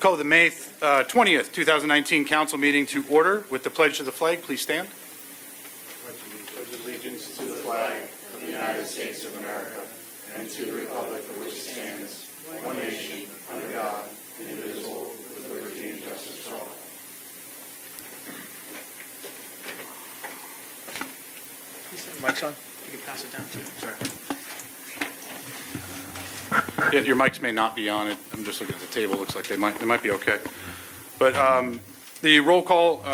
Call the May 20th, 2019 council meeting to order with the pledge to the flag. Please stand. Pledge allegiance to the flag of the United States of America and to the republic for which it stands, one nation, under God, indivisible, with liberty and justice for all. Mic's on? You can pass it down too. Sorry. Yeah, your mics may not be on it. I'm just looking at the table. Looks like they might be okay. But the roll call,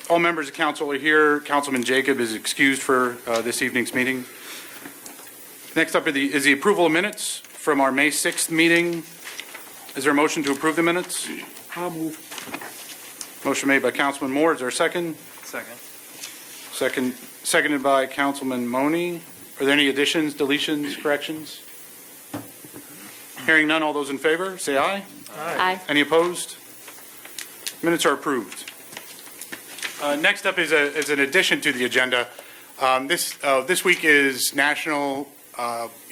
all members of council are here. Councilman Jacob is excused for this evening's meeting. Next up is the approval of minutes from our May 6th meeting. Is there a motion to approve the minutes? I'll move. Motion made by Councilman Moore. Is there a second? Second. Seconded by Councilman Mone. Are there any additions, deletions, corrections? Hearing none, all those in favor, say aye. Aye. Any opposed? Minutes are approved. Next up is an addition to the agenda. This week is National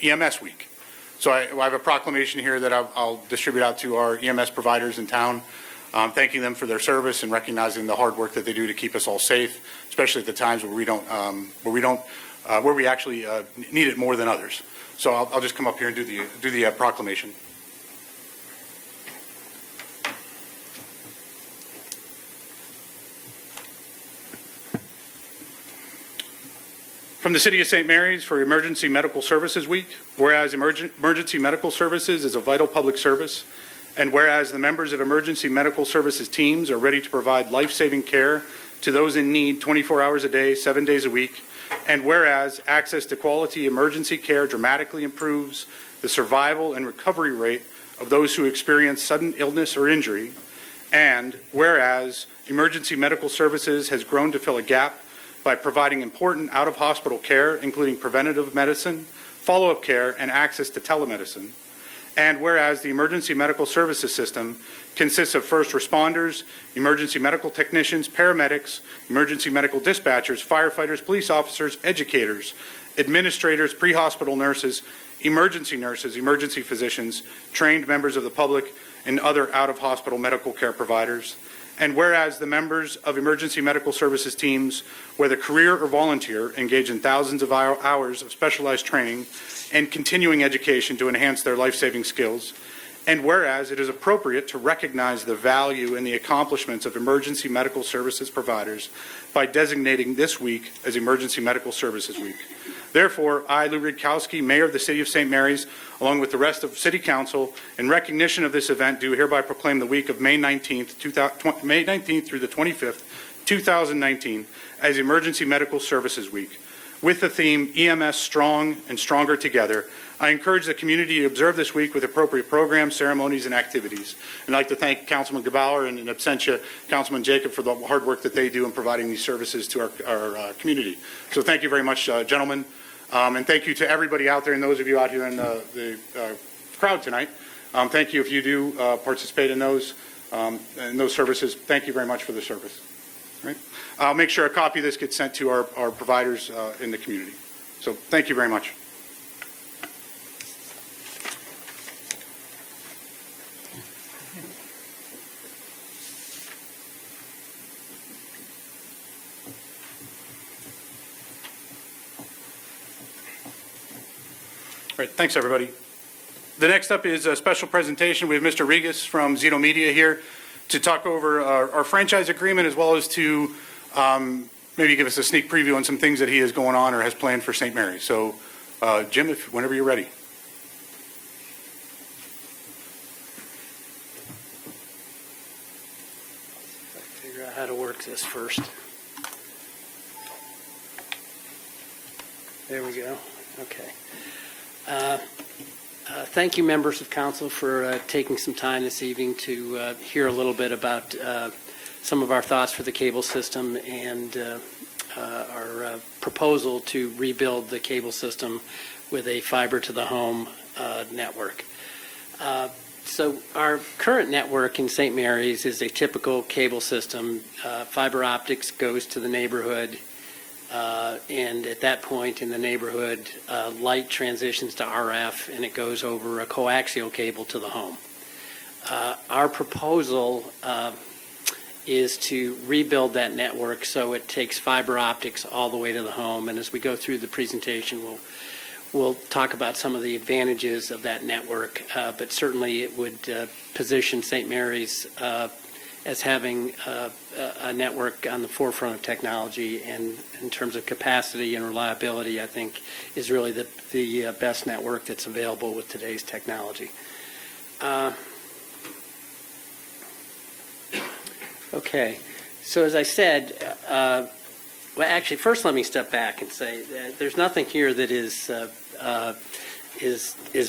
EMS Week. So I have a proclamation here that I'll distribute out to our EMS providers in town, thanking them for their service and recognizing the hard work that they do to keep us all safe, especially at the times where we actually need it more than others. So I'll just come up here and do the proclamation. From the City of St. Mary's for Emergency Medical Services Week, whereas emergency medical services is a vital public service, and whereas the members of emergency medical services teams are ready to provide life-saving care to those in need 24 hours a day, 7 days a week, and whereas access to quality emergency care dramatically improves the survival and recovery rate of those who experience sudden illness or injury, and whereas emergency medical services has grown to fill a gap by providing important out-of-hospital care, including preventative medicine, follow-up care, and access to telemedicine, and whereas the emergency medical services system consists of first responders, emergency medical technicians, paramedics, emergency medical dispatchers, firefighters, police officers, educators, administrators, pre-hospital nurses, emergency physicians, trained members of the public, and other out-of-hospital medical care providers. And whereas the members of emergency medical services teams, whether career or volunteer, engage in thousands of hours of specialized training and continuing education to enhance their life-saving skills. And whereas it is appropriate to recognize the value and the accomplishments of emergency medical services providers by designating this week as Emergency Medical Services Week. Therefore, I, Lou Rudkowski, Mayor of the City of St. Mary's, along with the rest of City Council, in recognition of this event, do hereby proclaim the week of May 19th through the 25th, 2019, as Emergency Medical Services Week. With the theme, EMS Strong and Stronger Together, I encourage the community to observe this week with appropriate programs, ceremonies, and activities. And I'd like to thank Councilman Gebauer and in absentia, Councilman Jacob, for the hard work that they do in providing these services to our community. So thank you very much, gentlemen. And thank you to everybody out there and those of you out here in the crowd tonight. Thank you if you do participate in those services. Thank you very much for the service. Right? I'll make sure a copy of this gets sent to our providers in the community. So thank you very much. All right, thanks everybody. The next up is a special presentation. We have Mr. Regas from Zeno Media here to talk over our franchise agreement, as well as to maybe give us a sneak preview on some things that he has going on or has planned for St. Mary's. So, Jim, whenever you're ready. Figure out how to work this first. There we go. Okay. Thank you, members of council, for taking some time this evening to hear a little bit about some of our thoughts for the cable system and our proposal to rebuild the cable system with a fiber to the home network. So our current network in St. Mary's is a typical cable system. Fiber optics goes to the neighborhood. And at that point in the neighborhood, light transitions to RF, and it goes over a coaxial cable to the home. Our proposal is to rebuild that network so it takes fiber optics all the way to the home. And as we go through the presentation, we'll talk about some of the advantages of that network, but certainly it would position St. Mary's as having a network on the forefront of technology, and in terms of capacity and reliability, I think is really the best network that's available with today's technology. Okay, so as I said, well, actually, first let me step back and say that there's nothing here that is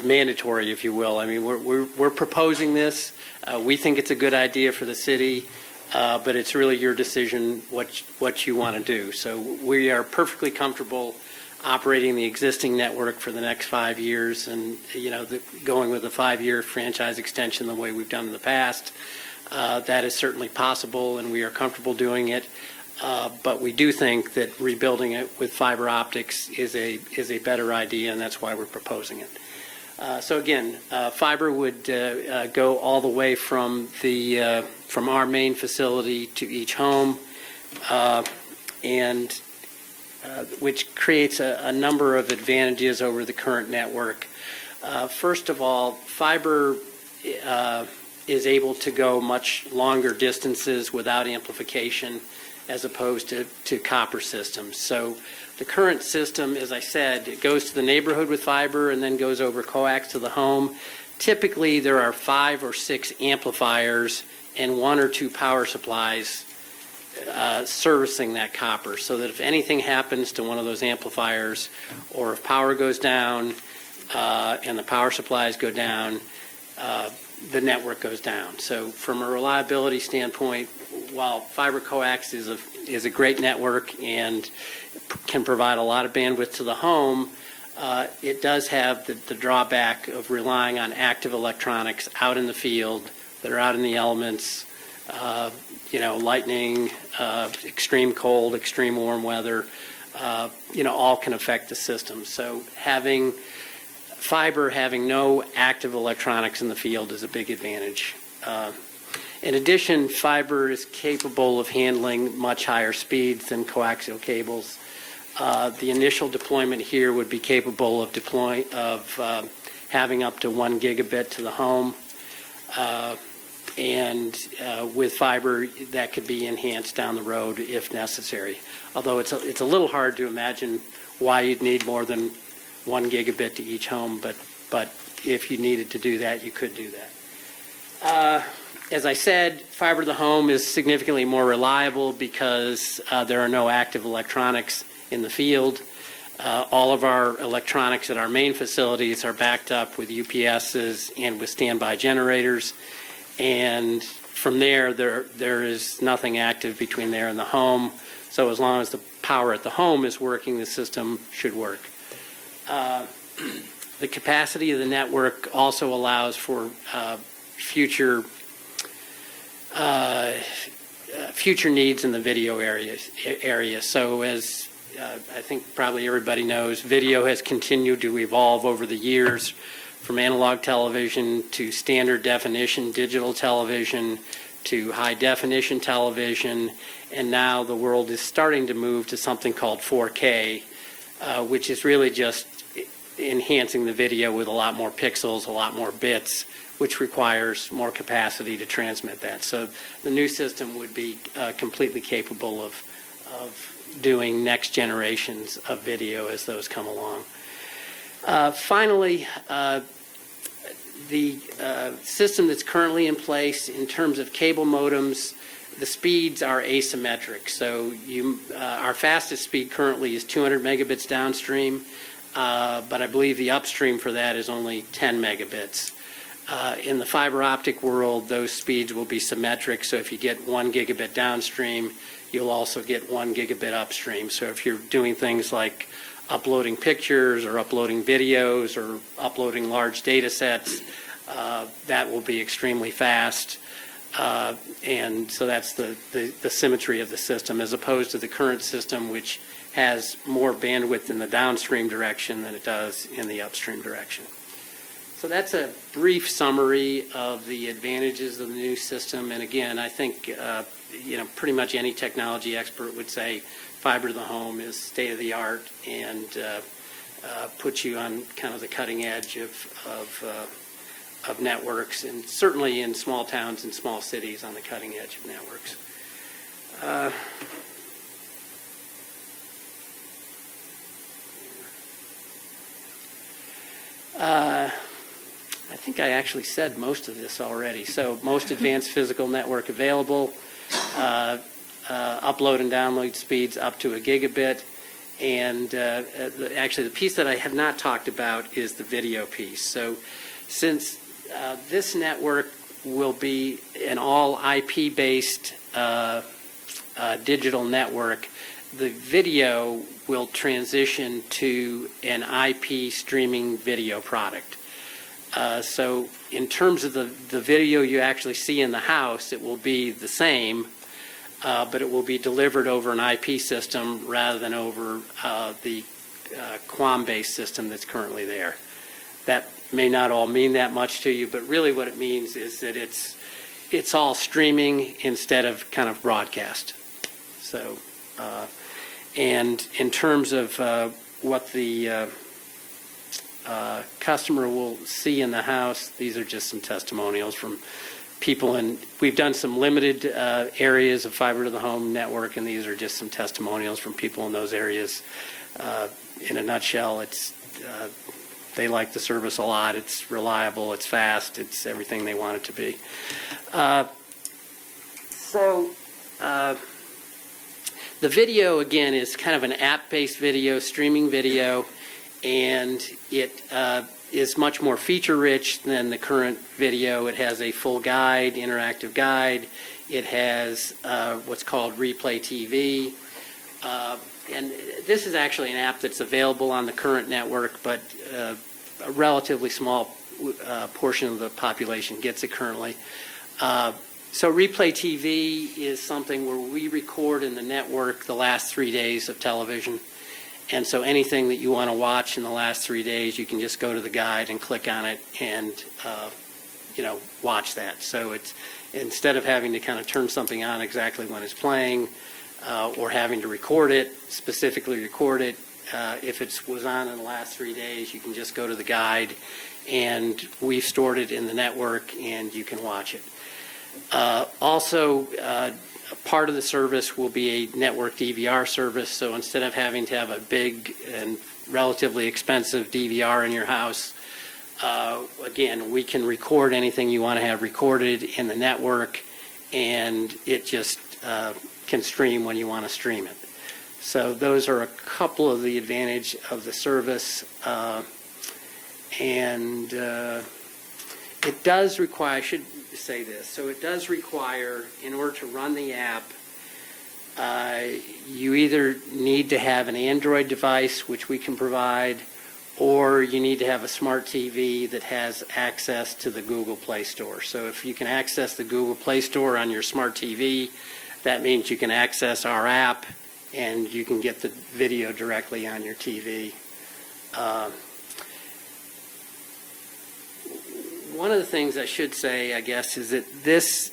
mandatory, if you will. I mean, we're proposing this. We think it's a good idea for the city, but it's really your decision what you want to do. So we are perfectly comfortable operating the existing network for the next 5 years, and going with a 5-year franchise extension the way we've done in the past. That is certainly possible, and we are comfortable doing it. But we do think that rebuilding it with fiber optics is a better idea, and that's why we're proposing it. So again, fiber would go all the way from our main facility to each home, and which creates a number of advantages over the current network. First of all, fiber is able to go much longer distances without amplification, as opposed to copper systems. So the current system, as I said, it goes to the neighborhood with fiber and then goes over coax to the home. Typically, there are 5 or 6 amplifiers and 1 or 2 power supplies servicing that copper, so that if anything happens to one of those amplifiers, or if power goes down and the power supplies go down, the network goes down. So from a reliability standpoint, while fiber coax is a great network and can provide a lot of bandwidth to the home, it does have the drawback of relying on active electronics out in the field that are out in the elements. Lightning, extreme cold, extreme warm weather, all can affect the system. So having no active electronics in the field is a big advantage. In addition, fiber is capable of handling much higher speeds than coaxial cables. The initial deployment here would be capable of having up to 1 gigabit to the home, and with fiber that could be enhanced down the road if necessary. Although it's a little hard to imagine why you'd need more than 1 gigabit to each home, but if you needed to do that, you could do that. As I said, fiber to the home is significantly more reliable because there are no active electronics in the field. All of our electronics at our main facilities are backed up with UPSs and with standby generators, and from there is nothing active between there and the home. So as long as the power at the home is working, the system should work. The capacity of the network also allows for future needs in the video area. So as I think probably everybody knows, video has continued to evolve over the years, from analog television to standard definition digital television to high definition television, and now the world is starting to move to something called 4K, which is really just enhancing the video with a lot more pixels, a lot more bits, which requires more capacity to transmit that. So the new system would be completely capable of doing next generations of video as those come along. Finally, the system that's currently in place in terms of cable modems, the speeds are asymmetric. So our fastest speed currently is 200 megabits downstream, but I believe the upstream for that is only 10 megabits. In the fiber optic world, those speeds will be symmetric. So if you get 1 gigabit downstream, you'll also get 1 gigabit upstream. So if you're doing things like uploading pictures or uploading videos or uploading large data sets, that will be extremely fast. And so that's the symmetry of the system, as opposed to the current system, which has more bandwidth in the downstream direction than it does in the upstream direction. So that's a brief summary of the advantages of the new system. And again, I think, pretty much any technology expert would say fiber to the home is state of the art and puts you on kind of the cutting edge of networks, and certainly in small towns and small cities on the cutting edge of networks. I think I actually said most of this already. So most advanced physical network available, upload and download speeds up to a gigabit. And actually the piece that I have not talked about is the video piece. So since this network will be an all IP-based digital network, the video will transition to an IP streaming video product. So in terms of the video you actually see in the house, it will be the same, but it will be delivered over an IP system rather than over the QAM-based system that's currently there. That may not all mean that much to you, but really what it means is that it's all streaming instead of kind of broadcast. So, and in terms of what the customer will see in the house, these are just some testimonials from people, and we've done some limited areas of fiber to the home network, and these are just some testimonials from people in those areas. In a nutshell, it's they like the service a lot. It's reliable, it's fast, it's everything they want it to be. The video, again, is kind of an app-based video, streaming video, and it is much more feature-rich than the current video. It has a full guide, interactive guide. It has what's called Replay TV. And this is actually an app that's available on the current network, but a relatively small portion of the population gets it currently. So Replay TV is something where we record in the network the last 3 days of television. And so anything that you want to watch in the last 3 days, you can just go to the guide and click on it and, watch that. So it's, instead of having to kind of turn something on exactly when it's playing or having to record it, specifically record it, if it was on in the last 3 days, you can just go to the guide and we've stored it in the network and you can watch it. Also, part of the service will be a network DVR service, so instead of having to have a big and relatively expensive DVR in your house, again, we can record anything you want to have recorded in the network, and it just can stream when you want to stream it. So those are a couple of the advantage of the service, and it does require, I should say this, so it does require, in order to run the app, you either need to have an Android device, which we can provide, or you need to have a smart TV that has access to the Google Play Store. So if you can access the Google Play Store on your smart TV, that means you can access our app and you can get the video directly on your TV. One of the things I should say, I guess, is that this,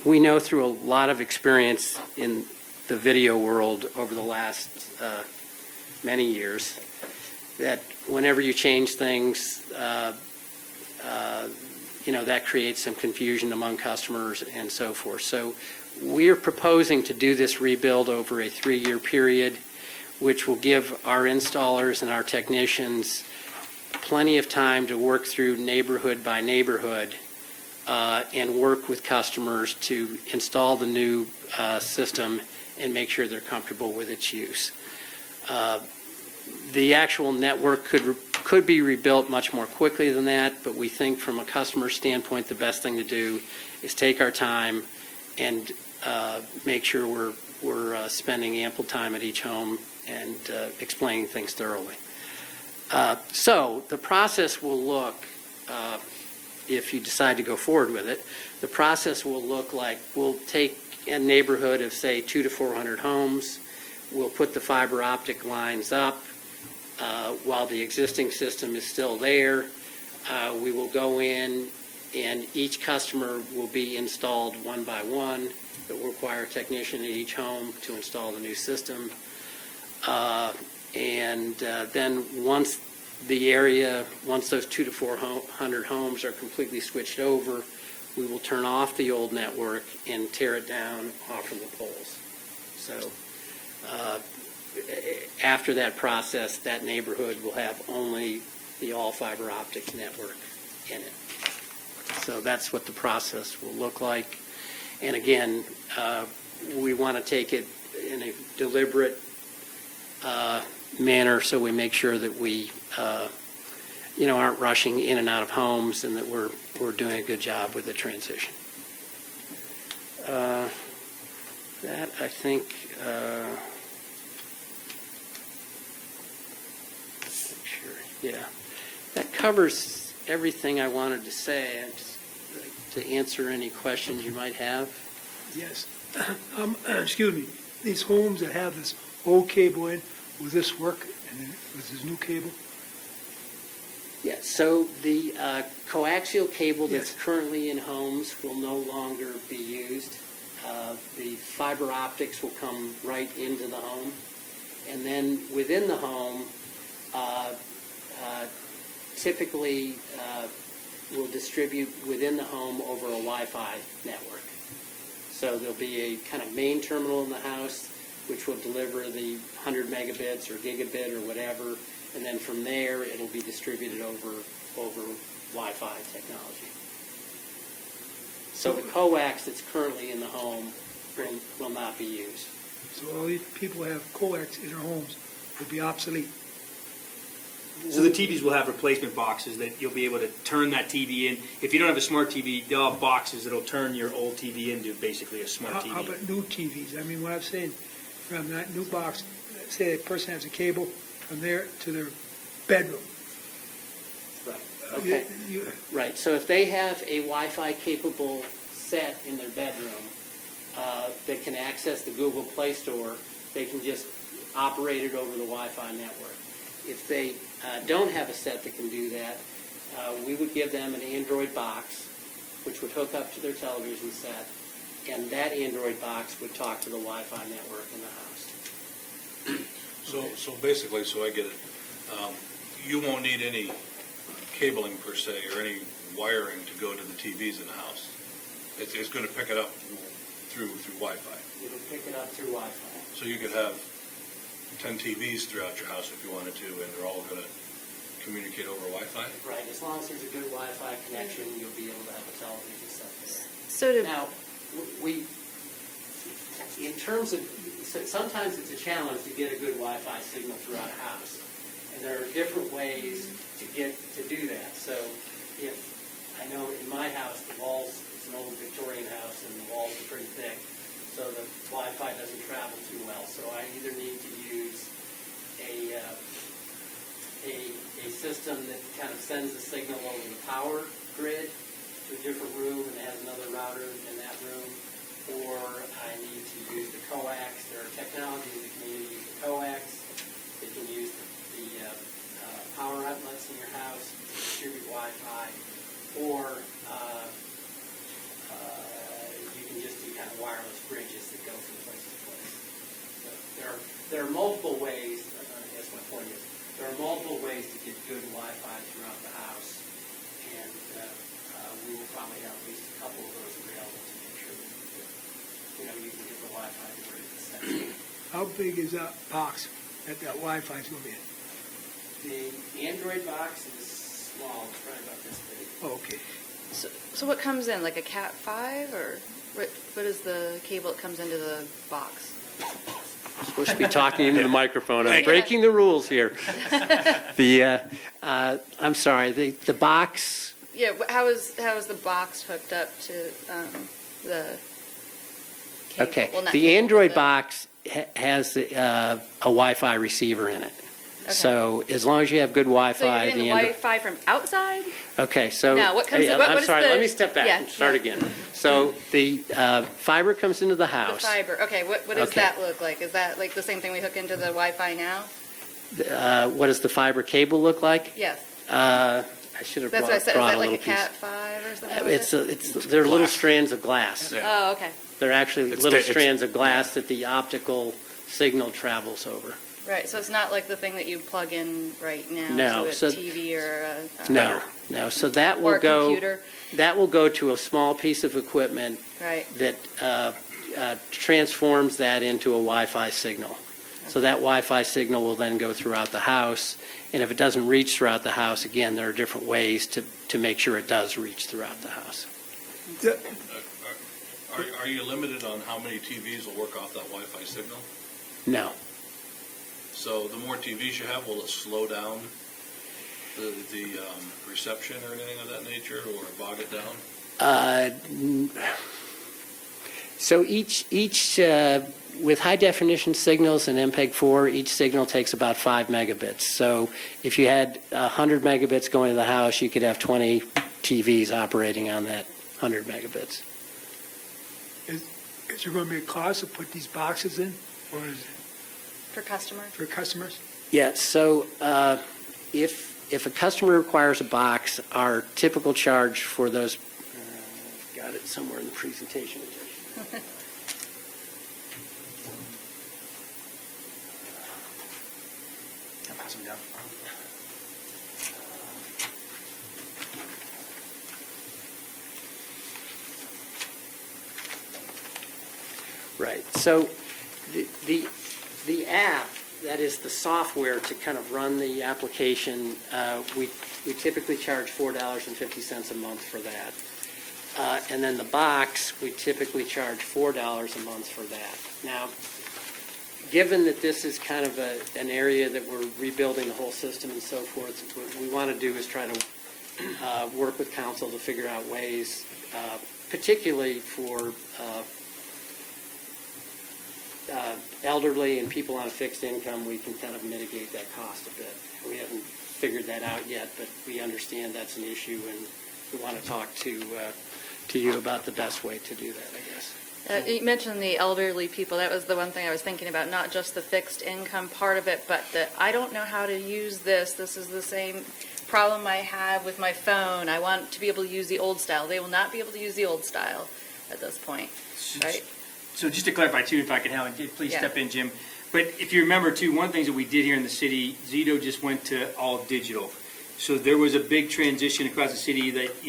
we know through a lot of experience in the video world over the last many years, that whenever you change things, that creates some confusion among customers and so forth. So we're proposing to do this rebuild over a 3-year period, which will give our installers and our technicians plenty of time to work through neighborhood by neighborhood and work with customers to install the new system and make sure they're comfortable with its use. The actual network could be rebuilt much more quickly than that, but we think from a customer standpoint the best thing to do is take our time and make sure we're spending ample time at each home and explaining things thoroughly. So the process will look, if you decide to go forward with it, the process will look like we'll take a neighborhood of, say, 200 to 400 homes. We'll put the fiber optic lines up while the existing system is still there. We will go in, and each customer will be installed one by one. It will require a technician at each home to install the new system. Then once those 200 to 400 homes are completely switched over, we will turn off the old network and tear it down off from the poles. So after that process, that neighborhood will have only the all fiber optic network in it. So that's what the process will look like. And again, we want to take it in a deliberate manner, so we make sure that we aren't rushing in and out of homes, and that we're doing a good job with the transition. That, I think, that covers everything I wanted to say. I'd just like to answer any questions you might have. Yes. Excuse me. These homes that have this old cable in, will this work? And then with this new cable? Yeah, so the coaxial cable that's Yes. currently in homes will no longer be used. The fiber optics will come right into the home. And then within the home, typically will distribute within the home over a Wi-Fi network. So there'll be a kind of main terminal in the house, which will deliver the 100 megabits or gigabit or whatever, and then from there it'll be distributed over Wi-Fi technology. So the coax that's currently in the home will not be used. So all these people who have coax in their homes will be obsolete. So the TVs will have replacement boxes that you'll be able to turn that TV in. If you don't have a smart TV, they'll have boxes that'll turn your old TV into basically a smart TV. How about new TVs? I mean, what I'm saying, from that new box, say a person has a cable from there to their bedroom. Right. Okay. Right, so if they have a Wi-Fi capable set in their bedroom that can access the Google Play Store, they can just operate it over the Wi-Fi network. If they don't have a set that can do that, we would give them an Android box, which would hook up to their television set, and that Android box would talk to the Wi-Fi network in the house. So basically, so I get it, you won't need any cabling per se or any wiring to go to the TVs in the house. It's going to pick it up through Wi-Fi. It'll pick it up through Wi-Fi. So you could have 10 TVs throughout your house if you wanted to, and they're all going to communicate over Wi-Fi? Right, as long as there's a good Wi-Fi connection, you'll be able to have a television set there. So to, Now, we, in terms of, sometimes it's a challenge to get a good Wi-Fi signal throughout a house. And there are different ways to do that. So if, I know in my house, the walls, it's an old Victorian house and the walls are pretty thick, so the Wi-Fi doesn't travel too well. So I either need to use a system that kind of sends the signal over the power grid to a different room and has another router in that room, or I need to use the coax. There are technologies that can either use the coax, they can use the power outlets in your house to distribute Wi-Fi, or you can just do kind of wireless bridges that go from place to place. So there are multiple ways, I guess my point is, there are multiple ways to get good Wi-Fi throughout the house, and we will probably have at least a couple of those available to make sure that you can get the Wi-Fi to where it's set. How big is that box that Wi-Fi is going to be in? The Android box is small, it's probably about this big. Oh, okay. so what comes in, like a Cat 5, or what is the cable that comes into the box? Supposed to be talking into the microphone. I'm Thank you. breaking the rules here. I'm sorry, the box, Yeah, how is the box hooked up to the cable? okay. Well, not The cable, Android but box has a Wi-Fi receiver in it. Okay. So as long as you have good So you're Wi-Fi, getting the Wi-Fi from outside? Okay, so. No, what comes- Hey, what I'm is sorry, the- let me step back yeah, and start yeah. again. So the fiber comes into the The house. fiber. Okay, what does Okay. that look like? Is that like the same thing we hook into the Wi-Fi now? What does the fiber cable look like? Yes. I I should have That's what I said, is brought that a like little a piece. Cat 5 or something? with it? They're little strands of glass. Yeah. Oh, okay, They're actually It's little it's- strands of glass that the optical signal travels over. right, so it's not like the thing that you plug in right now No, to a so- TV or a. No, so that Or will a go, computer, that will go to a small piece of equipment right, that transforms that into a Wi-Fi signal. So that Wi-Fi signal will then go throughout the house, and if it doesn't reach throughout the house, again, there are different ways to make sure it does reach throughout the house. Are you limited on how many TVs will work off that Wi-Fi signal? No. So the more TVs you have, will it slow down the reception or anything of that nature, or bog it down? So each with high definition signals and MPEG-4, each signal takes about 5 megabits. So if you had 100 megabits going to the house, you could have 20 TVs operating on that 100 megabits. Is there going to be a cost to put these boxes in, or is it for customers? for customers? Yeah, so if a customer requires a box, our typical charge for those, got it somewhere in the presentation. I'll pass them down. Right, so the app, that is the software to kind of run the application, we typically charge $4.50 a month for that. And then the box, we typically charge $4 a month for that. Now, given that this is kind of an area that we're rebuilding the whole system and so forth, what we want to do is try to work with council to figure out ways, particularly for elderly and people on a fixed income, we can kind of mitigate that cost a bit. We haven't figured that out yet, but we understand that's an issue, and we want to talk to you about the best way to do that, I guess. You mentioned the elderly people. That was the one thing I was thinking about, not just the fixed income part of it, but that I don't know how to use this. This is the same problem I have with my phone. I want to be able to use the old style. They will not be able to use the old style at this point, right? So just to clarify too, if I can help, and please Yeah. step in, Jim. But if you remember too, one of the things that we did here in the city, Zito just went to all digital. So there was a big transition across the city that,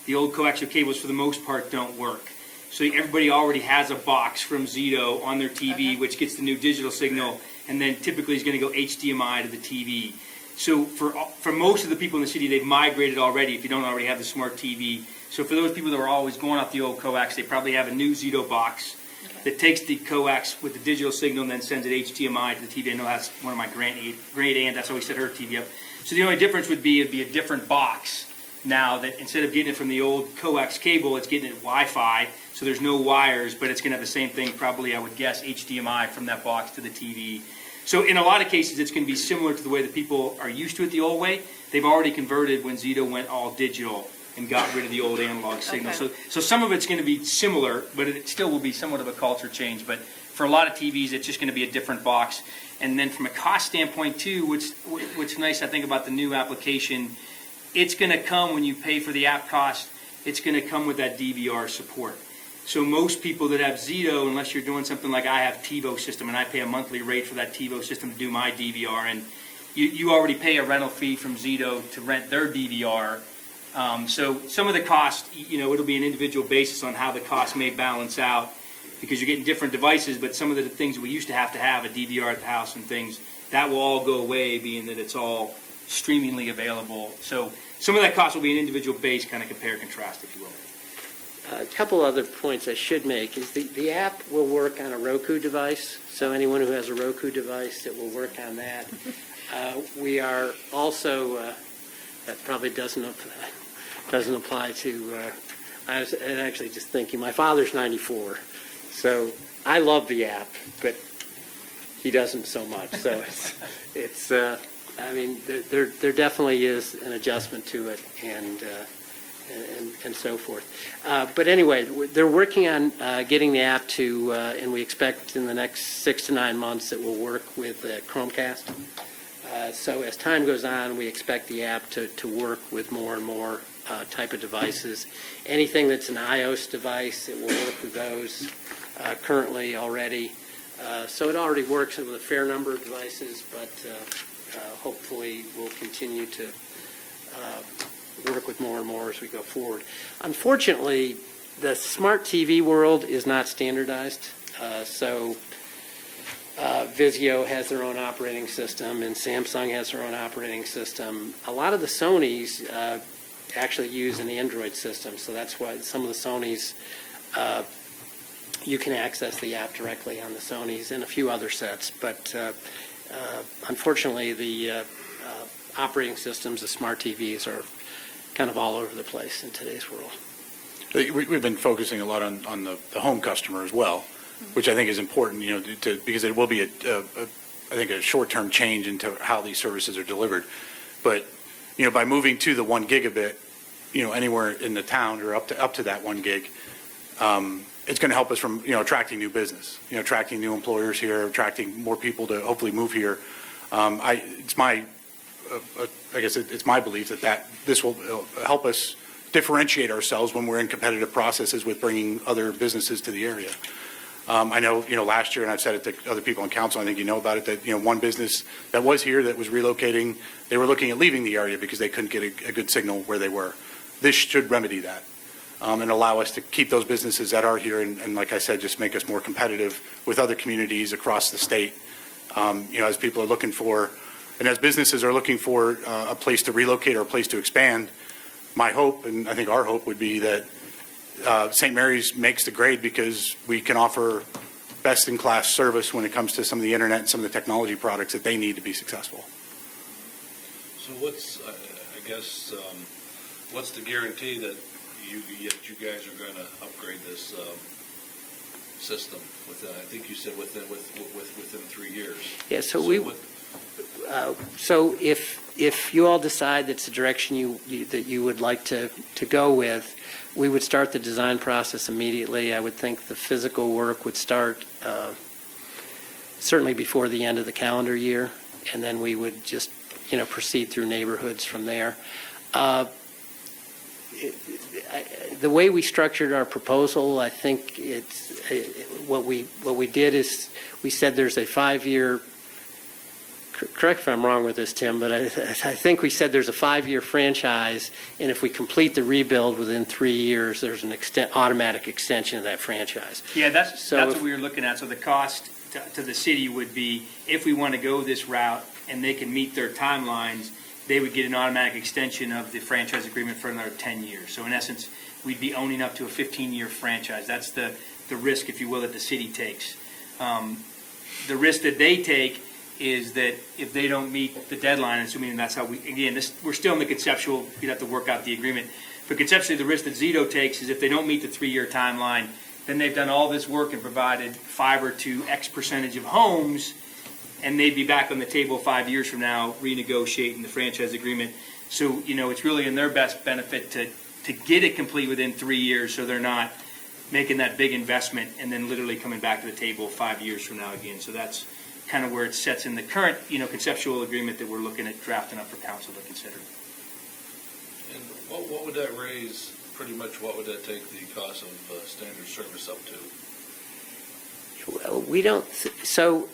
the old coaxial cables for the most part don't work. So everybody already has a box from Zito on their TV, Okay. which gets the new digital signal, and then typically is going to go HDMI to the TV. So for most of the people in the city, they've migrated already if you don't already have the smart TV. So for those people that were always going off the old coax, they probably have a new Zito box that takes the coax with the digital signal and then sends it HDMI to the TV. I know that's one of my great aunt, that's always set her TV up. So the only difference would be it'd be a different box now, that instead of getting it from the old coax cable, it's getting it Wi-Fi, so there's no wires, but it's going to have the same thing, probably I would guess HDMI from that box to the TV. So in a lot of cases, it's going to be similar to the way that people are used to it the old way. They've already converted when Zito went all digital and got rid of the old analog signal. Okay. So some of it's going to be similar, but it still will be somewhat of a culture change. But for a lot of TVs, it's just going to be a different box. And then from a cost standpoint too, what's nice I think about the new application, it's going to come when you pay for the app cost, it's going to come with that DVR support. So most people that have Zito, unless you're doing something like I have TiVo system and I pay a monthly rate for that TiVo system to do my DVR, and you already pay a rental fee from Zito to rent their DVR. So some of the cost, it'll be an individual basis on how the cost may balance out, because you're getting different devices, but some of the things we used to have a DVR at the house and things, that will all go away, being that it's all streamingly available. So some of that cost will be an individual base, kind of compare and contrast, if you will. A couple other points I should make is the app will work on a Roku device, so anyone who has a Roku device, it will work on that. We are also, that probably doesn't apply to, I was actually just thinking, my father's 94, so I love the app, but he doesn't so much. So it's I mean, there definitely is an adjustment to it, and so forth. But anyway, they're working on getting the app to, and we expect in the next 6 to 9 months it will work with Chromecast. So as time goes on, we expect the app to work with more and more type of devices. Anything that's an iOS device, it will work with those currently already. So it already works with a fair number of devices, but hopefully we'll continue to work with more and more as we go forward. Unfortunately, the smart TV world is not standardized. So Vizio has their own operating system, and Samsung has their own operating system. A lot of the Sonys actually use an Android system, so that's why some of the Sonys, you can access the app directly on the Sonys and a few other sets. But unfortunately, the operating systems, the smart TVs, are kind of all over the place in today's world. We've been focusing a lot on the home customer as well, which I think is important, because it will be, I think, a short-term change into how these services are delivered. But, by moving to the 1 gigabit, anywhere in the town or up to that 1 gig, it's going to help us from, attracting new business, attracting new employers here, attracting more people to hopefully move here. It's my belief that this will help us differentiate ourselves when we're in competitive processes with bringing other businesses to the area. I know, last year, and I've said it to other people on council, I think you know about it, that, one business that was here that was relocating, they were looking at leaving the area because they couldn't get a good signal where they were. This should remedy that and allow us to keep those businesses that are here and like I said, just make us more competitive with other communities across the state. As people are looking for, and as businesses are looking for a place to relocate or a place to expand, my hope, and I think our hope, would be that St. Mary's makes the grade because we can offer best-in-class service when it comes to some of the internet and some of the technology products that they need to be successful. So what's the guarantee that you guys are going to upgrade this system? I think you said within 3 years. Yeah, so if you all decide that's the direction that you would like to go with, we would start the design process immediately. I would think the physical work would start certainly before the end of the calendar year, and then we would just proceed through neighborhoods from there. The way we structured our proposal, I think what we did is we said there's a 5-year. Correct if I'm wrong with this, Tim, but I think we said there's a 5-year franchise, and if we complete the rebuild within 3 years, there's an automatic extension of that franchise. Yeah, that's what we were looking at. So the cost to the city would be, if we want to go this route and they can meet their timelines, they would get an automatic extension of the franchise agreement for another 10 years. So in essence, we'd be owning up to a 15-year franchise. That's the risk, if you will, that the city takes. The risk that they take is that if they don't meet the deadline, assuming that's how we're still in the conceptual, you'd have to work out the agreement. But conceptually, the risk that Zito takes is if they don't meet the 3-year timeline, then they've done all this work and provided fiber to X percentage of homes, and they'd be back on the table 5 years from now renegotiating the franchise agreement. So, it's really in their best benefit to get it complete within 3 years, so they're not making that big investment and then literally coming back to the table 5 years from now again. So that's kind of where it sets in the current, conceptual agreement that we're looking at drafting up for council to consider. And what would that raise, pretty much what would that take the cost of standard service up to? Well, we don't, so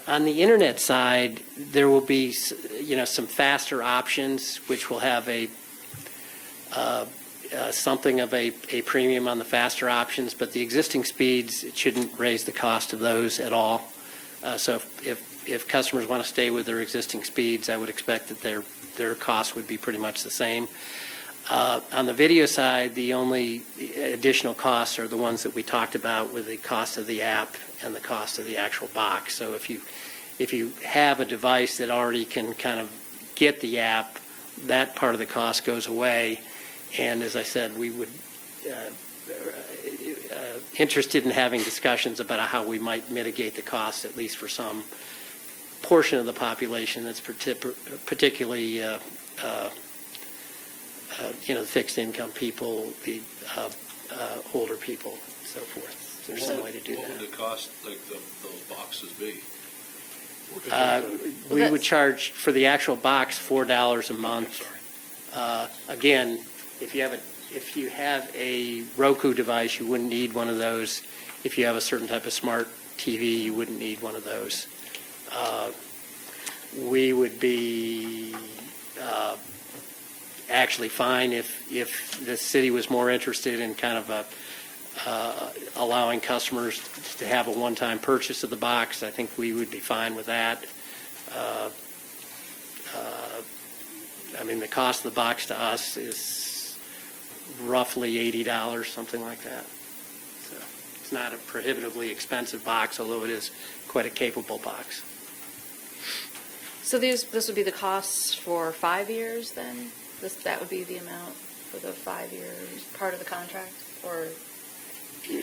on the internet side, there will be, some faster options, which will have something of a premium on the faster options, but the existing speeds, it shouldn't raise the cost of those at all. So if customers want to stay with their existing speeds, I would expect that their cost would be pretty much the same. On the video side, the only additional costs are the ones that we talked about with the cost of the app and the cost of the actual box. So if you have a device that already can kind of get the app, that part of the cost goes away. And as I said, we would interested in having discussions about how we might mitigate the cost, at least for some portion of the population that's particularly fixed income people, the older people, so forth. There's some way to do that. What would the cost, like those boxes be? We would that's- charge for the actual box $4 a month. Again, if you have a Roku device, you wouldn't need one of those. If you have a certain type of smart TV, you wouldn't need one of those. We would be actually fine if the city was more interested in kind of allowing customers to have a one-time purchase of the box. I think we would be fine with that. I mean, the cost of the box to us is roughly $80, something like that. So it's not a prohibitively expensive box, although it is quite a capable box. So this would be the costs for 5 years then? That would be the amount for the 5 years, part of the contract, or?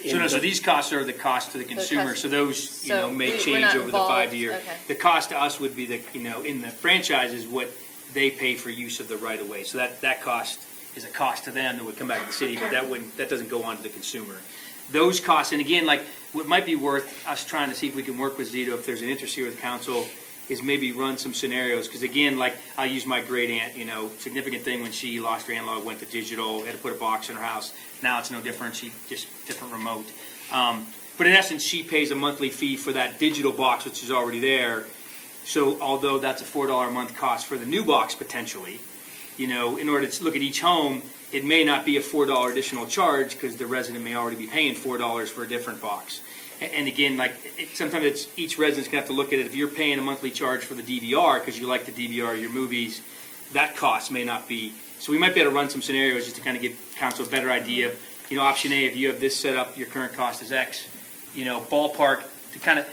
So these costs are the cost to the consumer, cost- so those, So may we're change not over the involved, 5 year. okay. The cost to us would be in the franchise is what they pay for use of the right of way. So that cost is a cost to them that would come back to the city, but that doesn't go on to the consumer. Those costs, and again, like, what might be worth us trying to see if we can work with Zito, if there's an interest here with council, is maybe run some scenarios, because again, like, I'll use my great aunt, significant thing when she lost her analog, went to digital, had to put a box in her house. Now it's no different, she just different remote. But in essence, she pays a monthly fee for that digital box, which is already there. So although that's a $4 a month cost for the new box potentially, in order to look at each home, it may not be a $4 additional charge because the resident may already be paying $4 for a different box. And again, like, sometimes each resident's gonna have to look at it. If you're paying a monthly charge for the DVR because you like to DVR your movies, that cost may not be. So we might be able to run some scenarios just to kind of give council a better idea of, option A, if you have this set up, your current cost is X, ballpark to kind of,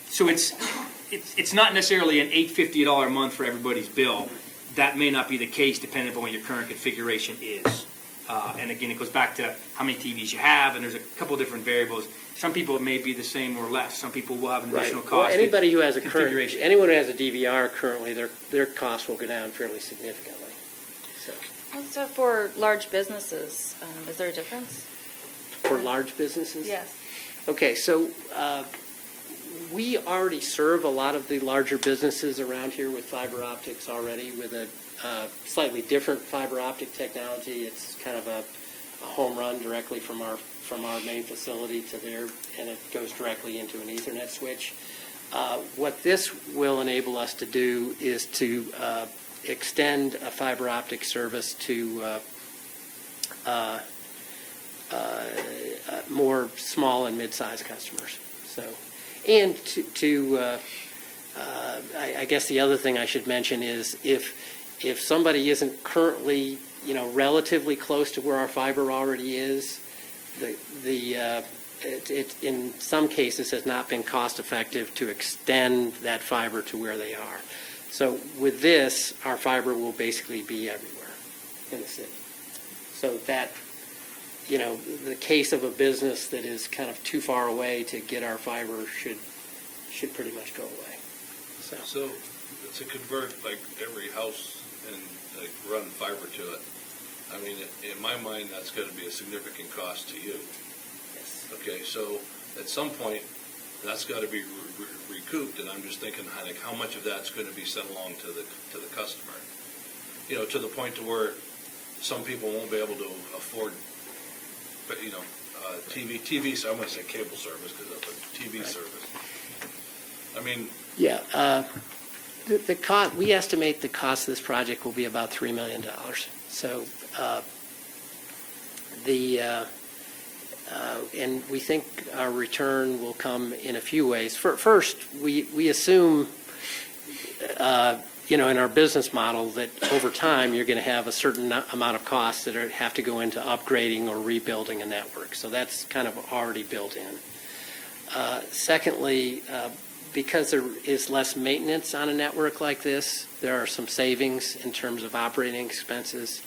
so it's not necessarily an $850 a month for everybody's bill. That may not be the case depending upon what your current configuration is. And again, it goes back to how many TVs you have, and there's a couple different variables. Some people it may be the same or less. Some people will have an additional Well, cost. anybody who has a configuration. anyone who has a DVR currently, their costs will go down fairly significantly. So, So for large businesses, is there a difference? for large businesses? Yes. Okay, so we already serve a lot of the larger businesses around here with fiber optics already, with a slightly different fiber optic technology. It's kind of a home run directly from our main facility to there, and it goes directly into an Ethernet switch. What this will enable us to do is to extend a fiber optic service to more small and mid-sized customers. So, and I guess the other thing I should mention is if somebody isn't currently, relatively close to where our fiber already is, it in some cases has not been cost effective to extend that fiber to where they are. So with this, our fiber will basically be everywhere in the city. So that, the case of a business that is kind of too far away to get our fiber should pretty much go away. So to convert like every house and like run fiber to it, I mean, in my mind, that's going to be a significant cost to you. Yes. Okay, so at some point, that's got to be recouped, and I'm just thinking, like, how much of that's going to be sent along to the customer? To the point to where some people won't be able to afford, but TV. So I'm going to say cable service because of a TV service. I mean, Yeah. The cost, we estimate the cost of this project will be about $3 million. So and we think our return will come in a few ways. First, we assume, in our business model that over time you're going to have a certain amount of costs that have to go into upgrading or rebuilding a network. So that's kind of already built in. Secondly, because there is less maintenance on a network like this, there are some savings in terms of operating expenses.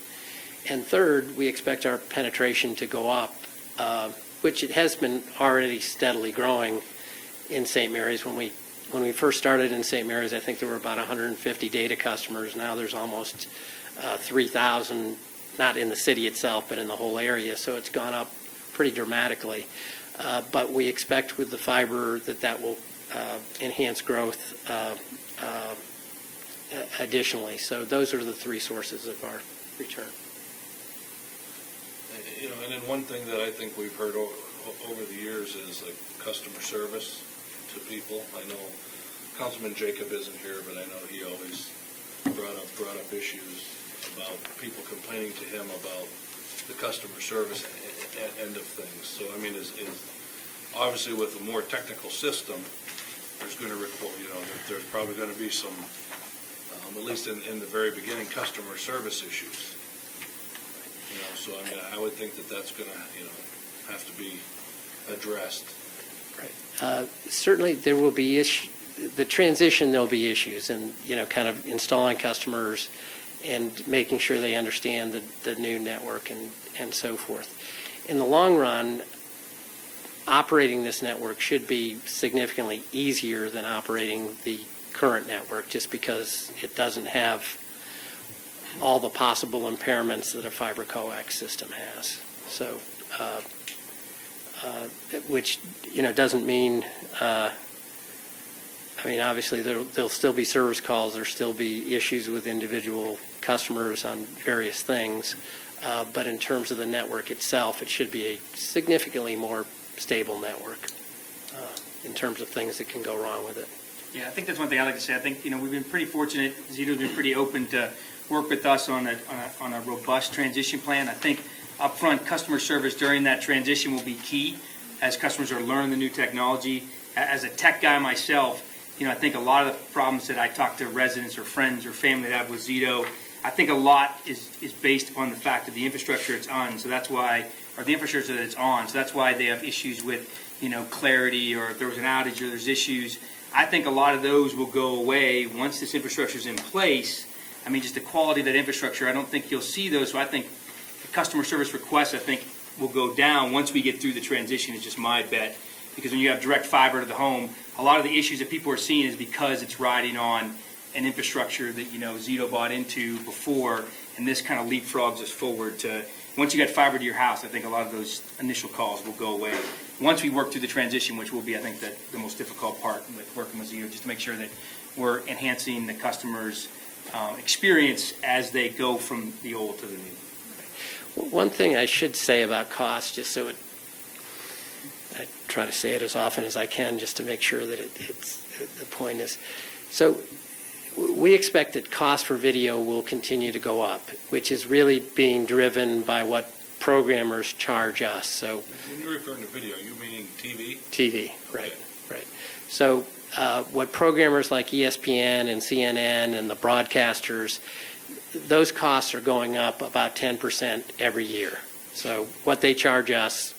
And third, we expect our penetration to go up, which it has been already steadily growing in St. Mary's. When we first started in St. Mary's, I think there were about 150 data customers. Now there's almost 3,000, not in the city itself, but in the whole area. So it's gone up pretty dramatically. But we expect with the fiber that will enhance growth additionally. So those are the three sources of our return. You know, and then one thing that I think we've heard over the years is like customer service to people. I know Councilman Jacob isn't here, but I know he always brought up issues about people complaining to him about the customer service end of things. So, I mean, is obviously with a more technical system, there's going to require, you know, there's probably going to be some, at least in the very beginning, customer service issues. You know, so I mean, I would think that that's going to, you know, have to be addressed. Certainly, there will be the transition, there'll be issues, and, you know, kind of installing customers and making sure they understand the new network and so forth. In the long run, operating this network should be significantly easier than operating the current network, just because it doesn't have all the possible impairments that a fiber coax system has. So, which, you know, doesn't mean, I mean, obviously, there'll still be service calls, there'll still be issues with individual customers on various things, but in terms of the network itself, it should be a significantly more stable network in terms of things that can go wrong with it. Yeah, I think that's one thing I'd like to say. I think, you know, we've been pretty fortunate. Zito's been pretty open to work with us on a robust transition plan. I think upfront customer service during that transition will be key as customers are learning the new technology. As a tech guy myself, you know, I think a lot of the problems that I talk to residents or friends or family that have with Zito, I think a lot is based upon the fact of the infrastructure it's on. So that's why, or the infrastructure that it's on. So that's why they have issues with, you know, clarity, or if there was an outage or there's issues. I think a lot of those will go away once this infrastructure is in place. I mean, just the quality of that infrastructure, I don't think you'll see those. So I think the customer service requests, I think, will go down once we get through the transition, is just my bet. Because when you have direct fiber to the home, a lot of the issues that people are seeing is because it's riding on an infrastructure that, you know, Zito bought into before, and this kind of leapfrogs us forward to, once you got fiber to your house, I think a lot of those initial calls will go away. Once we work through the transition, which will be, I think, the most difficult part with working with Zito, just to make sure that we're enhancing the customer's experience as they go from the old to the new. One thing I should say about cost, just so I try to say it as often as I can, just to make sure that it's the point is, so we expect that cost for video will continue to go up, which is really being driven by what programmers charge us. So When you're referring to video, you meaning TV? TV, right, Okay. right. So what programmers like ESPN and CNN and the broadcasters, those costs are going up about 10% every year. So what they charge us,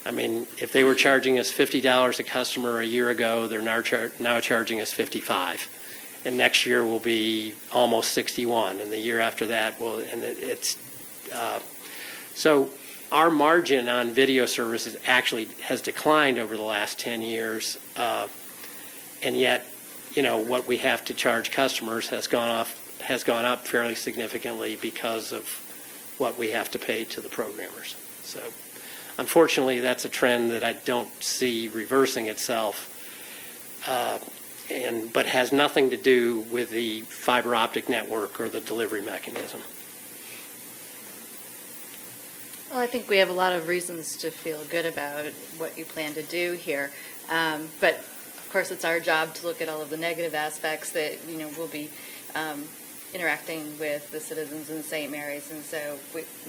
I mean, if they were charging us $50 a customer a year ago, they're now charging us $55. And next year will be almost 61, and the year after that will, and it's, so our margin on video services actually has declined over the last 10 years, and yet, you know, what we have to charge customers has gone up fairly significantly because of what we have to pay to the programmers. So unfortunately, that's a trend that I don't see reversing itself, but has nothing to do with the fiber optic network or the delivery mechanism. Well, I think we have a lot of reasons to feel good about what you plan to do here. But of course, it's our job to look at all of the negative aspects that, you know, we'll be interacting with the citizens in St. Mary's. And so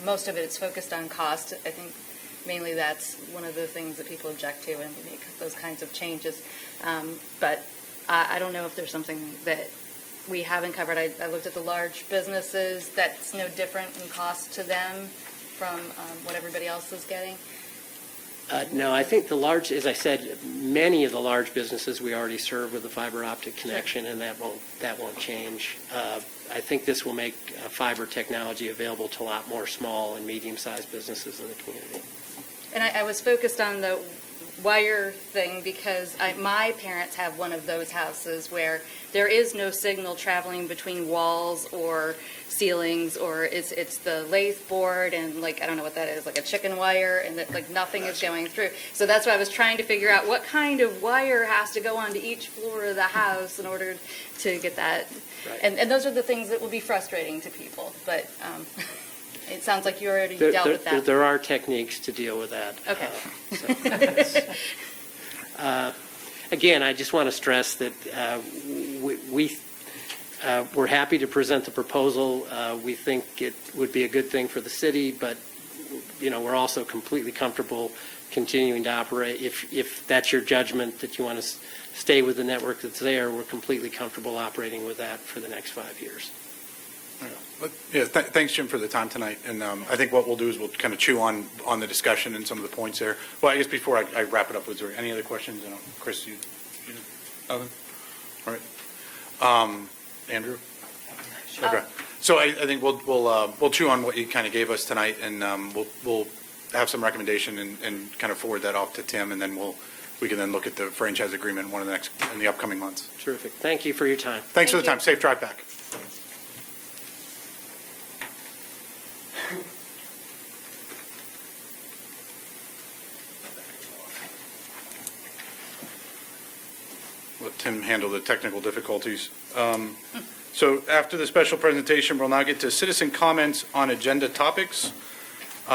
most of it is focused on cost. I think mainly that's one of the things that people object to when we make those kinds of changes. But I don't know if there's something that we haven't covered. I looked at the large businesses. That's no different in cost to them from what everybody else is getting. No, I think as I said, many of the large businesses we already serve with a fiber optic connection, and that won't change. I think this will make fiber technology available to a lot more small and medium-sized businesses in the community. And I was focused on wire thing because my parents have one of those houses where there is no signal traveling between walls or ceilings, or it's the lathe board and like, I don't know what that is, like a chicken wire, and that like nothing is going through. So that's why I was trying to figure out what kind of wire has to go onto each floor of the house in order to get that. Right. And those are the things that will be frustrating to people, but it sounds like you already dealt with that. There are techniques to deal with that. Okay. Again, I just want to stress that we're happy to present the proposal. We think it would be a good thing for the city, but, we're also completely comfortable continuing to operate. If that's your judgment, that you want to stay with the network that's there, we're completely comfortable operating with that for the next 5 years. Yeah, thanks, Jim, for the time tonight. And I think what we'll do is we'll kind of chew on the discussion and some of the points there. Well, I guess before I wrap it up, was there any other questions? Chris, you other? All right. Andrew? Okay. So I think we'll chew on what you kind of gave us tonight, and we'll have some recommendation and kind of forward that off to Tim, and then we can then look at the franchise agreement in the upcoming months. Terrific. Thank you for your time. Thanks for Thank the you. time. Safe drive back. Let Tim handle the technical difficulties. So after the special presentation, we'll now get to citizen comments on agenda topics.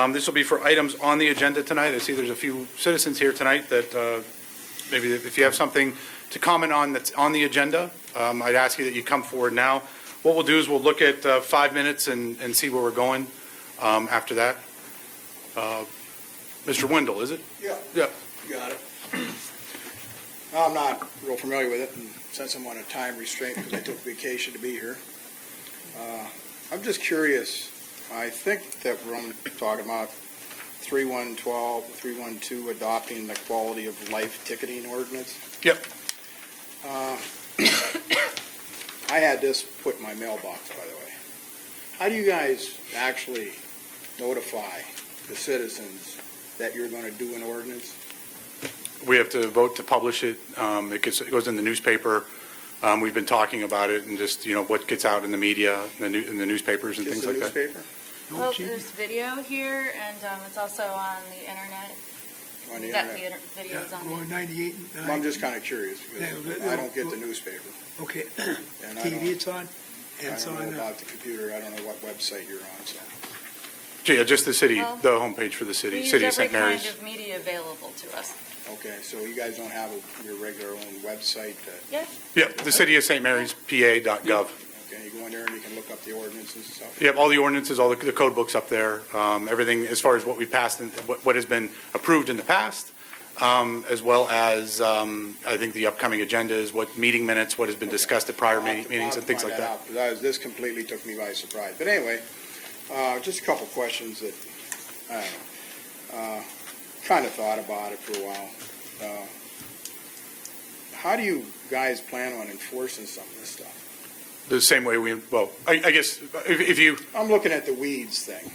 This will be for items on the agenda tonight. I see there's a few citizens here tonight that maybe if you have something to comment on that's on the agenda, I'd ask you that you come forward now. What we'll do is we'll look at 5 minutes and see where we're going after that. Mr. Wendell, is it? Yeah. Yeah. Got it. I'm not real familiar with it, and since I'm on a time restraint because I took vacation to be here, I'm just curious. I think that we're only talking about 3112, 312 adopting the quality of life ticketing ordinance. Yep. I had this put in my mailbox, by the way. How do you guys actually notify the citizens that you're going to do an ordinance? We have to vote to publish it. It goes in the newspaper. We've been talking about it and just, what gets out in the media, in the newspapers and Just things the like that. newspaper? Well, there's video here, and it's also on the internet. On the That internet? video is on Or the 98. Well, I'm just kind of curious because I don't get the newspaper. Okay, And I TV don't, it's on, and I it's don't on, know about the computer. I don't know what website you're on, so. Yeah, just the city, Well, the homepage for the city, We City use of every St. Mary's. kind of media available to us. Okay, so you guys don't have your regular own website? Yeah, Yeah, the City of St. Mary's, PA.gov. Okay, you go in there and you can look up the ordinances and stuff? You have all the ordinances, all the code books up there, everything as far as what we passed and what has been approved in the past, as well as, I think the upcoming agendas, what meeting minutes, what has been discussed at prior I'll have to- meetings and things I'll like have to that. find out, 'cause this completely took me by surprise. But anyway, just a couple questions that, I don't know, kind of thought about it for a while. How do you guys plan on enforcing some of this stuff? The same way I guess, if you, I'm looking at the weeds thing.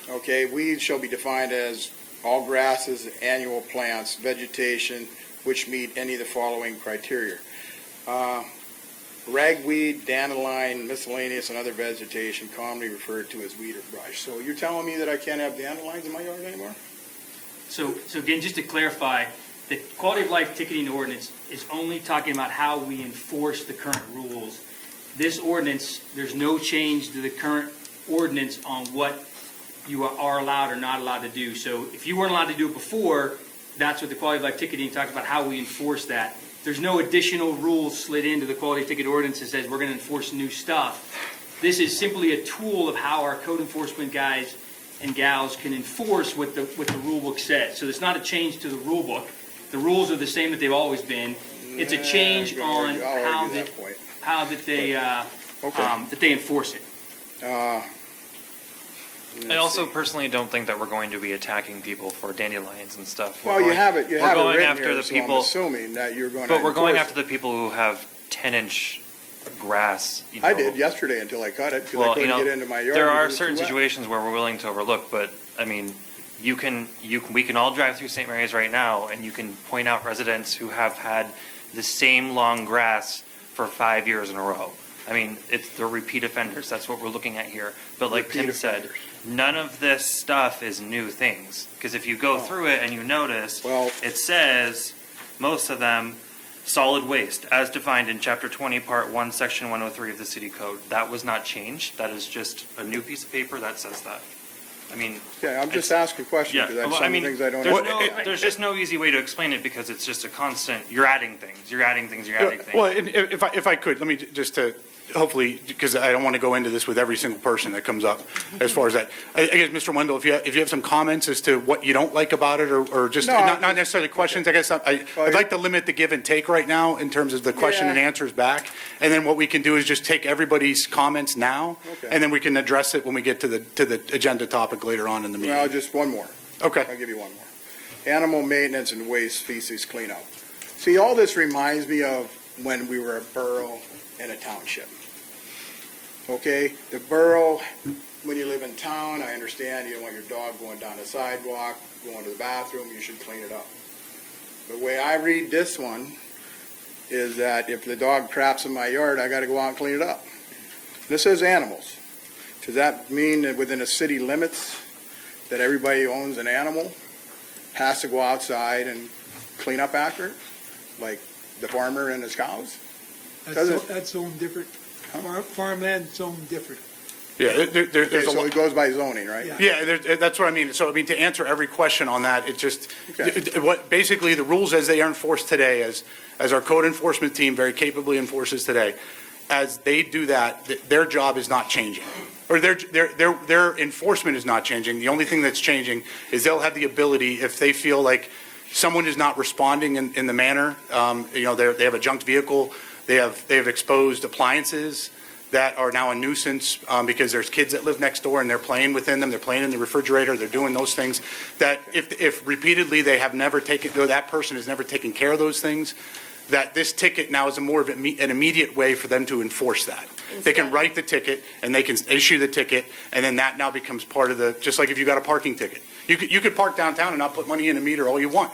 Okay, weeds shall be defined as all grasses, annual plants, vegetation, which meet any of the following criteria. Ragweed, dandelion, miscellaneous, and other vegetation commonly referred to as weed or brush. So you're telling me that I can't have dandelions in my yard anymore? So again, just to clarify, the quality of life ticketing ordinance is only talking about how we enforce the current rules. This ordinance, there's no change to the current ordinance on what you are allowed or not allowed to do. So if you weren't allowed to do it before, that's what the quality of life ticketing talks about, how we enforce that. There's no additional rules slid into the quality of ticket ordinance that says we're going to enforce new stuff. This is simply a tool of how our code enforcement guys and gals can enforce what the rule book says. So it's not a change to the rule book. The rules are the same that they've always been. It's a change on I'll argue that point. how that they enforce it. I also personally don't think that we're going to be attacking people for dandelions and stuff. Well, you have it we're written going after here, the so I'm people, assuming that you're going to but we're going enforce after the people who have 10-inch grass. I did yesterday until I cut it because I Well, couldn't get into my yard. there because are it was certain too wet. situations where we're willing to overlook, but I mean, we can all drive through St. Mary's right now, and you can point out residents who have had the same long grass for 5 years in a row. I mean, they're repeat offenders. That's what we're looking at here. But like Tim said, none of this stuff is new things. Because if you go through it and you notice, Well- it says, most of them, solid waste, as defined in Chapter 20, Part 1, Section 103 of the City Code. That was not changed. That is just a new piece of paper that says that. I mean, Yeah, I'm just asking questions yeah, because that's well, some I of the mean, things I don't there's, know. there's just no easy way to explain it because it's just a constant, you're adding things, you're adding things, you're adding things. Well, and if I could, let me just to, hopefully, because I don't want to go into this with every single person that comes up as far as that. I guess, Mr. Wendell, if you have some comments as to what you don't like about it, or just, No, not necessarily questions, I guess, I'd like to limit the give and take right now in terms of the question and Yeah. answers back. And then what we can do is just take everybody's comments now, Okay. and then we can address it when we get to the agenda topic later on in the Well, meeting. just one more. Okay. I'll give you one more. Animal maintenance and waste feces cleanup. See, all this reminds me of when we were a borough and a township. Okay, the borough, when you live in town, I understand you don't want your dog going down the sidewalk, going to the bathroom, you should clean it up. The way I read this one is that if the dog craps in my yard, I gotta go out and clean it up. This says animals. Does that mean that within the city limits, that everybody who owns an animal has to go outside and clean up after it? Like the farmer and his cows? Doesn't- That's zoned different. Farmland zoned different. Yeah, there's Okay, a so lot. it goes by zoning, right? Yeah. Yeah, that's what I mean. So, I mean, to answer every question on that, it just, Okay. what, basically, the rules as they are enforced today, as our code enforcement team very capably enforces today, as they do that, their job is not changing. Or their enforcement is not changing. The only thing that's changing is they'll have the ability, if they feel like someone is not responding in the manner, they have a junked vehicle, they have exposed appliances that are now a nuisance because there's kids that live next door and they're playing within them, they're playing in the refrigerator, they're doing those things, that if repeatedly they have never taken, or that person has never taken care of those things, that this ticket now is a more of an immediate way for them to enforce that. They can write the ticket and they can issue the ticket, and then that now becomes part of the, just like if you got a parking ticket. You could park downtown and not put money in a meter all you want.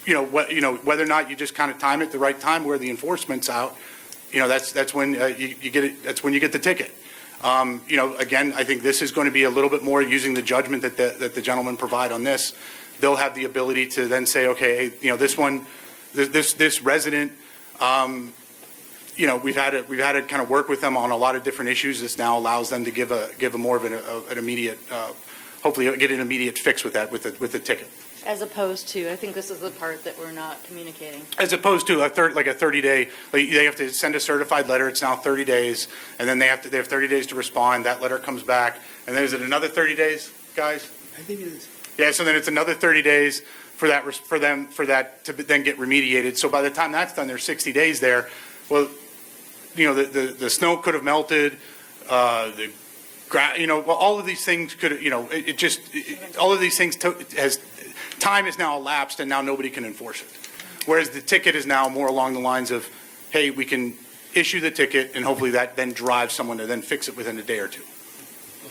Whether or not you just kind of time it the right time where the enforcement's out, that's when you get it, that's when you get the ticket. Again, I think this is going to be a little bit more using the judgment that the gentlemen provide on this. They'll have the ability to then say, okay, this one, this resident, we've had to kind of work with them on a lot of different issues. This now allows them to give a more of an immediate, hopefully get an immediate fix with that, with the ticket. As opposed to, I think this is the part that we're not communicating. As opposed to a 30-day, they have to send a certified letter, it's now 30 days, and then they have 30 days to respond, that letter comes back, and then is it another 30 days, guys? I think it is. Yeah, so then it's another 30 days for that to then get remediated, so by the time that's done, there's 60 days there. Well, the snow could have melted, all of these things could, all of these things time has now elapsed and now nobody can enforce it. Whereas the ticket is now more along the lines of, hey, we can issue the ticket and hopefully that then drives someone to then fix it within a day or two.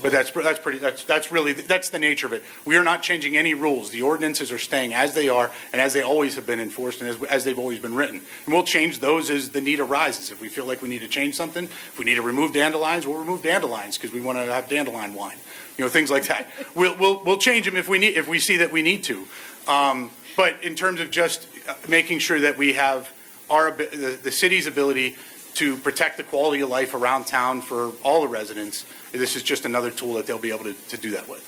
But that's the nature of it. We are not changing any rules. The ordinances are staying as they are and as they always have been enforced and as they've always been written. And we'll change those as the need arises. If we feel like we need to change something, if we need to remove dandelions, we'll remove dandelions because we want to have dandelion wine. Things like that. We'll change them if we see that we need to. But in terms of just making sure that we have the city's ability to protect the quality of life around town for all the residents, this is just another tool that they'll be able to do that with.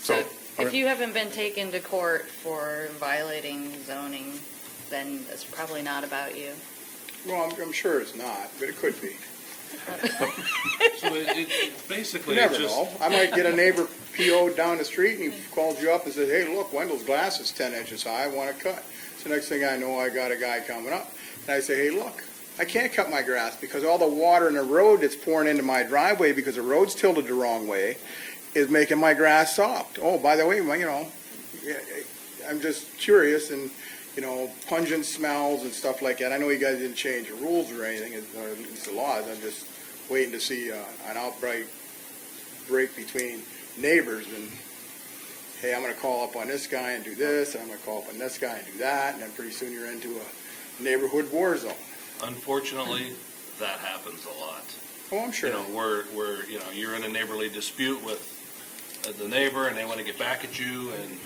So all if right. you haven't been taken to court for violating zoning, then it's probably not about you. Well, I'm sure it's not, but it could be. So basically, You it's never just, know. I might get a neighbor PO'd down the street and he calls you up and says, hey, look, Wendell's glass is 10 inches high, I want to cut. So next thing I know, I got a guy coming up and I say, hey, look, I can't cut my grass because all the water in the road that's pouring into my driveway because the road's tilted the wrong way is making my grass soft. Oh, by the way, I'm just curious and, pungent smells and stuff like that. I know you guys didn't change the rules or anything, or at least the laws. I'm just waiting to see an outright break between neighbors and hey, I'm gonna call up on this guy and do this, and I'm gonna call up on this guy and do that, and then pretty soon you're into a neighborhood war zone. Unfortunately, that happens a lot. Oh, I'm sure. You know, where, you know, you're in a neighborly dispute with the neighbor and they want to get back at you, and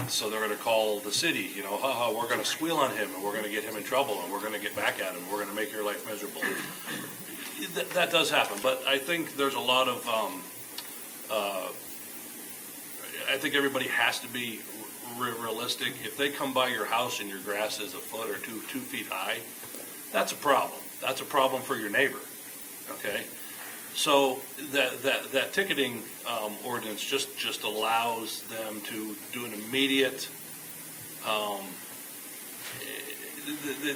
so they're going to call the city, you know, we're going to squeal on him and we're going to get him in trouble and we're going to get back at him, we're going to make your life miserable. That does happen, but I think there's a lot of, I think everybody has to be realistic. If they come by your house and your grass is a foot or 2 feet high, that's a problem. That's a problem for your neighbor, okay? So that ticketing ordinance just allows them to do an immediate,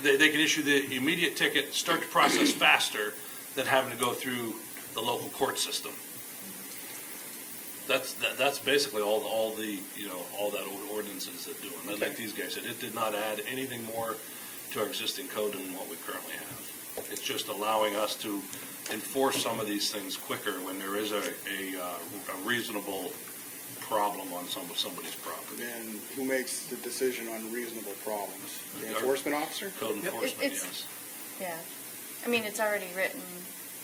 they can issue the immediate ticket, start the process faster than having to go through the local court system. That's basically all the, you know, all that ordinances are doing. Like these guys said, it did not add anything more to our existing code than what we currently have. It's just allowing us to enforce some of these things quicker when there is a reasonable problem on somebody's property. And who makes the decision on reasonable problems? The enforcement officer? Code enforcement, It's- yes. Yeah. I mean, it's already written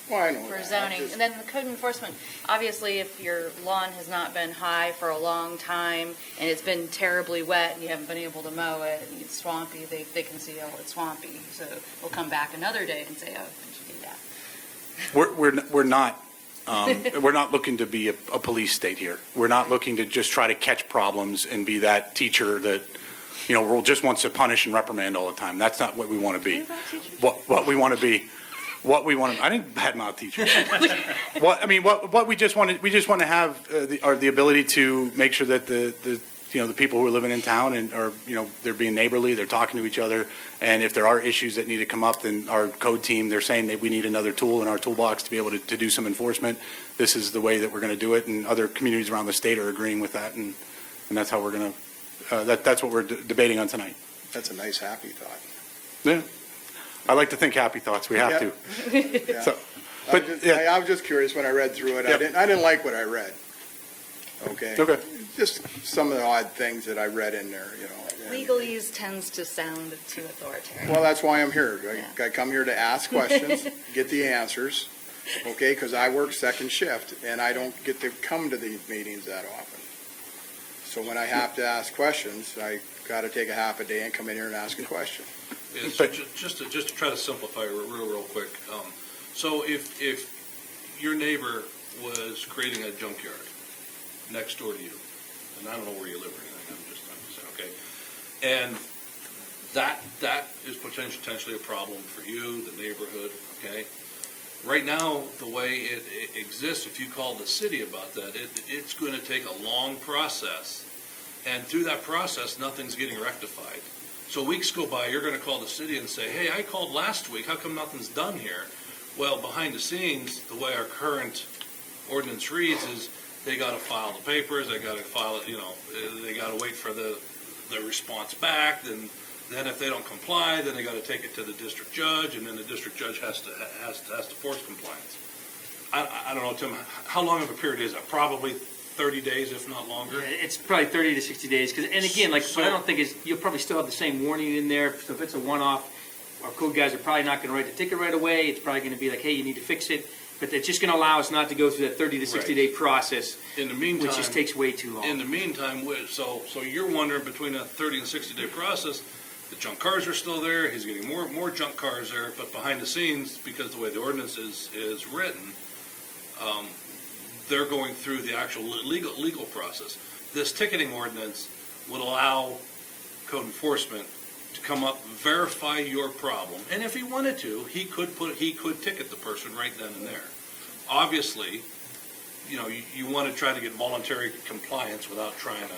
Well, I know for that. I'm zoning. just- And then the code enforcement, obviously, if your lawn has not been high for a long time and it's been terribly wet and you haven't been able to mow it and it's swampy, they can see, oh, it's swampy. So they'll come back another day and say, oh, did you do that? We're not looking to be a police state here. We're not looking to just try to catch problems and be that teacher that, you know, just wants to punish and reprimand all the time. That's not what we want to be. What we want to be, I didn't badmouth teachers. What we just want to have the ability to make sure that the people who are living in town and are, you know, they're being neighborly, they're talking to each other, and if there are issues that need to come up, then our code team, they're saying that we need another tool in our toolbox to be able to do some enforcement. This is the way that we're going to do it, and other communities around the state are agreeing with that, and that's how we're going to, that's what we're debating on tonight. That's a nice, happy thought. Yeah. I like to think happy thoughts. We have to. Yeah. So, but, yeah. I was just curious when I read through it. Yep. I didn't like what I read. Okay? Okay. Just some of the odd things that I read in there, you know. and- Legalese tends to sound too authoritarian. Well, that's why I'm here. Yeah. I come here to ask questions, get the answers, okay? Because I work second shift, and I don't get to come to these meetings that often. So when I have to ask questions, I got to take a half a day and come in here and ask a question. It's But- just to try to simplify real quick. So if your neighbor was creating a junkyard next door to you, and I don't know where you live or anything, I'm just saying, okay? And that is potentially a problem for you, the neighborhood, okay? Right now, the way it exists, if you call the city about that, it's going to take a long process. And through that process, nothing's getting rectified. So weeks go by, you're going to call the city and say, hey, I called last week, how come nothing's done here? Well, behind the scenes, the way our current ordinance reads is they got to file the papers, they got to file it, you know, they got to wait for the response back, then if they don't comply, then they got to take it to the district judge, and then the district judge has to force compliance. I don't know, Tim, how long of a period is that? Probably 30 days, if not longer? It's probably 30 to 60 days, because, and again, like, So- what I don't think is, you'll probably still have the same warning in there, so if it's a one-off, our code guys are probably not going to write the ticket right away, it's probably going to be like, hey, you need to fix it, but it's just going to allow us not to go through that 30 to 60-day process, In the meantime. which just takes way too In long. the meantime, so you're wondering between a 30 and 60-day process, the junk cars are still there, he's getting more junk cars there, but behind the scenes, because the way the ordinance is written, they're going through the actual legal process. This ticketing ordinance would allow code enforcement to come up, verify your problem, and if he wanted to, he could ticket the person right then and there. Obviously, you know, you want to try to get voluntary compliance without trying to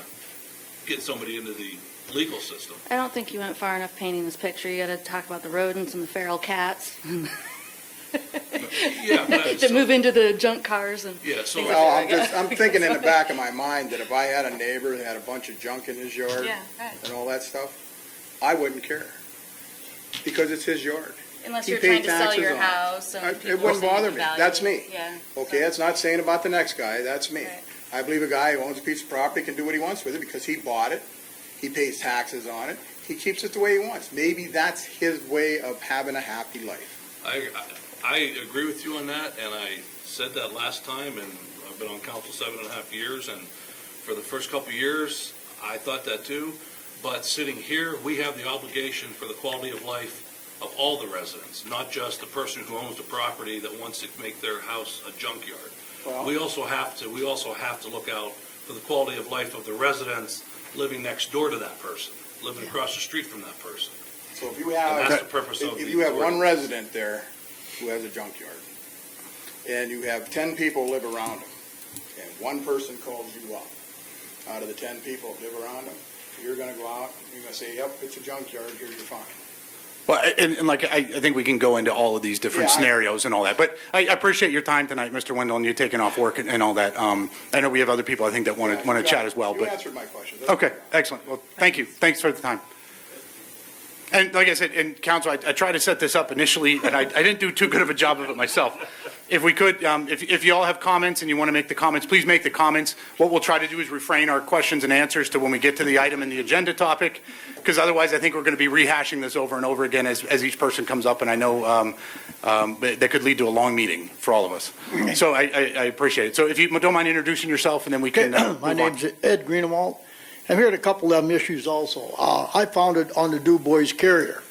get somebody into the legal system. I don't think you went far enough painting this picture. You got to talk about the rodents and the feral cats Yeah, but- that move into the junk cars and Yeah, so things Well, like that. I'm thinking in the back of my mind that if I had a neighbor that had a bunch of junk in his yard Yeah, right. and all that stuff, I wouldn't care. Because it's his yard. Unless He you're paid trying to sell taxes your on it. house and It people wouldn't are saying bother me. value. That's me. Yeah. Okay, that's not saying about the next guy, that's me. Right. I believe a guy who owns a piece of property can do what he wants with it because he bought it, he pays taxes on it, he keeps it the way he wants. Maybe that's his way of having a happy life. I agree with you on that, and I said that last time, and I've been on council 7.5 years, and for the first couple of years, I thought that too. But sitting here, we have the obligation for the quality of life of all the residents, not just the person who owns the property that wants to make their house a junkyard. Well, We also have to look out for the quality of life of the residents living next door to that person, living across the street from that person. so if you And have, that's the purpose of if the you have one ordinance. resident there who has a junkyard, and you have 10 people live around him, and one person calls you up, out of the 10 people that live around him, you're gonna go out, you're gonna say, yep, it's a junkyard, here's your fine. Well, and like, I think we can go into all of these different Yeah, scenarios and all that, but I appreciate your time tonight, Mr. Wendell, and you taking off work and all that. I know we have other people, I think, that want to chat as well, You but, answered my question. okay, excellent. Well, thank you. Thanks for the time. And like I said, in council, I tried to set this up initially, and I didn't do too good of a job of it myself. If we could, if you all have comments and you want to make the comments, please make the comments. What we'll try to do is refrain our questions and answers to when we get to the item and the agenda topic, because otherwise I think we're going to be rehashing this over and over again as each person comes up, and I know that could lead to a long meeting for all of us. So I appreciate it. So if you don't mind introducing yourself, and then we can move My on. name's Ed Greenewald. I'm here at a couple of them issues also. I found it on the Du Bois Carrier,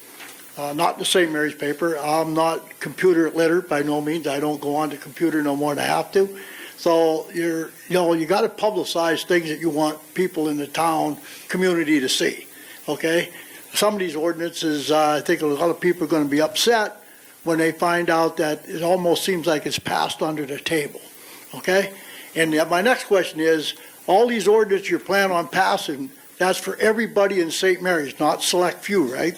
not the St. Mary's paper. I'm not computer literate by no means. I don't go on the computer no more than I have to. So you got to publicize things that you want people in the town, community to see, okay? Some of these ordinances, I think a lot of people are going to be upset when they find out that it almost seems like it's passed under the table, okay? And my next question is, all these ordinances you're planning on passing, that's for everybody in St. Mary's, not select few, right?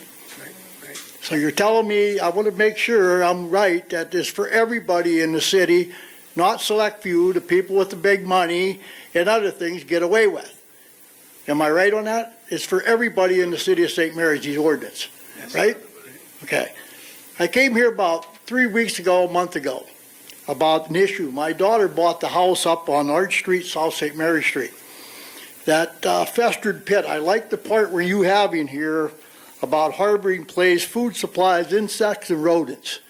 Right. So you're telling me, I want to make sure I'm right, that it's for everybody in the city, not select few, the people with the big money and other things get away with. Am I right on that? It's for everybody in the city of St. Mary's, these ordinances, right? Okay. I came here about 3 weeks ago, a month ago, about an issue. My daughter bought the house up on Arch Street, South St. Mary Street. That festered pit, I like the part where you have in here about harboring plays, food supplies, insects, and rodents.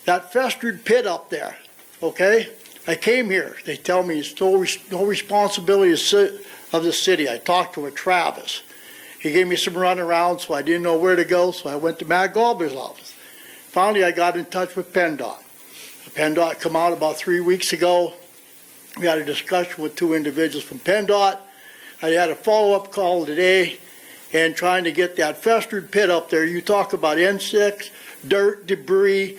That festered pit up there, okay? I came here. They tell me it's no responsibility of the city. I talked to Travis. He gave me some runaround, so I didn't know where to go, so I went to Matt Galber's office. Finally, I got in touch with PennDOT. PennDOT come out about 3 weeks ago. We had a discussion with two individuals from PennDOT. I had a follow-up call today and trying to get that festered pit up there. You talk about insects, dirt, debris,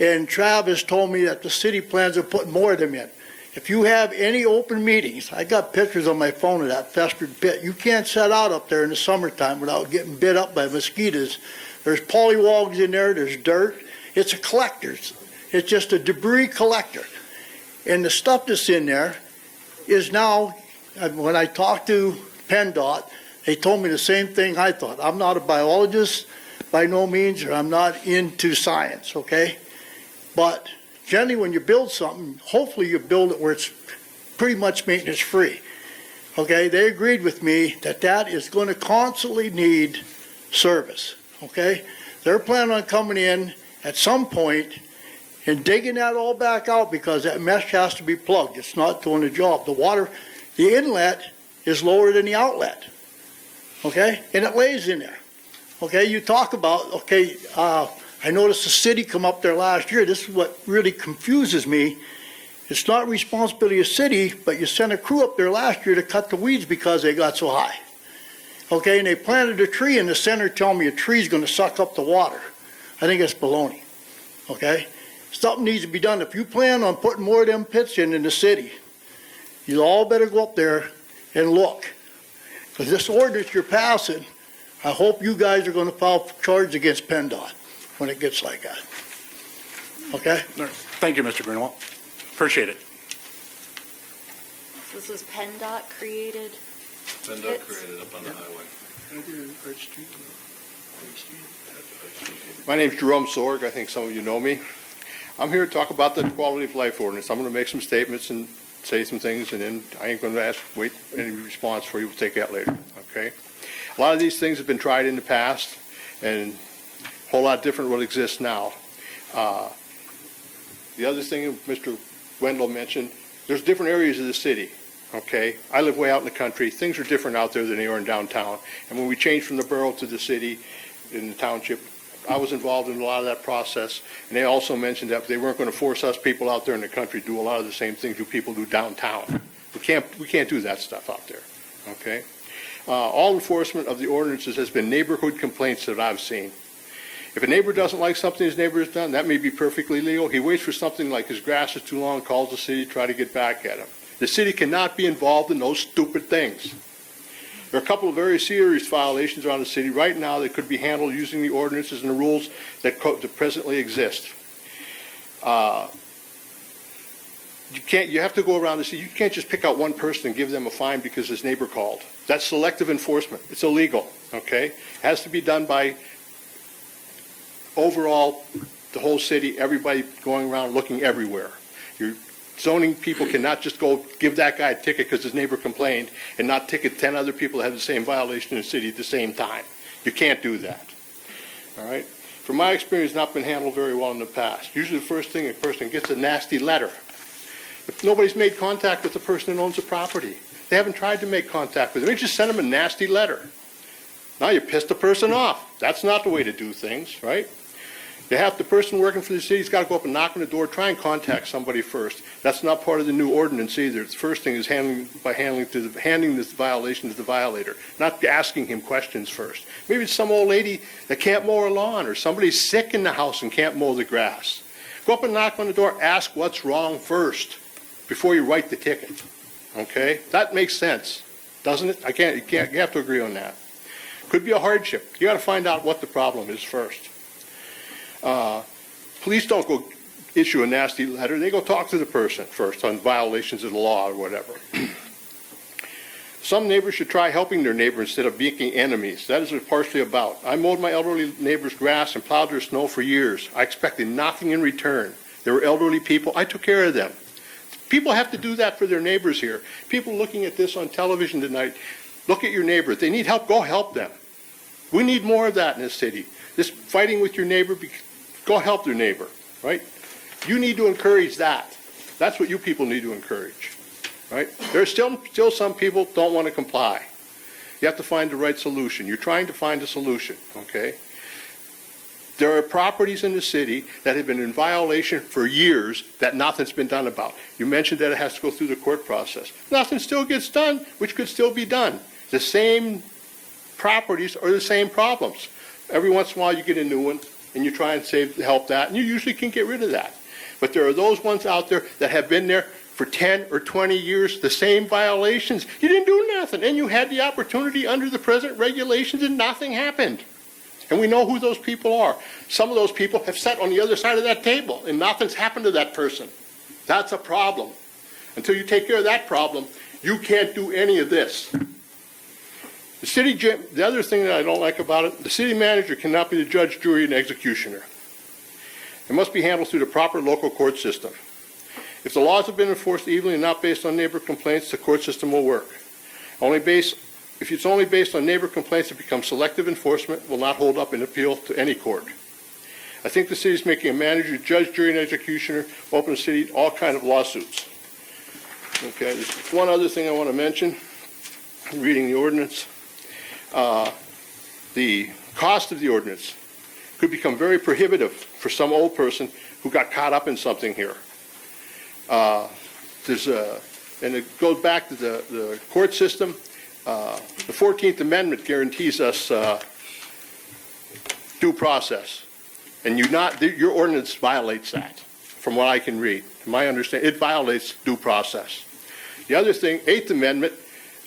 and Travis told me that the city plans on putting more of them in. If you have any open meetings, I got pictures on my phone of that festered pit. You can't set out up there in the summertime without getting bit up by mosquitoes. There's pollywogs in there, there's dirt. It's a collector. It's just a debris collector. And the stuff that's in there is now, when I talked to PennDOT, they told me the same thing I thought. I'm not a biologist by no means, or I'm not into science, okay? But generally when you build something, hopefully you build it where it's pretty much maintenance free. Okay, they agreed with me that that is going to constantly need service, okay? They're planning on coming in at some point and digging that all back out because that mesh has to be plugged. It's not doing the job. The water, the inlet is lower than the outlet, okay? And it lays in there, okay? You talk about, okay, I noticed the city come up there last year. This is what really confuses me. It's not responsibility of the city, but you sent a crew up there last year to cut the weeds because they got so high. Okay, and they planted a tree in the center telling me a tree's going to suck up the water. I think it's baloney. Okay? Something needs to be done. If you plan on putting more of them pits in the city, you all better go up there and look. Because this ordinance you're passing, I hope you guys are going to file charges against PennDOT when it gets like that. Okay? Thank you, Mr. Greenwald. Appreciate it. This was PennDOT created. PennDOT created up on the highway. My name's Jerome Sorg. I think some of you know me. I'm here to talk about the quality of life ordinance. I'm going to make some statements and say some things, and then I ain't gonna wait any response for you, we'll take that later, okay? A lot of these things have been tried in the past, and a whole lot different what exists now. The other thing Mr. Wendell mentioned, there's different areas of the city, okay? I live way out in the country, things are different out there than they are in downtown, and when we changed from the borough to the city, in the township, I was involved in a lot of that process, and they also mentioned that they weren't going to force us people out there in the country to do a lot of the same things you people do downtown. We can't do that stuff out there, okay? All enforcement of the ordinances has been neighborhood complaints that I've seen. If a neighbor doesn't like something his neighbor has done, that may be perfectly legal. He waits for something like his grass is too long, calls the city, try to get back at him. The city cannot be involved in those stupid things. There are a couple of very serious violations around the city right now that could be handled using the ordinances and the rules that presently exist. You have to go around the city. You can't just pick out one person and give them a fine because his neighbor called. That's selective enforcement. It's illegal, okay? It has to be done by overall the whole city, everybody going around looking everywhere. Your zoning people cannot just go give that guy a ticket because his neighbor complained and not ticket 10 other people that have the same violation in the city at the same time. You can't do that. All right? From my experience, not been handled very well in the past. Usually the first thing a person gets a nasty letter. If nobody's made contact with the person that owns the property, they haven't tried to make contact with them. They just send them a nasty letter. Now you pissed the person off. That's not the way to do things, right? The person working for the city's got to go up and knock on the door, try and contact somebody first. That's not part of the new ordinance either. The first thing is handing this violation to the violator, not asking him questions first. Maybe it's some old lady that can't mow her lawn, or somebody's sick in the house and can't mow the grass. Go up and knock on the door, ask what's wrong first before you write the ticket. Okay? That makes sense, doesn't it? You have to agree on that. Could be a hardship. You got to find out what the problem is first. Police don't go issue a nasty letter. They go talk to the person first on violations of the law or whatever. Some neighbors should try helping their neighbor instead of making enemies. That is what it's partially about. I mowed my elderly neighbor's grass and plowed their snow for years. I expected nothing in return. They were elderly people. I took care of them. People have to do that for their neighbors here. People looking at this on television tonight, look at your neighbor. If they need help, go help them. We need more of that in this city. This fighting with your neighbor, go help their neighbor, right? You need to encourage that. That's what you people need to encourage, right? There's still some people don't want to comply. You have to find the right solution. You're trying to find a solution, okay? There are properties in the city that have been in violation for years that nothing's been done about. You mentioned that it has to go through the court process. Nothing still gets done, which could still be done. The same properties are the same problems. Every once in a while you get a new one, and you try and help that, and you usually can get rid of that. But there are those ones out there that have been there for 10 or 20 years, the same violations. You didn't do nothing, and you had the opportunity under the present regulations, and nothing happened. And we know who those people are. Some of those people have sat on the other side of that table, and nothing's happened to that person. That's a problem. Until you take care of that problem, you can't do any of this. The other thing that I don't like about it, the city manager cannot be the judge, jury, and executioner. It must be handled through the proper local court system. If the laws have been enforced evenly and not based on neighbor complaints, the court system will work. If it's only based on neighbor complaints, it becomes selective enforcement, will not hold up in appeal to any court. I think the city is making a manager, judge, jury, and executioner open the city to all kinds of lawsuits. Okay, there's one other thing I want to mention, reading the ordinance. The cost of the ordinance could become very prohibitive for some old person who got caught up in something here. And it goes back to the court system. The 14th Amendment guarantees us due process, and your ordinance violates that, from what I can read. From my understanding, it violates due process. The other thing, 8th Amendment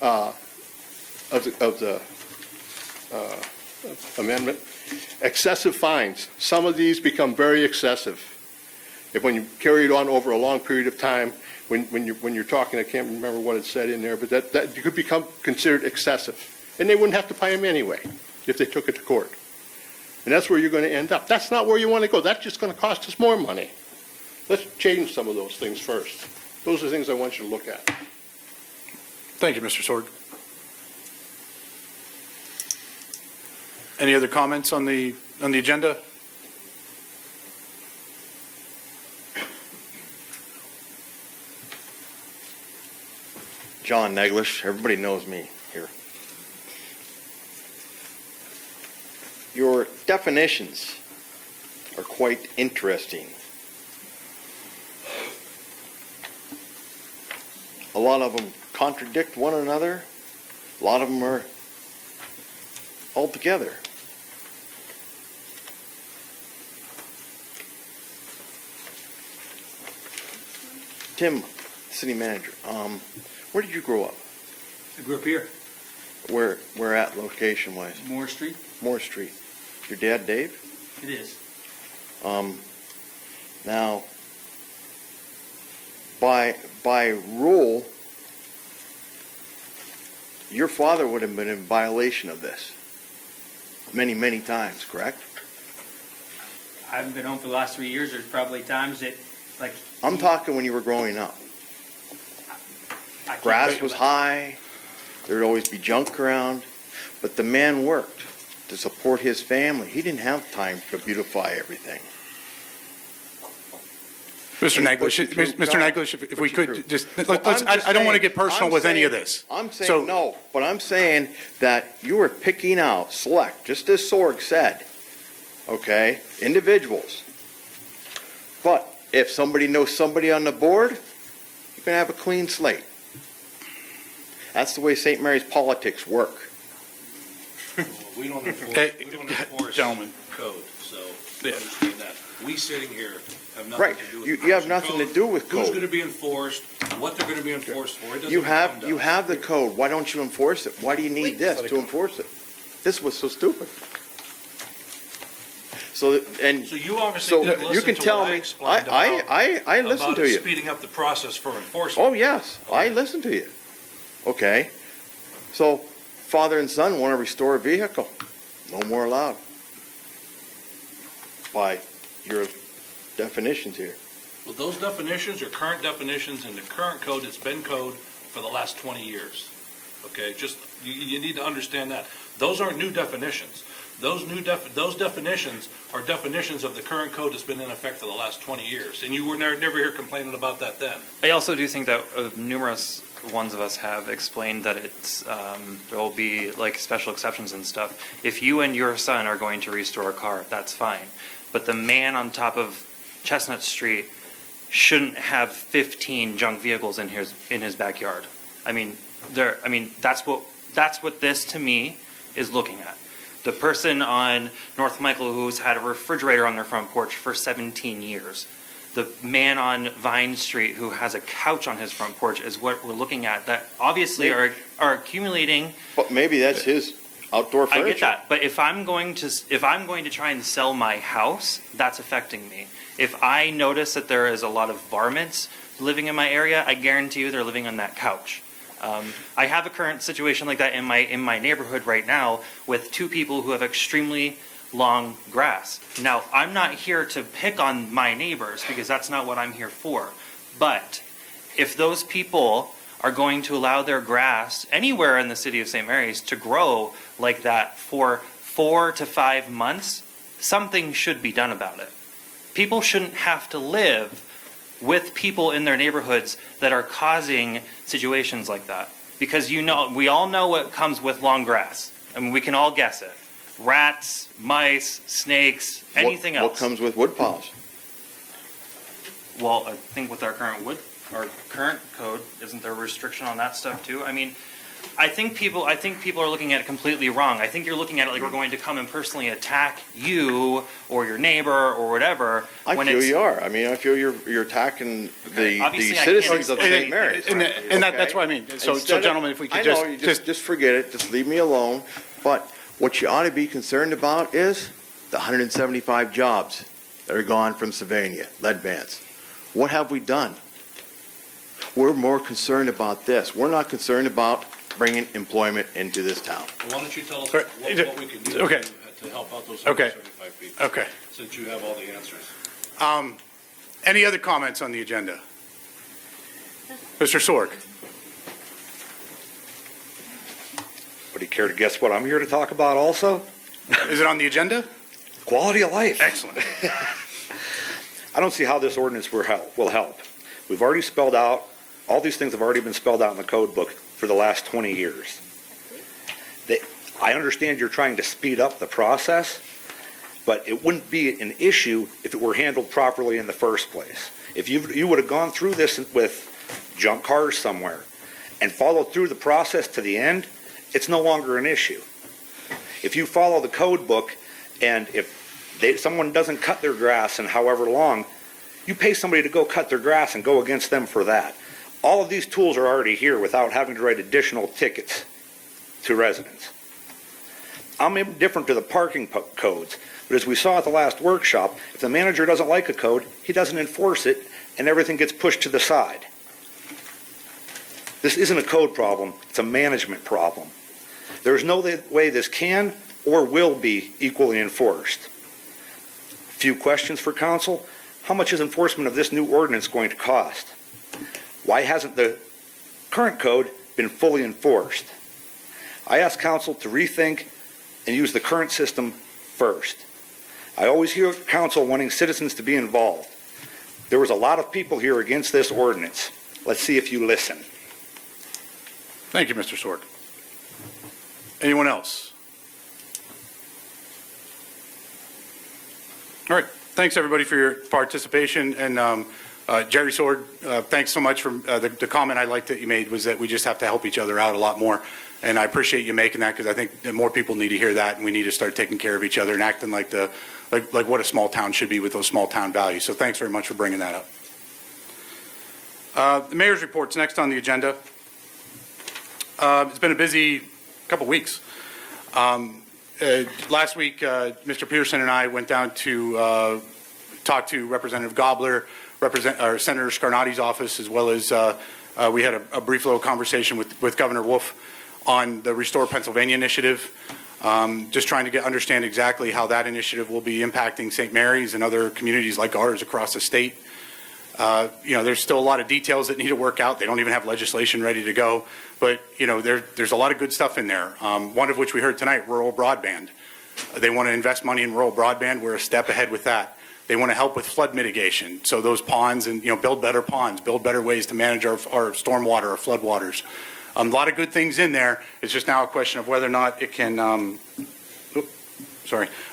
of the amendment, excessive fines. Some of these become very excessive. When you carry it on over a long period of time, when you're talking, I can't remember what it said in there, but that could become considered excessive. And they wouldn't have to pay them anyway if they took it to court. And that's where you're going to end up. That's not where you want to go. That's just going to cost us more money. Let's change some of those things first. Those are things I want you to look at. Thank you, Mr. Sword. Any other comments on the agenda? John Neglish, everybody knows me here. Your definitions are quite interesting. A lot of them contradict one another. A lot of them are all together. Tim, city manager, where did you grow up? I grew up here, Where at location wise? Moore Street. Moore Street. Your dad, Dave? It is. Now, by rule, your father would have been in violation of this many, many times, correct? I haven't been home for the last 3 years. There's probably times that, like. I'm talking when you were growing up. I can't Grass think was of- high, there'd always be junk around, but the man worked to support his family. He didn't have time to beautify everything. Mr. And Naglish, put you through Mr. God. Naglish, if Put we you could, through. just, Well, let's, I'm just I don't want to saying- get personal I'm with any of saying- this. I'm So- saying no, but I'm saying that you are picking out, select, just as Sorg said, okay, individuals. But if somebody knows somebody on the board, you can have a clean slate. That's the way St. Mary's politics work. We don't Okay, enforce gentlemen. code, so Yeah. understand that. We sitting here have nothing Right. to do with. You have enforcing nothing to code. do with Who's code. going to be enforced, what they're going to be enforced for. It doesn't You come have, to you us. have the code, why don't you enforce it? Why do you need this to enforce it? This was so stupid. So, and, So you obviously so didn't you listen can to tell what I me, explained about. I listen about to you. speeding up the process for enforcement. Oh, yes, I listen to you. Okay. So, father and son want to restore a vehicle. No more allowed. By your definitions here. Well, those definitions are current definitions in the current code. It's been code for the last 20 years. Okay, just, you need to understand that. Those aren't new definitions. Those definitions are definitions of the current code that's been in effect for the last 20 years. And you were never here complaining about that then. I also do think that numerous ones of us have explained that it's, there will be like special exceptions and stuff. If you and your son are going to restore a car, that's fine. But the man on top of Chestnut Street shouldn't have 15 junk vehicles in his backyard. I mean, that's what this to me is looking at. The person on North Michael who's had a refrigerator on their front porch for 17 years. The man on Vine Street who has a couch on his front porch is what we're looking at, that obviously are accumulating. But maybe that's his outdoor I furniture. get that, but if I'm going to try and sell my house, that's affecting me. If I notice that there is a lot of varmints living in my area, I guarantee you they're living on that couch. I have a current situation like that in my neighborhood right now with two people who have extremely long grass. Now, I'm not here to pick on my neighbors because that's not what I'm here for. But if those people are going to allow their grass anywhere in the city of St. Mary's to grow like that for 4 to 5 months, something should be done about it. People shouldn't have to live with people in their neighborhoods that are causing situations like that. Because we all know what comes with long grass. I mean, we can all guess it. Rats, mice, snakes, anything else. What comes with wood piles? Well, I think with our current code, isn't there a restriction on that stuff too? I mean, I think people are looking at it completely wrong. I think you're looking at it like we're going to come and personally attack you or your neighbor or whatever. I when feel it's- you are. I mean, I feel you're attacking the Obviously, I citizens can't- of St. Mary's. And that's Okay? what I mean. So Instead of- gentlemen, if we could I know, you just forget it, just leave me alone. But what you ought to be concerned about is the 175 jobs that are gone from Sylvania, lead bands. What have we done? We're more concerned about this. We're not concerned about bringing employment into this town. Why don't you tell us Right. what we can do Okay. to help out those Okay. 175 people? Okay. Since you have all the answers. Any other comments on the agenda? Mr. Sorg. Would you care to guess what I'm here to talk about also? Is it on the agenda? Quality of life. Excellent. I don't see how this ordinance will help. We've already spelled out, all these things have already been spelled out in the code book for the last 20 years. I understand you're trying to speed up the process, but it wouldn't be an issue if it were handled properly in the first place. If you would have gone through this with junk cars somewhere and followed through the process to the end, it's no longer an issue. If you follow the code book and if someone doesn't cut their grass in however long, you pay somebody to go cut their grass and go against them for that. All of these tools are already here without having to write additional tickets to residents. I'm indifferent to the parking codes, but as we saw at the last workshop, if the manager doesn't like a code, he doesn't enforce it, and everything gets pushed to the side. This isn't a code problem, it's a management problem. There's no way this can or will be equally enforced. Few questions for council. How much is enforcement of this new ordinance going to cost? Why hasn't the current code been fully enforced? I ask council to rethink and use the current system first. I always hear council wanting citizens to be involved. There was a lot of people here against this ordinance. Let's see if you listen. Thank you, Mr. Sorg. Anyone else? All right. Thanks, everybody, for your participation. And Jerry Sorg, thanks so much for the comment I liked that you made was that we just have to help each other out a lot more. And I appreciate you making that because I think that more people need to hear that, and we need to start taking care of each other and acting like like what a small town should be with those small town values. So thanks very much for bringing that up. The mayor's report's next on the agenda. It's been a busy couple weeks. Last week, Mr. Peterson and I went down to talk to Representative Gobler, Senator Scarnati's office, as well as we had a brief little conversation with Governor Wolf on the Restore Pennsylvania initiative, just trying to understand exactly how that initiative will be impacting St. Mary's and other communities like ours across the state. There's still a lot of details that need to work out. They don't even have legislation ready to go. But, there's a lot of good stuff in there, one of which we heard tonight, rural broadband. They want to invest money in rural broadband. We're a step ahead with that. They want to help with flood mitigation. So those ponds and, build better ponds, build better ways to manage our stormwater, our floodwaters. A lot of good things in there. It's just now a question of whether or not it can,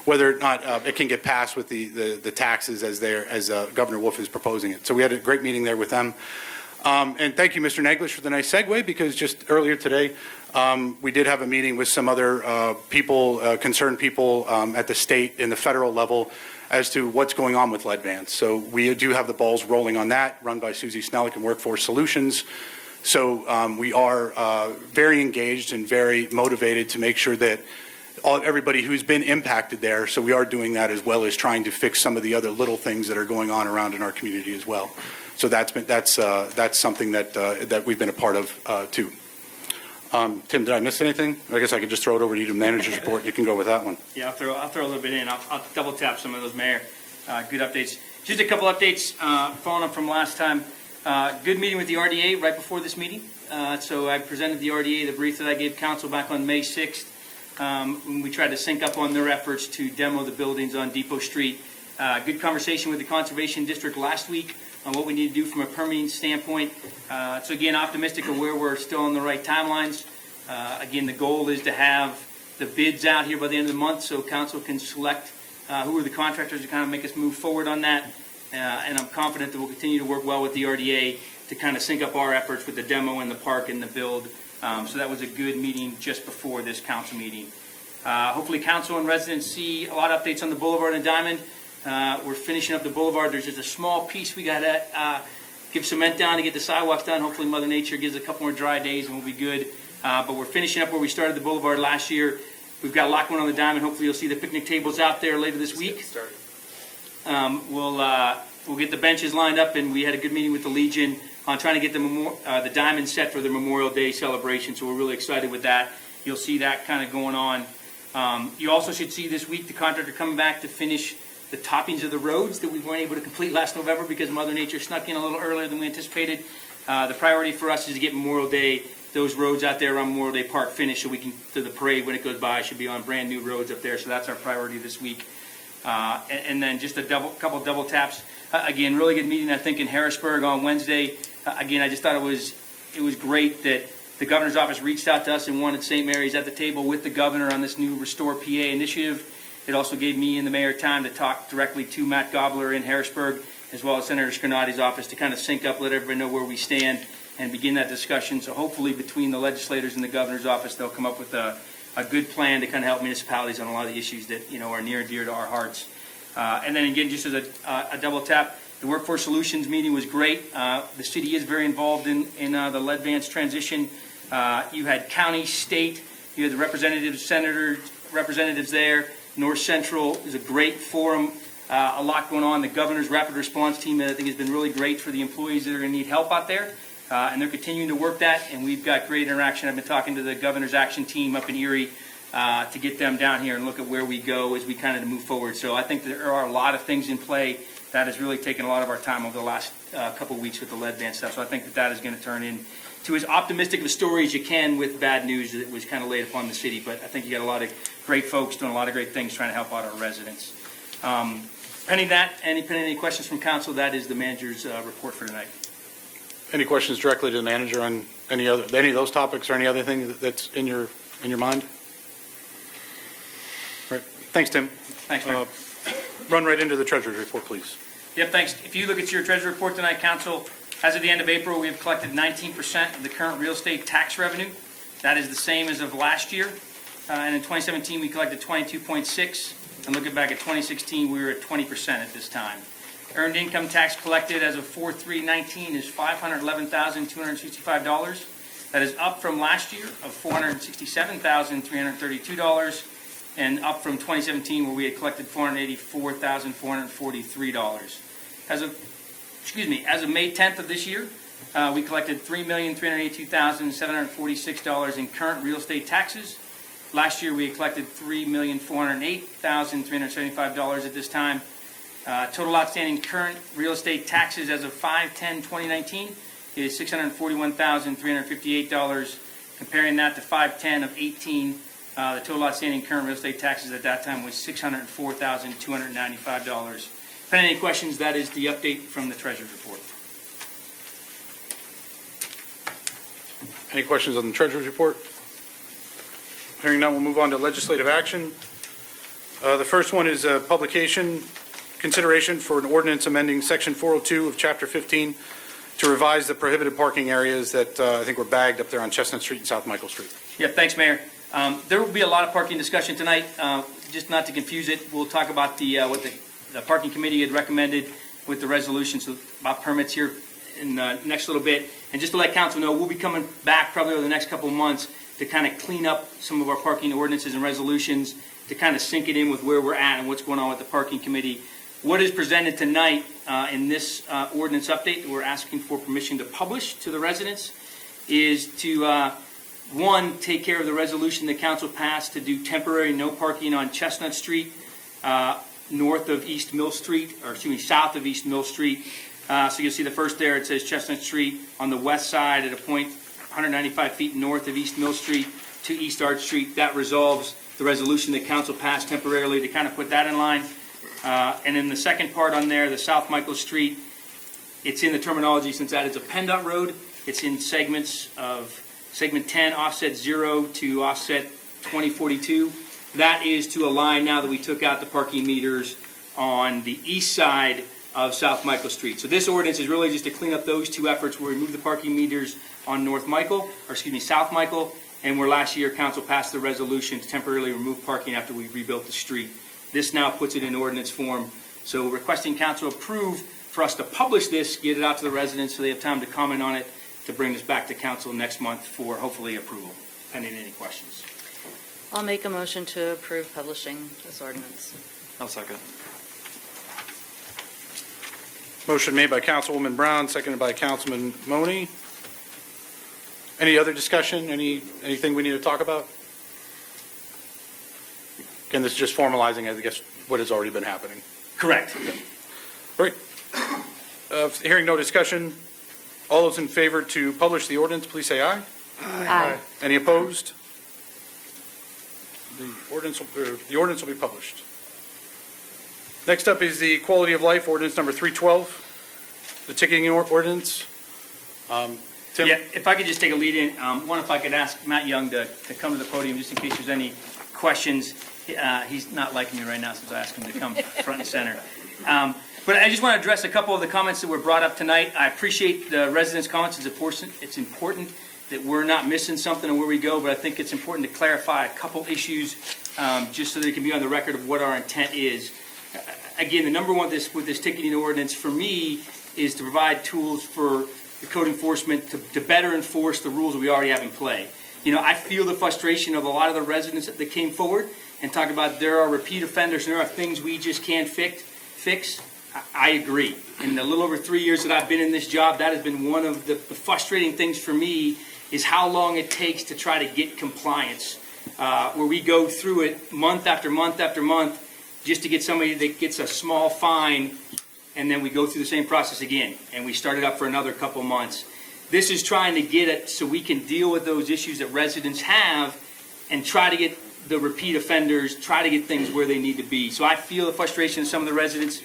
whether or not it can get passed with the taxes as Governor Wolf is proposing it. So we had a great meeting there with them. And thank you, Mr. Neglish, for the nice segue, because just earlier today, we did have a meeting with some other concerned people at the state and the federal level as to what's going on with lead vans. So we do have the balls rolling on that, run by Susie Snellick and Workforce Solutions. So we are very engaged and very motivated to make sure that everybody who's been impacted there, so we are doing that as well as trying to fix some of the other little things that are going on around in our community as well. So that's something that we've been a part of too. Tim, did I miss anything? I guess I could just throw it over to you to manager's report. You can go with that one. Yeah, I'll throw a little bit in. I'll double tap some of those, Mayor. Good updates. Just a couple updates following up from last time. Good meeting with the RDA right before this meeting. So I presented the RDA the brief that I gave council back on May 6th. When we tried to sync up on their efforts to demo the buildings on Depot Street. Good conversation with the Conservation District last week on what we need to do from a permitting standpoint. So again, optimistic of where we're still on the right timelines. Again, the goal is to have the bids out here by the end of the month so council can select who are the contractors to kind of make us move forward on that. And I'm confident that we'll continue to work well with the RDA to kind of sync up our efforts with the demo and the park and the build. So that was a good meeting just before this council meeting. Hopefully council and residents see a lot of updates on the Boulevard and Diamond. We're finishing up the Boulevard. There's just a small piece we got to give cement down to get the sidewalks done. Hopefully Mother Nature gives a couple more dry days and we'll be good. But we're finishing up where we started the Boulevard last year. We've got a lot going on the Diamond. Hopefully you'll see the picnic tables out there later this week. We'll get the benches lined up, and we had a good meeting with the Legion on trying to get the Diamond set for the Memorial Day celebration. So we're really excited with that. You'll see that kind of going on. You also should see this week the contractor coming back to finish the toppings of the roads that we weren't able to complete last November because Mother Nature snuck in a little earlier than we anticipated. The priority for us is to get Memorial Day, those roads out there around Memorial Day Park finished, so we can, so the parade, when it goes by, should be on brand-new roads up there. So that's our priority this week. And then just a couple double taps. Again, really good meeting, I think, in Harrisburg on Wednesday. Again, I just thought it was great that the governor's office reached out to us and wanted St. Mary's at the table with the governor on this new Restore PA initiative. It also gave me and the mayor time to talk directly to Matt Gobler in Harrisburg, as well as Senator Scarnati's office, to kind of sync up, let everybody know where we stand, and begin that discussion. So hopefully between the legislators and the governor's office, they'll come up with a good plan to kind of help municipalities on a lot of the issues that, are near and dear to our hearts. And then again, just as a double tap, the Workforce Solutions meeting was great. The city is very involved in the lead vance transition. You had county, state, you had the representatives, senators, representatives there. North Central is a great forum. A lot going on. The governor's rapid response team, I think, has been really great for the employees that are going to need help out there. And they're continuing to work that, and we've got great interaction. I've been talking to the governor's action team up in Erie to get them down here and look at where we go as we kind of move forward. So I think there are a lot of things in play that has really taken a lot of our time over the last couple of weeks with the lead vance stuff. So I think that is going to turn into as optimistic of a story as you can with bad news that was kind of laid upon the city. But I think you got a lot of great folks doing a lot of great things trying to help out our residents. Pending that, any questions from council, that is the manager's report for tonight. Any questions directly to the manager on any of those topics or any other thing that's in your mind? Right. Thanks, Tim. Thanks, Mayor. Run right into the treasurer's report, please. Yep, thanks. If you look at your treasury report tonight, council, as of the end of April, we have collected 19% of the current real estate tax revenue. That is the same as of last year. And in 2017, we collected 22.6. And looking back at 2016, we were at 20% at this time. Earned income tax collected as of 4/3/19 is $511,265. That is up from last year of $467,332, and up from 2017 where we had collected $484,443. As of May 10th of this year, we collected $3,382,746 in current real estate taxes. Last year, we had collected $3,408,375 at this time. Total outstanding current real estate taxes as of 5/10/2019 is $641,358. Comparing that to 5/10/18, the total outstanding current real estate taxes at that time was $604,295. If any questions, that is the update from the treasurer's report. Any questions on the treasurer's report? Hearing none, we'll move on to legislative action. The first one is a publication consideration for an ordinance amending Section 402 of Chapter 15 to revise the prohibited parking areas that I think were bagged up there on Chestnut Street and South Michael Street. Yeah, thanks, Mayor. There will be a lot of parking discussion tonight. Just not to confuse it, we'll talk about what the parking committee had recommended with the resolutions about permits here in the next little bit. And just to let council know, we'll be coming back probably over the next couple of months to kind of clean up some of our parking ordinances and resolutions, to kind of sync it in with where we're at and what's going on with the parking committee. What is presented tonight in this ordinance update that we're asking for permission to publish to the residents is to, one, take care of the resolution the council passed to do temporary no parking on Chestnut Street, north of East Mill Street, or excuse me, south of East Mill Street. So you'll see the first there, it says Chestnut Street on the west side at a point 195 feet north of East Mill Street to East Arch Street. That resolves the resolution that council passed temporarily to kind of put that in line. And then the second part on there, the South Michael Street, it's in the terminology since that is a PennDOT road. It's in segments of segment 10, offset 0 to offset 2042. That is to align now that we took out the parking meters on the east side of South Michael Street. So this ordinance is really just to clean up those two efforts where we remove the parking meters on South Michael, and where last year council passed the resolution to temporarily remove parking after we rebuilt the street. This now puts it in ordinance form. So requesting council approve for us to publish this, get it out to the residents so they have time to comment on it, to bring this back to council next month for hopefully approval, pending any questions. I'll make a motion to approve publishing this ordinance. I'll second. Motion made by Councilwoman Brown, seconded by Councilman Money. Any other discussion? Anything we need to talk about? Again, this is just formalizing, I guess, what has already been happening. Correct. Great. Hearing no discussion, All those in favor to publish the ordinance, please say aye. Aye. Any opposed? The ordinance will be published. Next up is the quality of life ordinance number 312, the ticketing ordinance. Tim? Yeah, if I could just take a lead in, one, if I could ask Matt Young to come to the podium, just in case there's any questions. He's not liking me right now since I asked him to come front and center. But I just want to address a couple of the comments that were brought up tonight. I appreciate the residents' comments. It's important that we're not missing something on where we go, but I think it's important to clarify a couple issues, just so that it can be on the record of what our intent is. Again, the number one with this ticketing ordinance, for me, is to provide tools for the code enforcement to better enforce the rules that we already have in play. You know, I feel the frustration of a lot of the residents that came forward and talk about there are repeat offenders and there are things we just can't fix. I agree. In the little over 3 years that I've been in this job, that has been one of the frustrating things for me, is how long it takes to try to get compliance, where we go through it month after month after month just to get somebody that gets a small fine, and then we go through the same process again, and we start it up for another couple months. This is trying to get it so we can deal with those issues that residents have and try to get the repeat offenders, try to get things where they need to be. So I feel the frustration of some of the residents.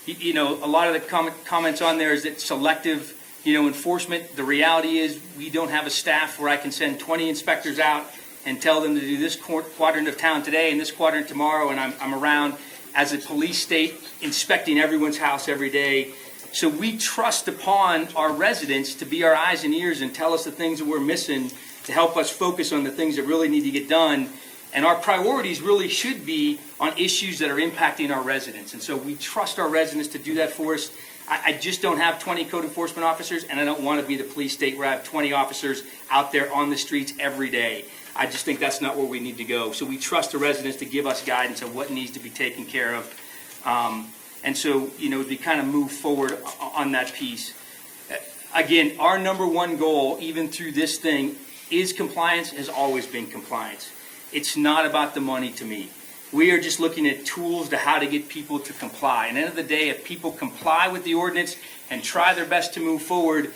You know, a lot of the comments on there is that selective, enforcement. The reality is we don't have a staff where I can send 20 inspectors out and tell them to do this quadrant of town today and this quadrant tomorrow, and I'm around as a police state inspecting everyone's house every day. So we trust upon our residents to be our eyes and ears and tell us the things that we're missing to help us focus on the things that really need to get done. And our priorities really should be on issues that are impacting our residents. And so we trust our residents to do that for us. I just don't have 20 code enforcement officers, and I don't want to be the police state where I have 20 officers out there on the streets every day. I just think that's not where we need to go. So we trust the residents to give us guidance on what needs to be taken care of. And so, to kind of move forward on that piece. Again, our number one goal, even through this thing, is compliance, has always been compliance. It's not about the money to me. We are just looking at tools to how to get people to comply. And at the end of the day, if people comply with the ordinance and try their best to move forward,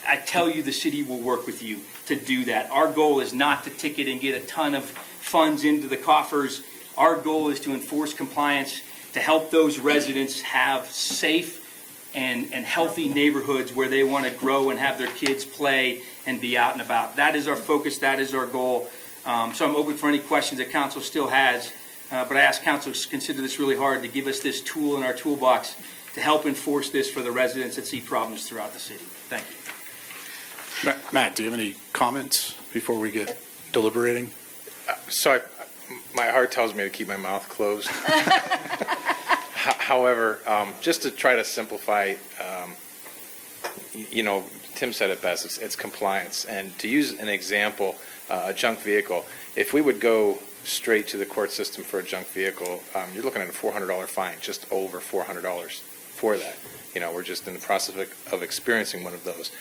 I tell you the city will work with you to do that. Our goal is not to ticket and get a ton of funds into the coffers. Our goal is to enforce compliance, to help those residents have safe and healthy neighborhoods where they want to grow and have their kids play and be out and about. That is our focus. That is our goal. So I'm open for any questions that council still has. But I ask council to consider this really hard, to give us this tool in our toolbox to help enforce this for the residents that see problems throughout the city. Thank you. Matt, do you have any comments before we get deliberating? So my heart tells me to keep my mouth closed. However, just to try to simplify, Tim said it best, it's compliance. And to use an example, a junk vehicle, if we would go straight to the court system for a junk vehicle, you're looking at a $400 fine, just over $400 for that. We're just in the process of experiencing one of those.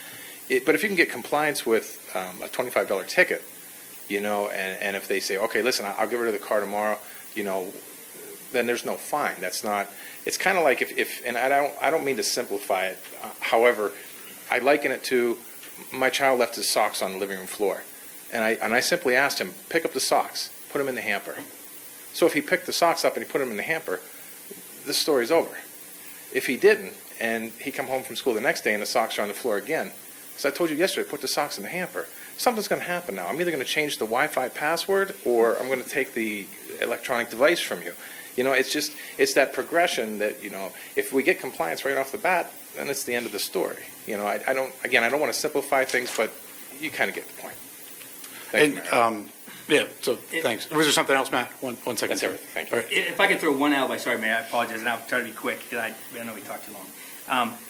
But if you can get compliance with a $25 ticket, and if they say, okay, listen, I'll get rid of the car tomorrow, then there's no fine. That's not. It's kind of like if and I don't mean to simplify it. However, I liken it to my child left his socks on the living room floor, and I simply asked him, pick up the socks, put them in the hamper. So if he picked the socks up and he put them in the hamper, the story's over. If he didn't, and he come home from school the next day and the socks are on the floor again, so I told you yesterday, put the socks in the hamper. Something's going to happen now. I'm either going to change the Wi-Fi password or I'm going to take the electronic device from you. It's that progression that, if we get compliance right off the bat, then it's the end of the story. I don't want to simplify things, but you kind of get the point. Thank you, So thanks. Was there something else, Matt? One second. That's everything. Thank you. All right. If I could throw one alibi, sorry, Mayor, I apologize, and I'll try to be quick because I know we talked too long.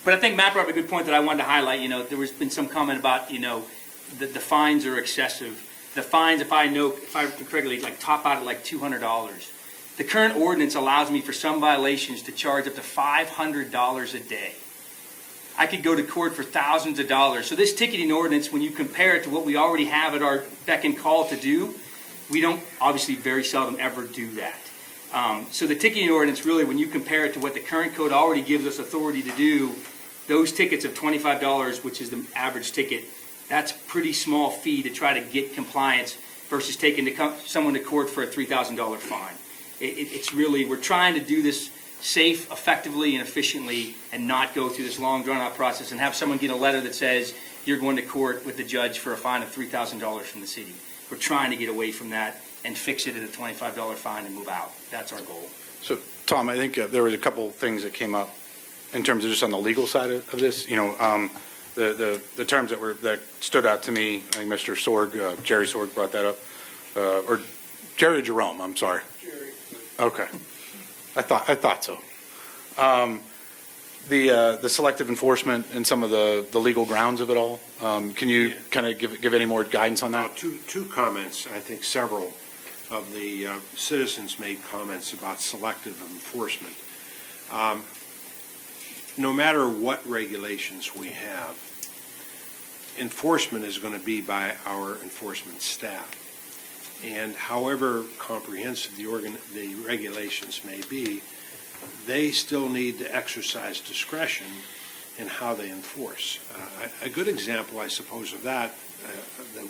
But I think Matt brought up a good point that I wanted to highlight. There was been some comment about, the fines are excessive. The fines, if I remember correctly, top out at $200. The current ordinance allows me for some violations to charge up to $500 a day. I could go to court for thousands of dollars. So this ticketing ordinance, when you compare it to what we already have at our beck and call to do, we don't obviously very seldom ever do that. So the ticketing ordinance really, when you compare it to what the current code already gives us authority to do, those tickets of $25, which is the average ticket, that's a pretty small fee to try to get compliance versus taking someone to court for a $3,000 fine. It's really, we're trying to do this safe, effectively, and efficiently, and not go through this long, drawn-out process and have someone get a letter that says you're going to court with the judge for a fine of $3,000 from the city. We're trying to get away from that and fix it at a $25 fine and move out. That's our goal. So, Tom, I think there was a couple things that came up in terms of just on the legal side of this. The terms that stood out to me. I think Mr. Sorg, Jerry Sorg brought that up, or Jerry Jerome. I'm sorry. Jerry. Okay. I thought so. The selective enforcement and some of the legal grounds of it all. Can you kind of give any more guidance on that? Two comments. I think several of the citizens made comments about selective enforcement. No matter what regulations we have, enforcement is going to be by our enforcement staff. And however comprehensive the regulations may be, they still need to exercise discretion in how they enforce. A good example, I suppose, of that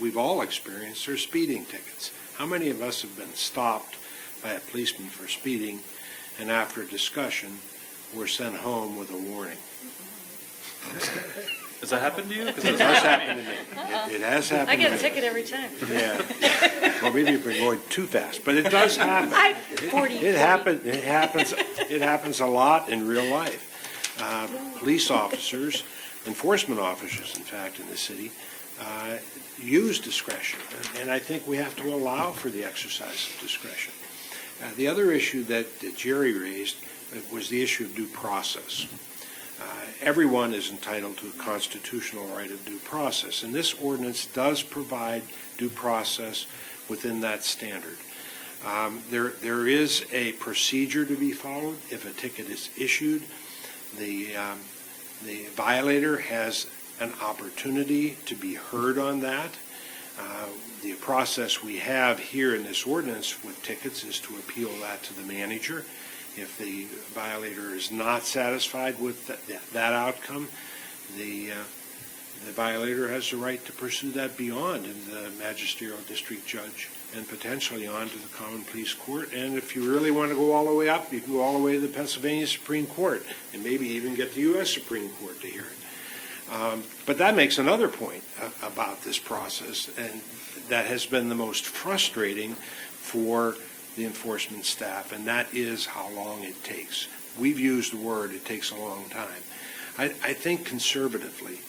we've all experienced are speeding tickets. How many of us have been stopped by a policeman for speeding, and after a discussion, were sent home with a warning? Does that happen to you? It has happened to me. It has happened I get to a me. ticket every time. Yeah. Well, maybe you've been going too fast, but it does happen. It happens a lot in real life. Police officers, enforcement officers, in fact, in the city, use discretion, and I think we have to allow for the exercise of discretion. The other issue that Jerry raised was the issue of due process. Everyone is entitled to a constitutional right of due process, and this ordinance does provide due process within that standard. There is a procedure to be followed. If a ticket is issued, the violator has an opportunity to be heard on that. The process we have here in this ordinance with tickets is to appeal that to the manager. If the violator is not satisfied with that outcome, the violator has the right to pursue that beyond the magisterial district judge and potentially on to the common police court. And if you really want to go all the way up, you can go all the way to the Pennsylvania Supreme Court and maybe even get the U.S. Supreme Court to hear it. But that makes another point about this process, and that has been the most frustrating for the enforcement staff, and that is how long it takes. We've used the word, it takes a long time. I think conservatively,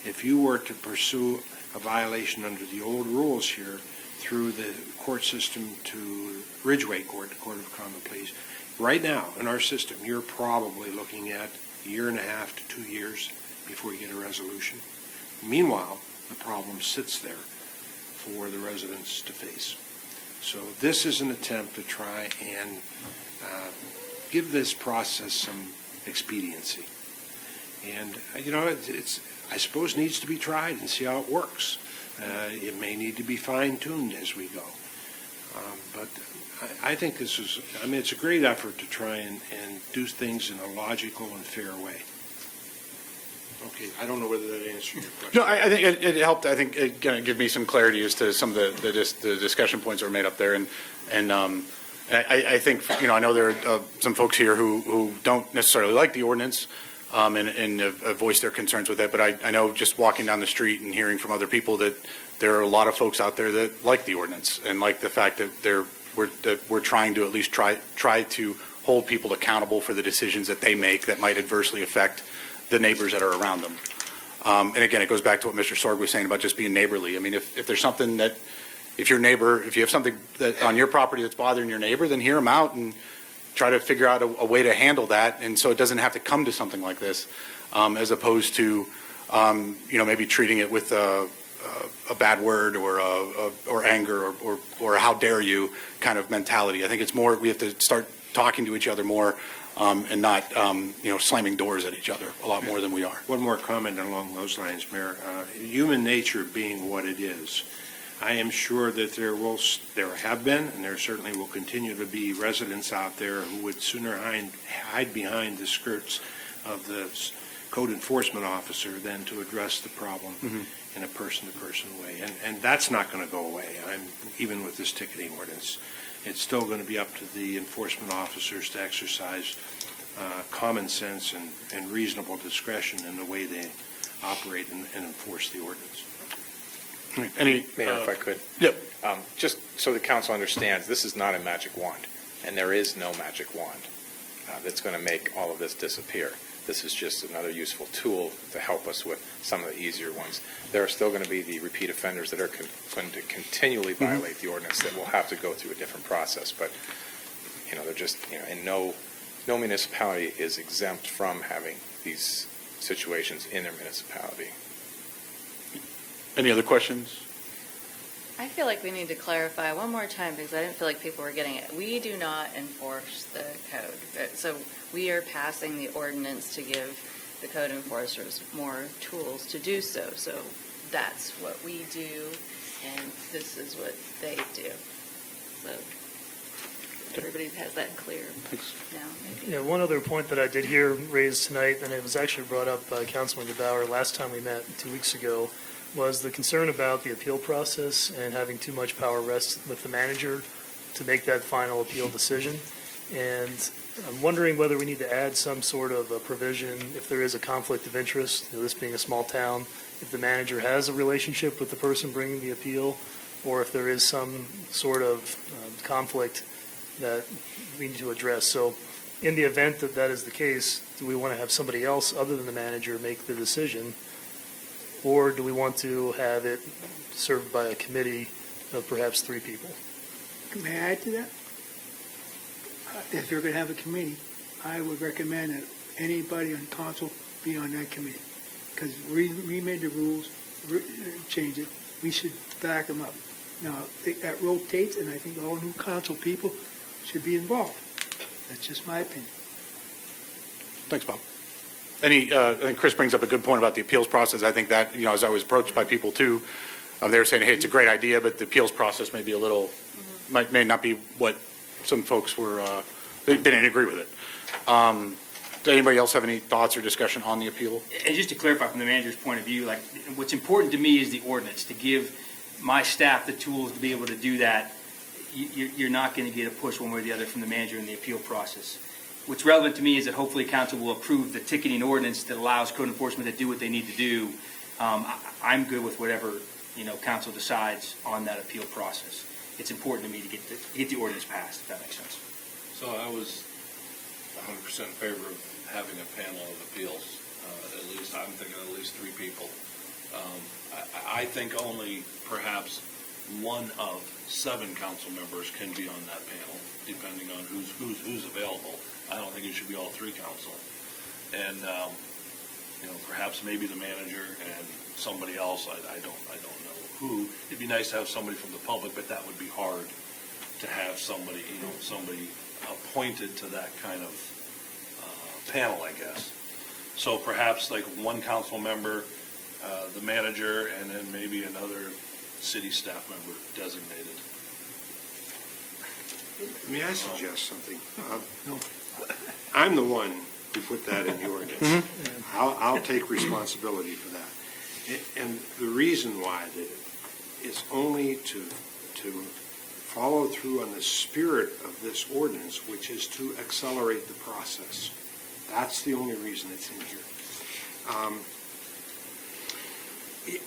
if you were to pursue a violation under the old rules here through the court system to Ridgeway Court, the Court of Common Pleas, right now in our system, you're probably looking at a year and a half to 2 years before you get a resolution. Meanwhile, the problem sits there for the residents to face. So this is an attempt to try and give this process some expediency. And, it's I suppose needs to be tried and see how it works. It may need to be fine-tuned as we go. But I think it's a great effort to try and do things in a logical and fair way. Okay, I don't know whether that answered your question. No, I think it helped. I think it kind of gave me some clarity as to some of the discussion points that were made up there. And I think, I know there are some folks here who don't necessarily like the ordinance and voice their concerns with it. But I know just walking down the street and hearing from other people that there are a lot of folks out there that like the ordinance and like the fact that we're trying to at least try to hold people accountable for the decisions that they make that might adversely affect the neighbors that are around them. And again, it goes back to what Mr. Sorg was saying about just being neighborly. I mean, if there's something that, if you have something that on your property that's bothering your neighbor, then hear them out and try to figure out a way to handle that. And so it doesn't have to come to something like this, as opposed to, maybe treating it with a bad word or anger or how dare you kind of mentality. I think it's more, we have to start talking to each other more, and not, slamming doors at each other a lot more than we are. One more comment along those lines, Mayor. Human nature being what it is, I am sure that there have been, and there certainly will continue to be residents out there who would sooner hide behind the skirts of the code enforcement officer then to address the problem in a person-to-person way. And that's not going to go away, even with this ticketing ordinance. It's still going to be up to the enforcement officers to exercise common sense and reasonable discretion in the way they operate and enforce the ordinance. Any, Mayor, if I could. Yep. Just so the council understands, this is not a magic wand, and there is no magic wand that's going to make all of this disappear. This is just another useful tool to help us with some of the easier ones. There are still going to be the repeat offenders that are going to continually violate the ordinance that will have to go through a different process, but, they're just, and no municipality is exempt from having these situations in their municipality. any other questions? I feel like we need to clarify one more time because I didn't feel like people were getting it. We do not enforce the code. So we are passing the ordinance to give the code enforcers more tools to do so. So that's what we do, and this is what they do. So everybody has that clear now. Maybe. Yeah, one other point that I did hear raised tonight, and it was actually brought up by Councilman DeBauer last time we met 2 weeks ago, was the concern about the appeal process and having too much power rest with the manager to make that final appeal decision. And I'm wondering whether we need to add some sort of a provision if there is a conflict of interest, this being a small town, if the manager has a relationship with the person bringing the appeal, or if there is some sort of conflict that we need to address. So in the event that that is the case, do we want to have somebody else other than the manager make the decision? Or do we want to have it served by a committee of perhaps 3 people? May I add to that? If you're going to have a committee, I would recommend that anybody on council be on that committee. Because we made the rules, changed it, we should back them up. Now, that rotates, and I think all new council people should be involved. That's just my opinion. Thanks, Bob. I think Chris brings up a good point about the appeals process. I think that, as I was approached by people too, they were saying, hey, it's a great idea, but the appeals process may be a little, may not be what some folks were, they didn't agree with it. Does anybody else have any thoughts or discussion on the appeal? And just to clarify from the manager's point of view, what's important to me is the ordinance, to give my staff the tools to be able to do that. You're not going to get a push one way or the other from the manager in the appeal process. What's relevant to me is that hopefully council will approve the ticketing ordinance that allows code enforcement to do what they need to do. I'm good with whatever, council decides on that appeal process. It's important to me to get the ordinance passed, if that makes sense. So I was 100% in favor of having a panel of appeals. At least, I'm thinking at least 3 people. I think only perhaps 1 of 7 council members can be on that panel, depending on who's available. I don't think it should be all 3 council. And, perhaps maybe the manager and somebody else, I don't know who. It'd be nice to have somebody from the public, but that would be hard to have somebody, somebody appointed to that kind of panel, I guess. So perhaps like 1 council member, the manager, and then maybe another city staff member designated. May I suggest something? I'm the one who put that in the ordinance. I'll take responsibility for that. And the reason why I did it is only to follow through on the spirit of this ordinance, which is to accelerate the process. That's the only reason it's in here.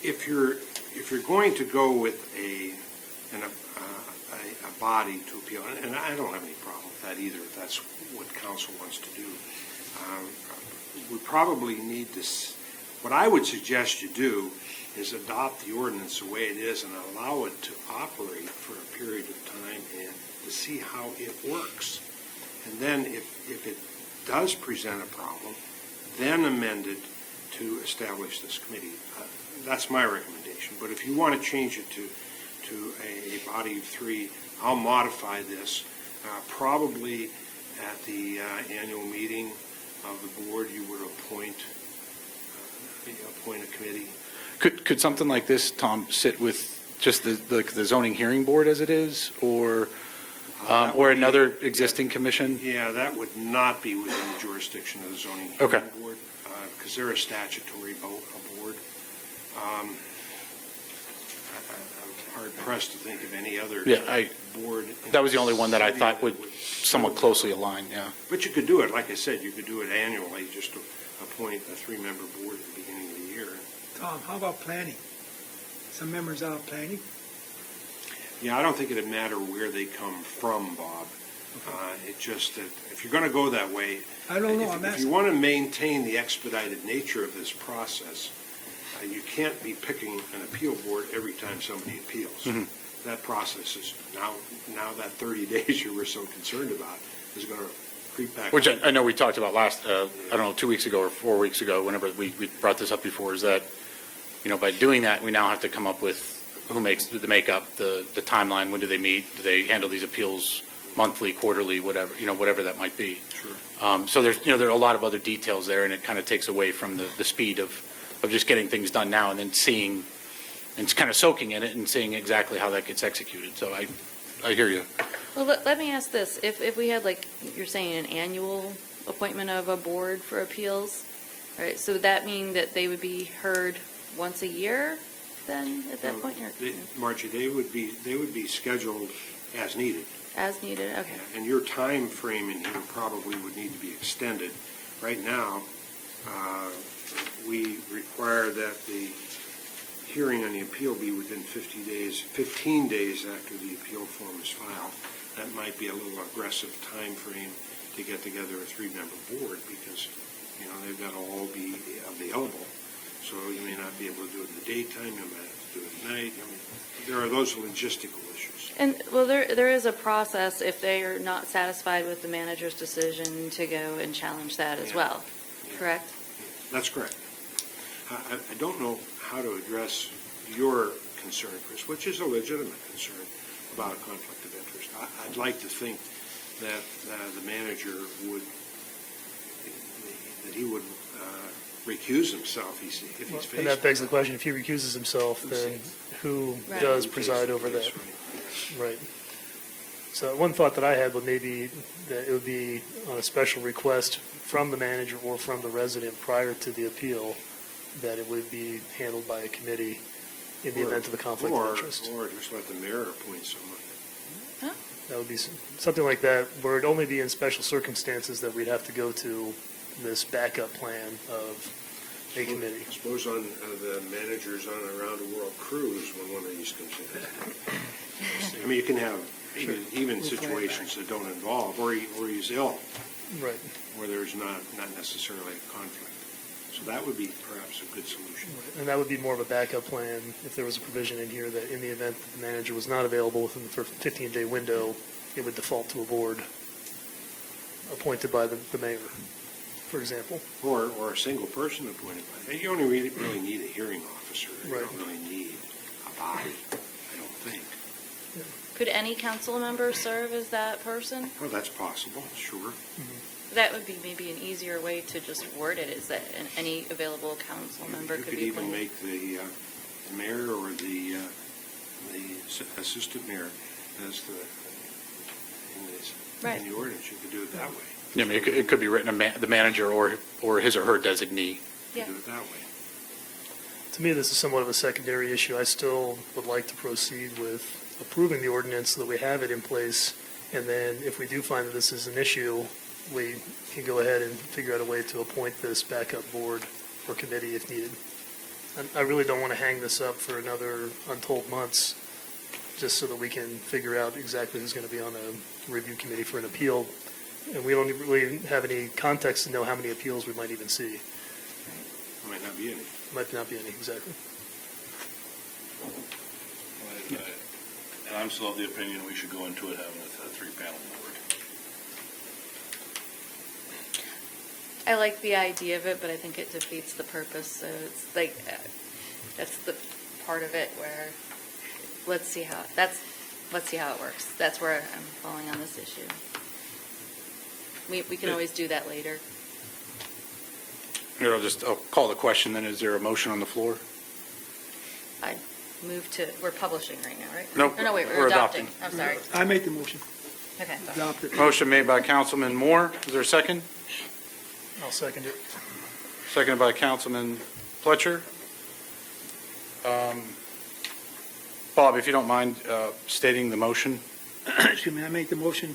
If you're going to go with a body to appeal, and I don't have any problem with that either, if that's what council wants to do, we probably need to, what I would suggest you do is adopt the ordinance the way it is and allow it to operate for a period of time and to see how it works. And then if it does present a problem, then amend it to establish this committee. That's my recommendation. But if you want to change it to a body of 3, I'll modify this. Probably at the annual meeting of the board, you would appoint a committee. Could something like this, Tom, sit with just the zoning hearing board as it is, or another existing commission? Yeah, that would not be within the jurisdiction of the zoning Okay. hearing board, because they're a statutory board. I'm hard pressed to think of any other board. That was the only one that I thought would somewhat closely align, yeah. But you could do it, like I said, you could do it annually, just to appoint a three-member board at the beginning of the year. Tom, how about planning? Some members out of planning? Yeah, I don't think it'd matter where they come from, Bob. It's just that if you're going to go that way, I don't know, I'm if you asking. want to maintain the expedited nature of this process, you can't be picking an appeal board every time somebody appeals. Mhm. That process is, now that 30 days you were so concerned about is going to creep back. Which up. I know we talked about last, I don't know, 2 weeks ago or 4 weeks ago, whenever we brought this up before, is that, by doing that, we now have to come up with who makes the makeup, the timeline, when do they meet, do they handle these appeals monthly, quarterly, whatever, whatever that might be. Sure. So there's, there are a lot of other details there, and it kind of takes away from the speed of just getting things done now and then seeing, and kind of soaking in it and seeing exactly how that gets executed. So I hear you. Well, let me ask this. If we had, like, you're saying an annual appointment of a board for appeals, right? So would that mean that they would be heard once a year then at that point? Or Margie, they would be scheduled as needed. as needed? Okay. And your time frame in here probably would need to be extended. Right now, we require that the hearing on the appeal be within 15 days after the appeal form is filed. That might be a little aggressive time frame to get together a three-member board because, they've got to all be available. So you may not be able to do it in the daytime, you might have to do it at night. There are those logistical issues. And, well, there is a process if they are not satisfied with the manager's decision to go and challenge that as Yeah. well, Yeah. correct? That's correct. I don't know how to address your concern, Chris, which is a legitimate concern about a conflict of interest. I'd like to think that the manager would, that he would recuse himself if he's faced. And that begs the question, if he recuses himself, then who Right. does preside over that? Right. So one thought that I had would maybe that it would be on a special request from the manager or from the resident prior to the appeal, that it would be handled by a committee in the event of a conflict of interest. Or just let the mayor appoint someone. That would be something like that, where it'd only be in special circumstances that we'd have to go to this backup plan of a committee. Suppose on the manager's on a round-the-world cruise when one of these comes in. You can have even situations that don't involve, or he's ill, Right. where there's not necessarily a conflict. So that would be perhaps a good solution. And that would be more of a backup plan if there was a provision in here that in the event that the manager was not available within the 15-day window, it would default to a board appointed by the mayor, for example. Or a single person appointed by, you only really need a hearing officer. You Right. don't really need a body, I don't think. Could any council member serve as that person? Well, that's possible, sure. That would be maybe an easier way to just word it, is that any available council member You could could be even appointed. make the mayor or the assistant mayor as Right. in the ordinance. You could do it that way. Yeah, I mean, it could be written, the manager or his or her designee. You Yeah. could do it that way. To me, this is somewhat of a secondary issue. I still would like to proceed with approving the ordinance so that we have it in place, and then if we do find that this is an issue, we can go ahead and figure out a way to appoint this backup board or committee if needed. I really don't want to hang this up for another untold months, just so that we can figure out exactly who's going to be on a review committee for an appeal, and we don't really have any context to know how many appeals we might even see. Might not be any. Might not be any, exactly. And I'm still of the opinion we should go into it having a three-panel board. I like the idea of it, but I think it defeats the purpose. So it's like, that's the part of it where, let's see how it works. That's where I'm falling on this issue. We can always do that later. Here, I'll call the question then. Is there a motion on the floor? I move to, we're publishing right now, right? Nope, Oh, no, wait, we're we're adopting. adopting. I'm sorry. I make the motion. Okay. Adopt it. Motion made by Councilman Moore. Is there a second? I'll second it. seconded by Councilman Pletcher. Bob, if you don't mind stating the motion. Excuse me, I make the motion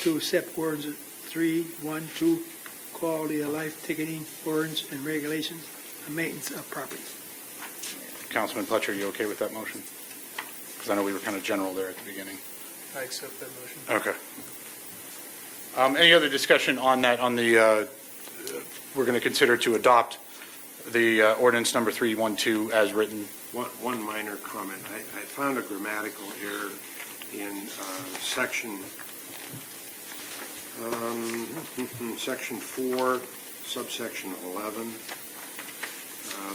to accept ordinance 312, quality of life ticketing ordinance and regulations and maintenance of properties. Councilman Pletcher, are you okay with that motion? Because I know we were kind of general there at the beginning. I accept that motion. Okay. Any other discussion on that, we're going to consider to adopt the ordinance number 312 as written? One minor comment. I found a grammatical error in section 4, subsection 11.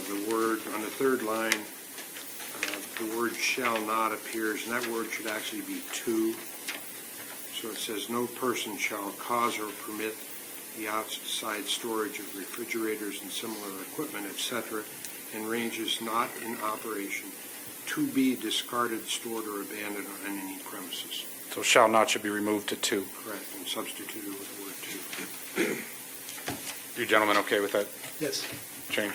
The word, on the third line, the word shall not appears, and that word should actually be to. So it says, no person shall cause or permit the outside storage of refrigerators and similar equipment, etc., in ranges not in operation to be discarded, stored, or abandoned on any premises. So shall not should be removed to 2. Correct, and substituted with the word to. You gentlemen okay with that Yes. change?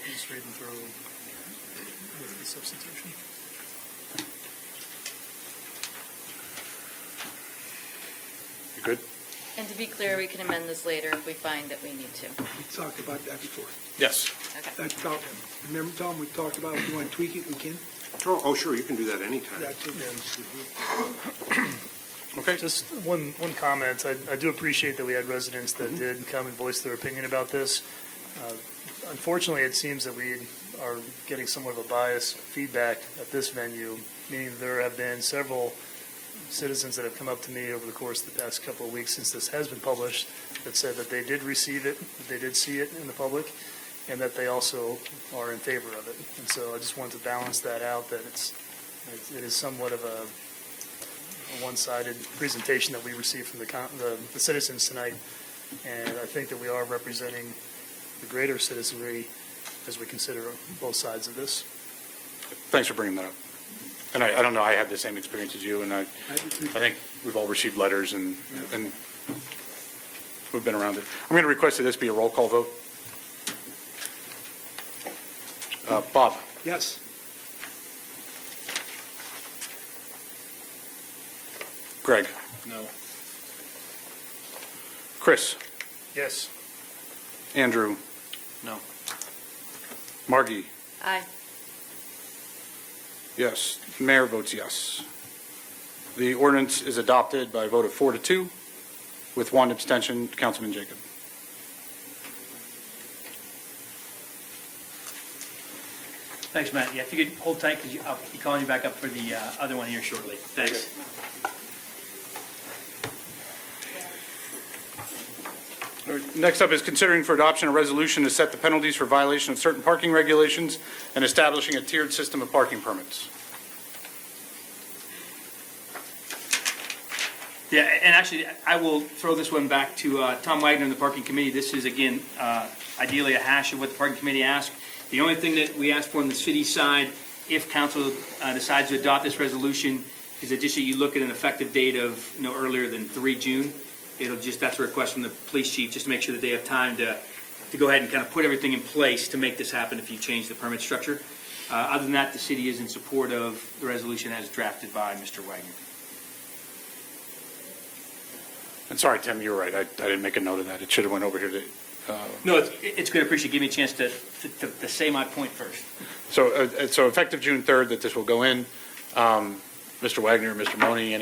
Just reading through with the substitution. You good? And to be clear, we can amend this later if we find that we need to. We talked about that before. Yes. Okay. That's about, remember, Tom, we talked about if you want to tweak it, we can. Oh, sure, you can do that anytime. That's it. Okay. Just one comment. I do appreciate that we had residents that did come and voice their opinion about this. Unfortunately, it seems that we are getting somewhat of a biased feedback at this venue, meaning there have been several citizens that have come up to me over the course of the past couple of weeks since this has been published that said that they did receive it, that they did see it in the public, and that they also are in favor of it. And so I just want to balance that out, that it is somewhat of a one-sided presentation that we received from the citizens tonight. And I think that we are representing the greater citizenry as we consider both sides of this. Thanks for bringing that up. And I don't know, I had the same experience as you, and I think we've all received letters and we've been around it. I'm going to request that this be a roll call vote. Bob? Yes. Greg? No. Chris? Yes. Andrew? No. Margie? Aye. Yes. Mayor votes yes. The ordinance is adopted by a vote of 4-2 with one abstention, Councilman Jacob. Thanks, Matt. Yeah, if you could hold tight, because I'll be calling you back up for the other one here shortly. Thanks. Next up is considering for adoption a resolution to set the penalties for violation of certain parking regulations and establishing a tiered system of parking permits. Yeah, and actually, I will throw this one back to Tom Wagner and the Parking Committee. This is, again, ideally a hash of what the Parking Committee asked. The only thing that we asked for on the city side, if council decides to adopt this resolution, is that just that you look at an effective date of no earlier than 3 June. That's a request from the police chief, just to make sure that they have time to go ahead and kind of put everything in place to make this happen if you change the permit structure. Other than that, the city is in support of the resolution as drafted by Mr. Wagner. And sorry, Tim, you're right. I didn't make a note of that. It should have went over here to. No, it's good. I appreciate you giving me a chance to say my point first. So effective June 3rd that this will go in. Mr. Wagner, Mr. Money,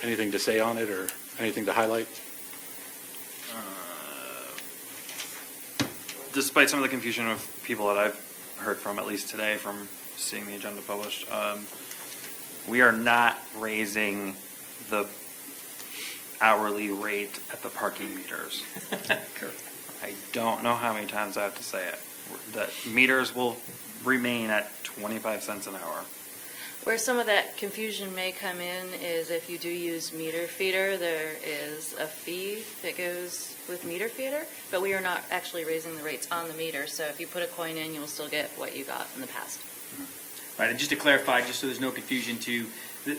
anything to say on it or anything to highlight? Despite some of the confusion of people that I've heard from, at least today, from seeing the agenda published, we are not raising the hourly rate at the parking meters. I don't know how many times I have to say it. The meters will remain at 25 cents an hour. Where some of that confusion may come in is if you do use meter feeder, there is a fee that goes with meter feeder, but we are not actually raising the rates on the meter. So if you put a coin in, you will still get what you got in the past. Right, and just to clarify, just so there's no confusion too,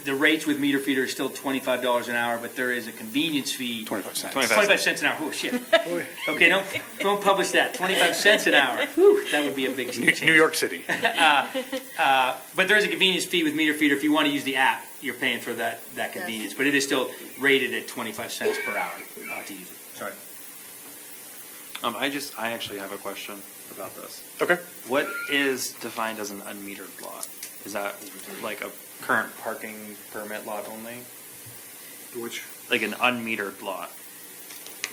the rates with meter feeder are still $25 an hour, but there is a convenience fee. 25 cents. 25 cents an hour, oh shit. Okay, don't publish that, 25 cents an hour. Whew, that would be a big change. New York City. But there is a convenience fee with meter feeder. If you want to use the app, you're paying for that convenience. But it is still rated at 25 cents per hour to use it. Sorry. I actually have a question about this. Okay. What is defined as an unmetered lot? Is that like a current parking permit lot only? Which, Like an unmetered lot?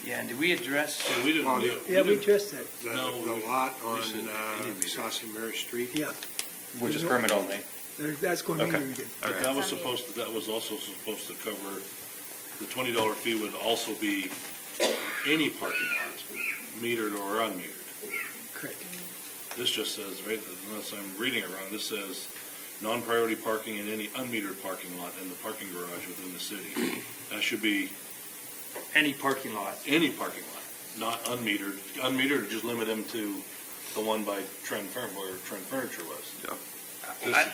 Yeah, and did we address? We didn't, Yeah, we addressed that. the lot on said any meter. Saucy Mary Street? Yeah, Which is permit only? that's going to be Okay. needed. But that was that was also supposed to cover, the $20 fee would also be any parking lot, metered or unmetered. Correct. This just says, right, unless I'm reading it wrong, this says non-priority parking in any unmetered parking lot in the parking garage within the city. That should be Any parking lot. any parking lot, not unmetered. Unmetered, just limit them to the one by Trend where Trend Furniture was.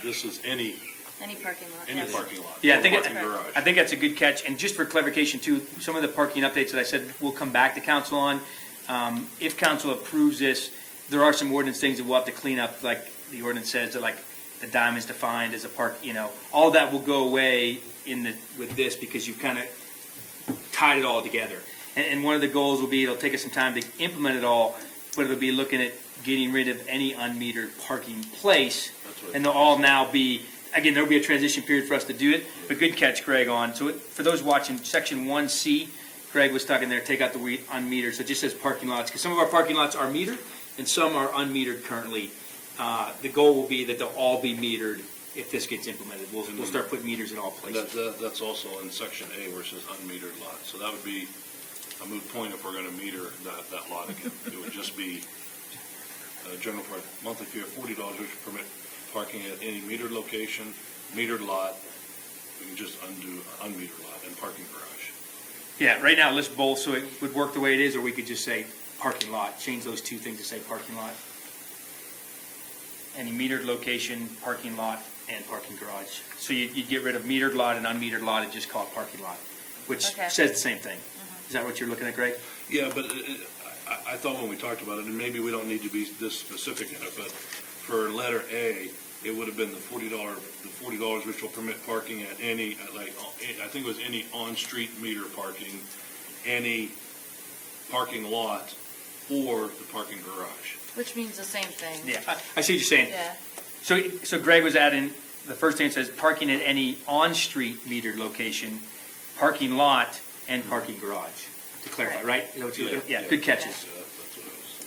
This is any Any parking lot. any yes. parking lot. Yeah, no parking garage. I think that's a good catch. And just for clarification too, some of the parking updates that I said we'll come back to council on. If council approves this, there are some ordinance things that we'll have to clean up, like the ordinance says that like the dime is defined as a park, all that will go away with this because you've kind of tied it all together. And one of the goals will be, it'll take us some time to implement it all, but it'll be looking at getting rid of any unmetered parking place. That's what- And they'll all now be, again, there'll be a transition period for us to do it, but good catch, Greg, on. So for those watching, section 1C, Greg was talking there, take out the unmetered, so it just says parking lots, because some of our parking lots are metered, and some are unmetered currently. The goal will be that they'll all be metered if this gets implemented. We'll start putting meters in all places. That's also in section A where it says unmetered lot. So that would be a moot point if we're going to meter that lot again. It would just be general for monthly fee of $40, which would permit parking at any metered location, metered lot. We can just undo unmetered lot and parking garage. Yeah, right now it lists both, so it would work the way it is, or we could just say parking lot, change those two things to say parking lot. Any metered location, parking lot, and parking garage. So you'd get rid of metered lot and unmetered lot and just call it parking lot, which Okay. says the same thing. Is that what you're looking at, Greg? Yeah, but I thought when we talked about it, and maybe we don't need to be this specific in it, but for letter A, it would have been the $40, which will permit parking at any, I think it was any on-street meter parking, any parking lot, or the parking garage. Which means the same thing. Yeah, I see what you're saying. Yeah. So Greg was adding, the first thing it says, parking at any on-street metered location, parking lot, and parking garage, to clarify, right? Is that what you're- Yeah, good catches. So that's what it was.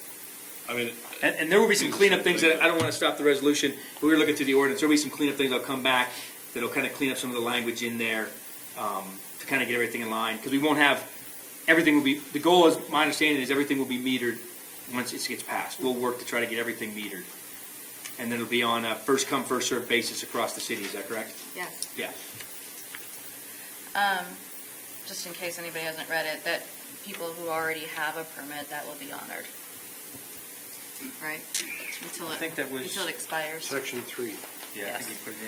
I mean, And there will be some cleanup things that, I don't want to stop the resolution, but we were looking through the ordinance, there'll be some cleanup things that'll come back, that'll kind of clean up some of the language in there, to kind of get everything in line, because we won't have, everything will be, the goal is, my understanding is everything will be metered once it gets passed. We'll work to try to get everything metered. And then it'll be on a first come, first served basis across the city, is that correct? Yes. Yeah. Just in case anybody hasn't read it, that people who already have a permit, that will be honored. Right? Until I think that was- until it expires. Section 3. Yeah, I Yes. think you put it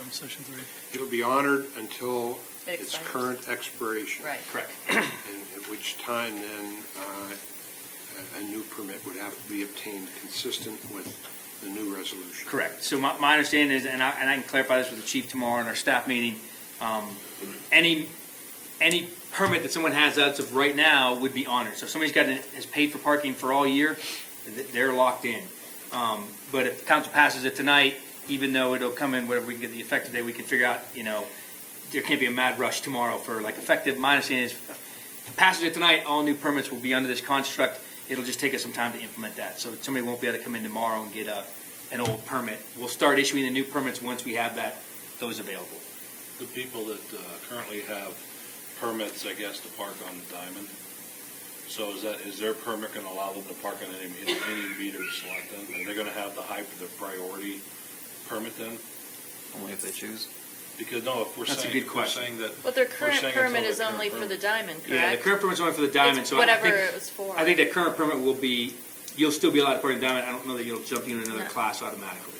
in. Section 3. It'll be honored until It its expires. current expiration. Right. Correct. And at which time then a new permit would have to be obtained consistent with the new resolution. Correct. So my understanding is, and I can clarify this with the chief tomorrow in our staff meeting, any permit that someone has as of right now would be honored. So if somebody's has paid for parking for all year, they're locked in. But if the council passes it tonight, even though it'll come in, whatever we can get the effective date, we can figure out, there can't be a mad rush tomorrow for effective. My understanding is, if it passes it tonight, all new permits will be under this construct. It'll just take us some time to implement that. So somebody won't be able to come in tomorrow and get an old permit. We'll start issuing the new permits once we have those available. the people that currently have permits, I guess, to park on Diamond, so is their permit going to allow them to park on any metered slot then? Are they going to have the priority permit then? Only if they choose. Because, no, if we're That's a saying, good if we're question. saying that. But their we're current saying permit until is the current only for the permit. diamond, Yeah, the correct? current permit's only for the diamond, It's so whatever I think, it was for. I think the current permit will be, you'll still be allowed to park in diamond. I don't know that you'll jump into another No. class automatically.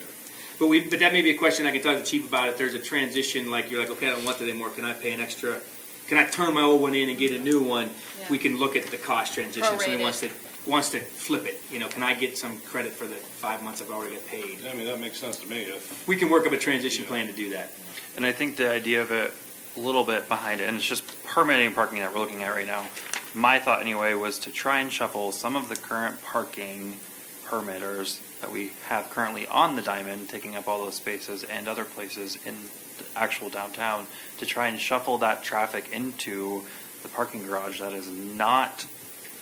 But that may be a question I can talk to the chief about. If there's a transition, like you're like, okay, I don't want that anymore. Can I pay an extra? Can I turn my old one in and get a new one? Yeah. We can look at the cost transition. Somebody Prorated. wants to flip it. Can I get some credit for the 5 months I've already got paid? I mean, that makes sense to me. If We can work up a transition plan to do that. And I think the idea of it, a little bit behind it, and it's just permitting parking that we're looking at right now. My thought anyway was to try and shuffle some of the current parking permitters that we have currently on the Diamond, taking up all those spaces, and other places in the actual downtown, to try and shuffle that traffic into the parking garage that is not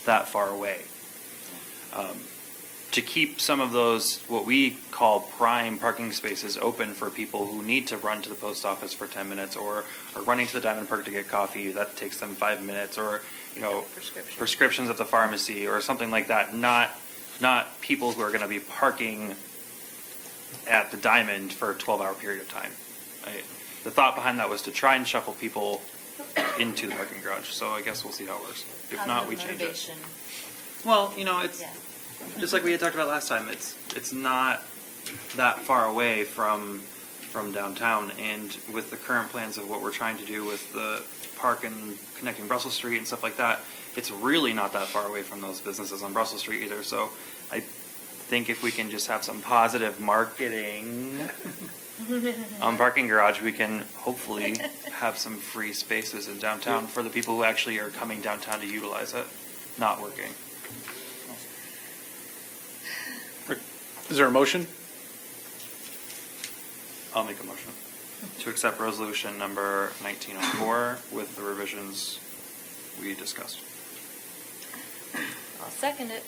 that far away. To keep some of those, what we call prime parking spaces, open for people who need to run to the post office for 10 minutes, or are running to the Diamond Park to get coffee, that takes them 5 minutes, or, prescriptions at the pharmacy, or something like that, not people who are going to be parking at the Diamond for a 12-hour period of time. The thought behind that was to try and shuffle people into the parking garage, so I guess we'll see how it works. If not, we change it. Well, it's just like we had talked about last time. It's not that far away from downtown, and with the current plans of what we're trying to do with the park and connecting Brussels Street and stuff like that, it's really not that far away from those businesses on Brussels Street either. So I think if we can just have some positive marketing on parking garage, we can hopefully have some free spaces in downtown for the people who actually are coming downtown to utilize it, not working. Is there a motion? I'll make a motion to accept resolution number 1904 with the revisions we discussed. I'll second it.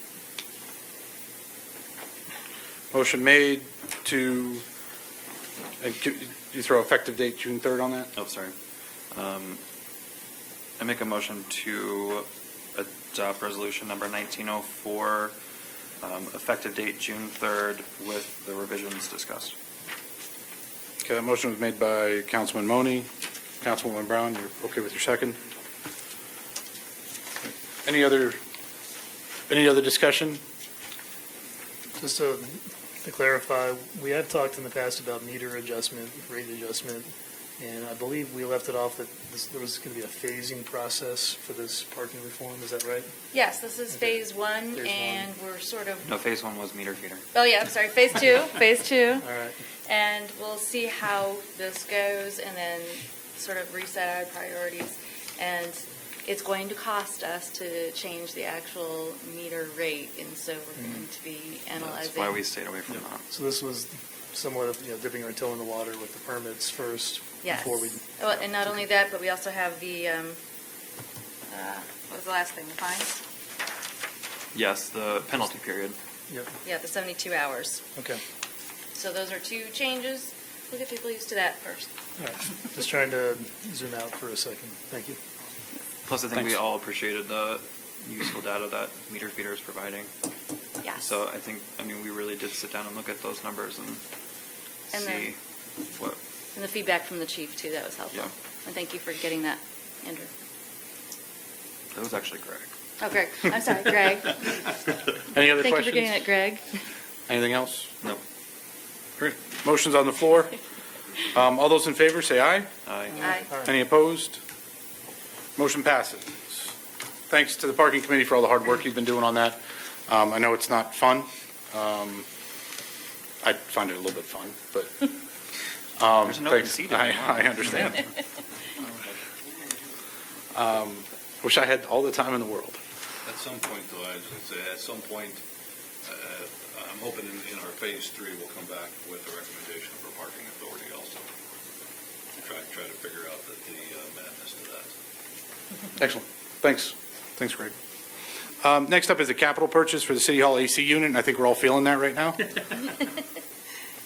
Motion made to, you throw effective date June 3rd on that? Oh, sorry. I make a motion to adopt resolution number 1904, effective date June 3rd with the revisions discussed. Okay, that motion was made by Councilman Money. Councilwoman Brown, you're okay with your second? Any other discussion? Just to clarify, we have talked in the past about meter adjustment, rate adjustment, and I believe we left it off that there was going to be a phasing process for this parking reform. Is that right? Yes, this is phase one, Phase and we're sort of, No, phase 1 was meter feeder. oh yeah, I'm sorry, phase two, phase two. All right. And we'll see how this goes and then sort of reset our priorities. And it's going to cost us to change the actual meter rate, and so we're going to be analyzing. That's why we stayed away from that. So this was somewhat of, dipping our toe in the water with the permits first. Yes. Before we, Well, and not only that, but we also have the, what was the last thing, the fines? Yes, the penalty period. Yeah, the 72 hours. okay. So those are two changes. We'll get people used to that first. All right. Just trying to zoom out for a second. Thank you. Plus, I think we Thanks. all appreciated the useful data that meter feeder is providing. Yes. So we really did sit down and look at those numbers and And see what. And the feedback from the chief, too, that was helpful. Yeah. And thank you for getting that, Andrew. That was actually Greg. Oh, Greg. I'm sorry, Greg. Any other Thank you for questions? getting it, Greg. Anything else? No. Great. Motion's on the floor. All those in favor, say aye. Aye. Aye. Any opposed? Motion passes. Thanks to the parking committee for all the hard work you've been doing on that. I know it's not fun. I find it a little bit fun, but. There's an open thanks. seat. I understand. Wish I had all the time in the world. At some point, though, I was going to say, at some point, I'm hoping in our phase 3, we'll come back with a recommendation for parking authority also. Try to figure out the madness to that. Excellent. Thanks. Thanks, Greg. Next up is a capital purchase for the City Hall AC unit, and I think we're all feeling that right now.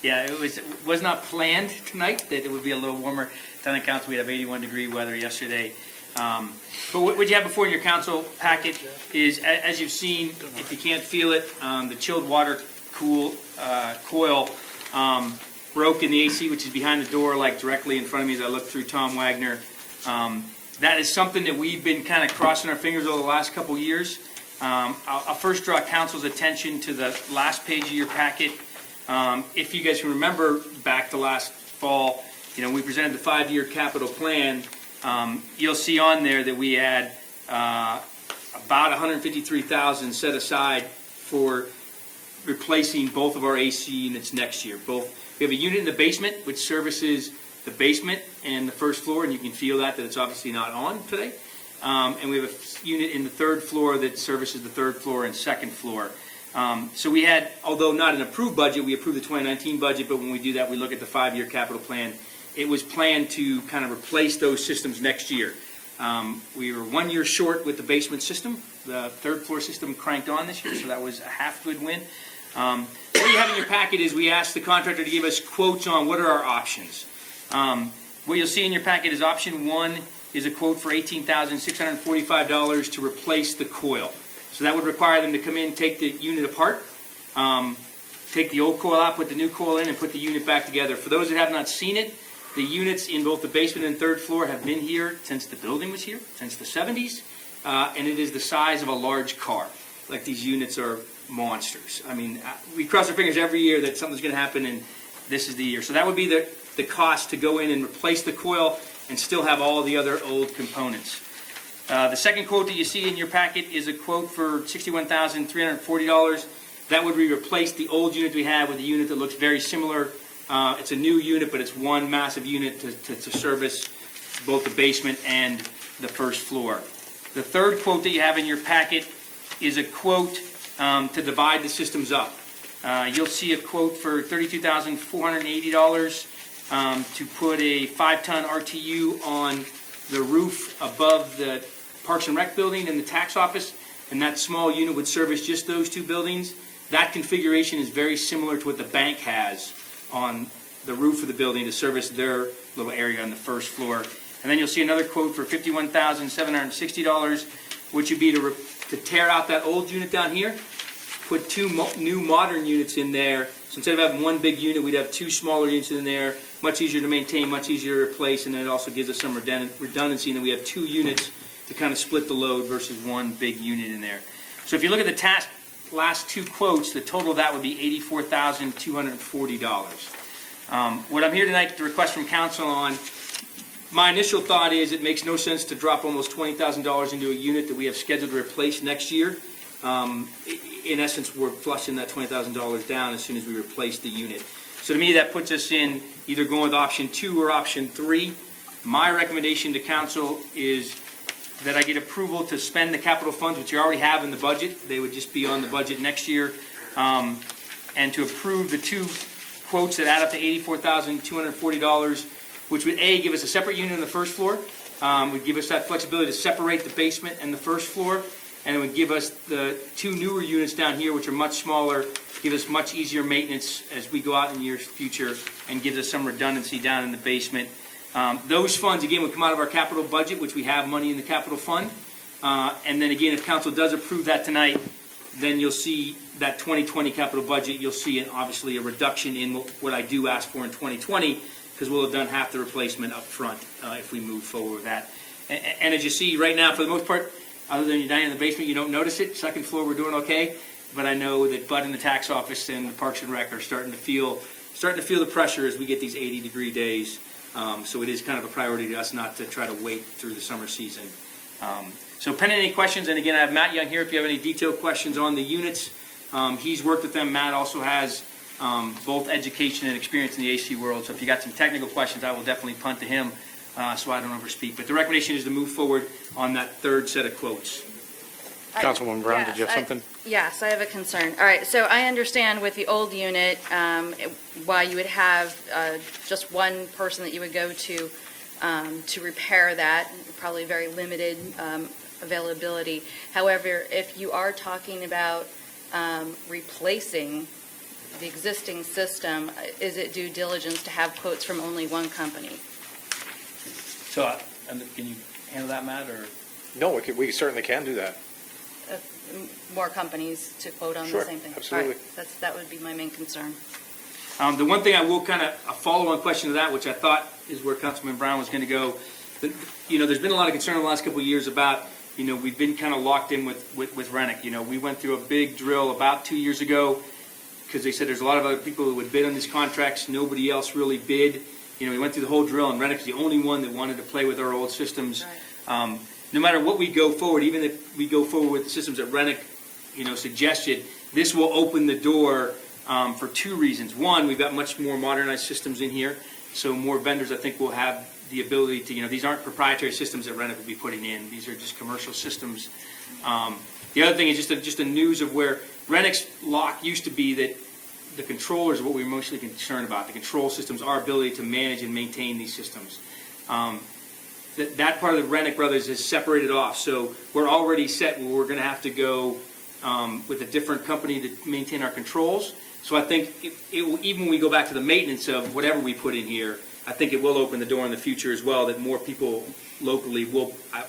Yeah, it was not planned tonight that it would be a little warmer. Town council, we had 81-degree weather yesterday. But what you have before in your council packet is, as you've seen, if you can't feel it, the chilled water coil broke in the AC, which is behind the door, like directly in front of me as I look through Tom Wagner. That is something that we've been kind of crossing our fingers over the last couple years. I'll first draw council's attention to the last page of your packet. If you guys can remember back to last fall, we presented the 5-year capital plan. You'll see on there that we had about $153,000 set aside for replacing both of our AC units next year. We have a unit in the basement which services the basement and the first floor, and you can feel that it's obviously not on today. And we have a unit in the third floor that services the third floor and second floor. So we had, although not an approved budget, we approved the 2019 budget, but when we do that, we look at the 5-year capital plan. It was planned to kind of replace those systems next year. We were 1 year short with the basement system. The third floor system cranked on this year, so that was a half good win. What you have in your packet is we asked the contractor to give us quotes on what are our options. What you'll see in your packet is option 1 is a quote for $18,645 to replace the coil. So that would require them to come in, take the unit apart, take the old coil out, put the new coil in, and put the unit back together. For those that have not seen it, the units in both the basement and third floor have been here since the building was here, since the 70s, and it is the size of a large car. Like, these units are monsters. I mean, we cross our fingers every year that something's going to happen, and this is the year. So that would be the cost to go in and replace the coil and still have all the other old components. The second quote that you see in your packet is a quote for $61,340. That would replace the old unit we had with a unit that looks very similar. It's a new unit, but it's one massive unit to service both the basement and the first floor. The third quote that you have in your packet is a quote to divide the systems up. You'll see a quote for $32,480 to put a 5-ton RTU on the roof above the Parks and Rec building and the tax office, and that small unit would service just those two buildings. That configuration is very similar to what the bank has on the roof of the building to service their little area on the first floor. And then you'll see another quote for $51,760, which would be to tear out that old unit down here, put two new modern units in there. So instead of having one big unit, we'd have two smaller units in there, much easier to maintain, much easier to replace, and then it also gives us some redundancy in that we have two units to kind of split the load versus one big unit in there. So if you look at the last two quotes, the total of that would be $84,240. What I'm here tonight to request from council on, my initial thought is it makes no sense to drop almost $20,000 into a unit that we have scheduled to replace next year. In essence, we're flushing that $20,000 down as soon as we replace the unit. So to me, that puts us in either going with option 2 or option 3. My recommendation to council is that I get approval to spend the capital funds, which you already have in the budget. They would just be on the budget next year. And to approve the two quotes that add up to $84,240, which would, A, give us a separate unit on the first floor, would give us that flexibility to separate the basement and the first floor, and it would give us the two newer units down here, which are much smaller, give us much easier maintenance as we go out in years future, and gives us some redundancy down in the basement. Those funds, again, would come out of our capital budget, which we have money in the capital fund. And then again, if council does approve that tonight, then you'll see that 2020 capital budget, you'll see obviously a reduction in what I do ask for in 2020, because we'll have done half the replacement up front if we move forward with that. And as you see right now, for the most part, other than you're down in the basement, you don't notice it. Second floor, we're doing okay. But I know that Bud in the tax office and the Parks and Rec are starting to feel the pressure as we get these 80-degree days. So it is kind of a priority to us not to try to wait through the summer season. So pending any questions, and again, I have Matt Young here if you have any detailed questions on the units. He's worked with them. Matt also has both education and experience in the AC world. So if you got some technical questions, I will definitely punt to him so I don't overspeak. But the recommendation is to move forward on that third set of quotes. Councilwoman Brown, did you have something? Yes, I have a concern. All right, so I understand with the old unit, why you would have just one person that you would go to repair that, probably very limited availability. However, if you are talking about replacing the existing system, is it due diligence to have quotes from only one company? So can you handle that, Matt, or? No, we certainly can do that. More companies to quote on Sure, the same thing? absolutely. All right, that would be my main concern. The one thing I will kind of, a follow-on question to that, which I thought is where Councilman Brown was going to go, there's been a lot of concern in the last couple of years about, we've been kind of locked in with Rennick. We went through a big drill about 2 years ago, because they said there's a lot of other people who would bid on these contracts. Nobody else really bid. You know, we went through the whole drill, and Rennick's the only one that wanted to play with our old systems. No matter what we go forward, even if we go forward with the systems that Rennick, suggested, this will open the door for two reasons. One, we've got much more modernized systems in here, so more vendors, I think, will have the ability to, these aren't proprietary systems that Rennick will be putting in. These are just commercial systems. The other thing is just a news of where Rennick's lock used to be that the controllers are what we were mostly concerned about. The control systems, our ability to manage and maintain these systems. That part of the Rennick Brothers is separated off. So we're already set where we're going to have to go with a different company to maintain our controls. So I think even when we go back to the maintenance of whatever we put in here, I think it will open the door in the future as well, that more people locally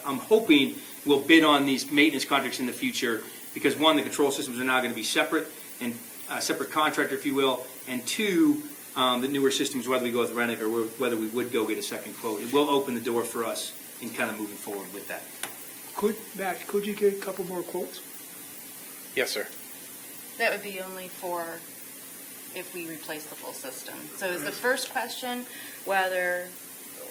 I'm hoping will bid on these maintenance contracts in the future, because one, the control systems are now going to be separate, and a separate contractor, if you will, and two, the newer systems, whether we go with Rennick or whether we would go get a second quote, it will open the door for us in kind of moving forward with that. Matt, could you get a couple more quotes? Yes, sir. That would be only for if we replace the full system. So is the first question whether,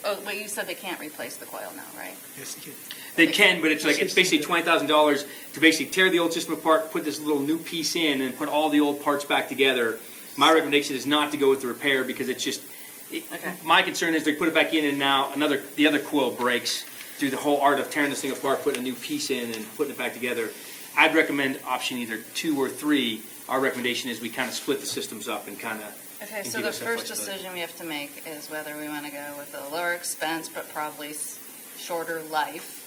but you said they can't replace the coil now, right? Yes, you can. They can, but it's basically $20,000 to basically tear the old system apart, put this little new piece in, and put all the old parts back together. My recommendation is not to go with the repair, because it's just, my concern is they put it back in and now the other coil breaks through the whole art of tearing this thing apart, putting a new piece in and putting it back together. I'd recommend option either 2 or 3. Our recommendation is we kind of split the systems up and kind of. Okay, so the first decision we have to make is whether we want to go with a lower expense but probably shorter life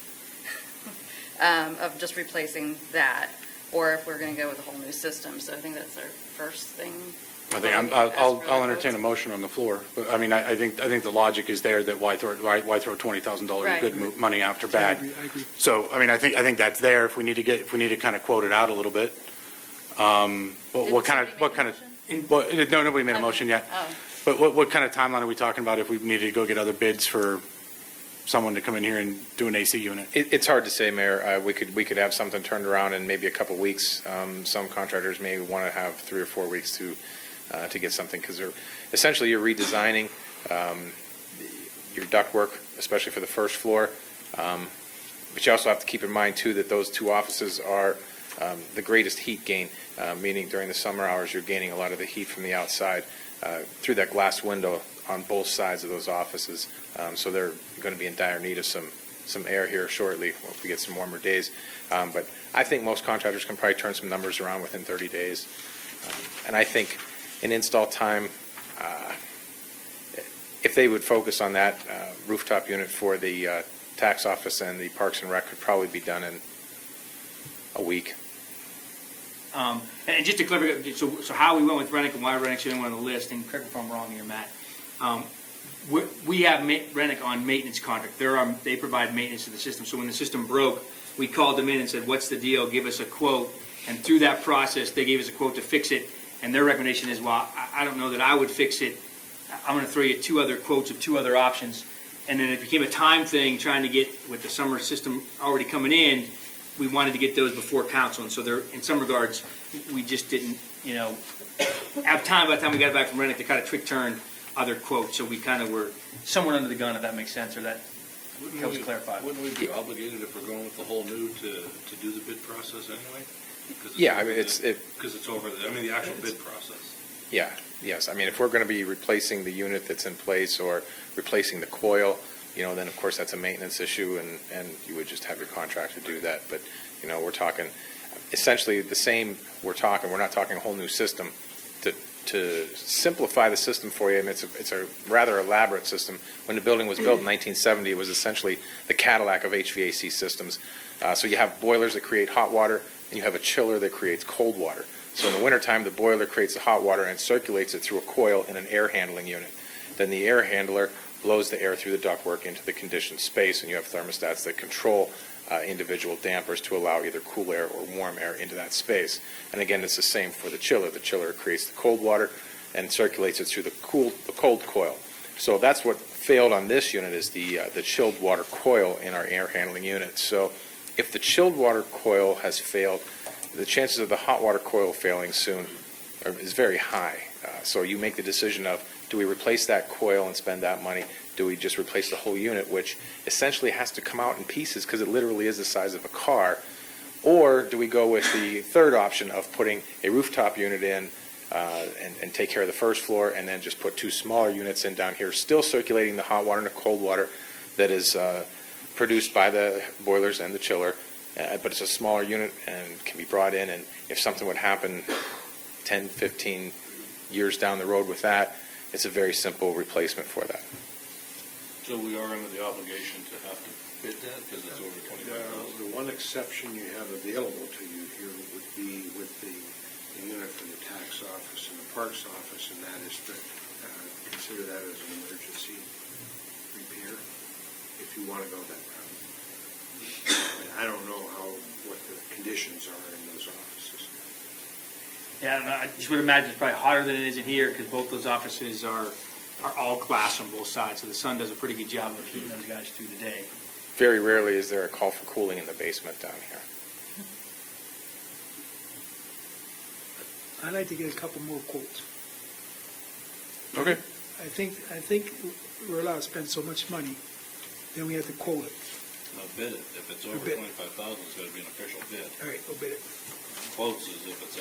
of just replacing that, or if we're going to go with a whole new system. So I think that's our first thing. I think I'll entertain a motion on the floor. But, I mean, I think the logic is there that why throw $20,000 Right. good money after bad. I agree. So, I mean, I think that's there if we need to kind of quote it out a little bit. What kind of, no, nobody made a motion yet. Oh, But what kind of timeline are we talking about if we needed to go get other bids for someone to come in here and do an AC unit? It's hard to say, Mayor. We could have something turned around in maybe a couple weeks. Some contractors may want to have 3 or 4 weeks to get something, because they're essentially you're redesigning your ductwork, especially for the first floor. But you also have to keep in mind too that those 2 offices are the greatest heat gain, meaning during the summer hours you're gaining a lot of the heat from the outside through that glass window on both sides of those offices. So they're going to be in dire need of some air here shortly once we get some warmer days. But I think most contractors can probably turn some numbers around within 30 days. And I think in install time, if they would focus on that rooftop unit for the tax office and the Parks and Rec, could probably be done in a week. And just to clarify, so how we went with Rennick and why Rennick's the only one on the list, and correct me if I'm wrong here, Matt. We have Rennick on maintenance contract. They provide maintenance to the system. So when the system broke, we called them in and said, "What's the deal? Give us a quote." And through that process, they gave us a quote to fix it. And their recommendation is, well, I don't know that I would fix it. I'm going to throw you 2 other quotes of 2 other options. And then it became a time thing, trying to get, with the summer system already coming in, we wanted to get those before council. And so there, in some regards, we just didn't, have time by the time we got it back from Rennick to kind of trick turn other quotes. So we kind of were somewhat under the gun, if that makes sense, or that helps clarify. Wouldn't we be obligated if we're going with the whole new to do the bid process anyway? Yeah, I mean, Because it's over the actual bid process. Yeah, yes. I mean, if we're going to be replacing the unit that's in place or replacing the coil, then of course that's a maintenance issue, and you would just have your contractor do that. But, we're talking essentially the same, we're not talking a whole new system. To simplify the system for you, and it's a rather elaborate system. When the building was built in 1970, it was essentially the Cadillac of HVAC systems. So you have boilers that create hot water, and you have a chiller that creates cold water. So in the wintertime, the boiler creates the hot water and circulates it through a coil in an air handling unit. Then the air handler blows the air through the ductwork into the conditioned space, and you have thermostats that control individual dampers to allow either cool air or warm air into that space. And again, it's the same for the chiller. The chiller creates the cold water and circulates it through the cold coil. So that's what failed on this unit, is the chilled water coil in our air handling unit. So if the chilled water coil has failed, the chances of the hot water coil failing soon is very high. So you make the decision of, do we replace that coil and spend that money? Do we just replace the whole unit, which essentially has to come out in pieces because it literally is the size of a car? Or do we go with the third option of putting a rooftop unit in and take care of the first floor, and then just put 2 smaller units in down here, still circulating the hot water and the cold water that is produced by the boilers and the chiller, but it's a smaller unit and can be brought in, and if something would happen 10, 15 years down the road with that, it's a very simple replacement for that. So we are under the obligation to have to bid that because it's over $25,000? The one exception you have available to you here would be with the unit for the tax office and the parks office, and that is to consider that as an emergency repair, if you want to go that route. I don't know what the conditions are in those offices. Yeah, I don't know. I just would imagine it's probably hotter than it is in here because both those offices are all glass on both sides, so the sun does a pretty good job of heating those guys through the day. Very rarely is there a call for cooling in the basement down here. I'd like to get a couple more quotes. Okay. I think we're allowed to spend so much money, then we have to quote it. Now bid it. If it's over Bid. 25,000, it's got to be an official bid. All right, go bid it. Quotes is if it's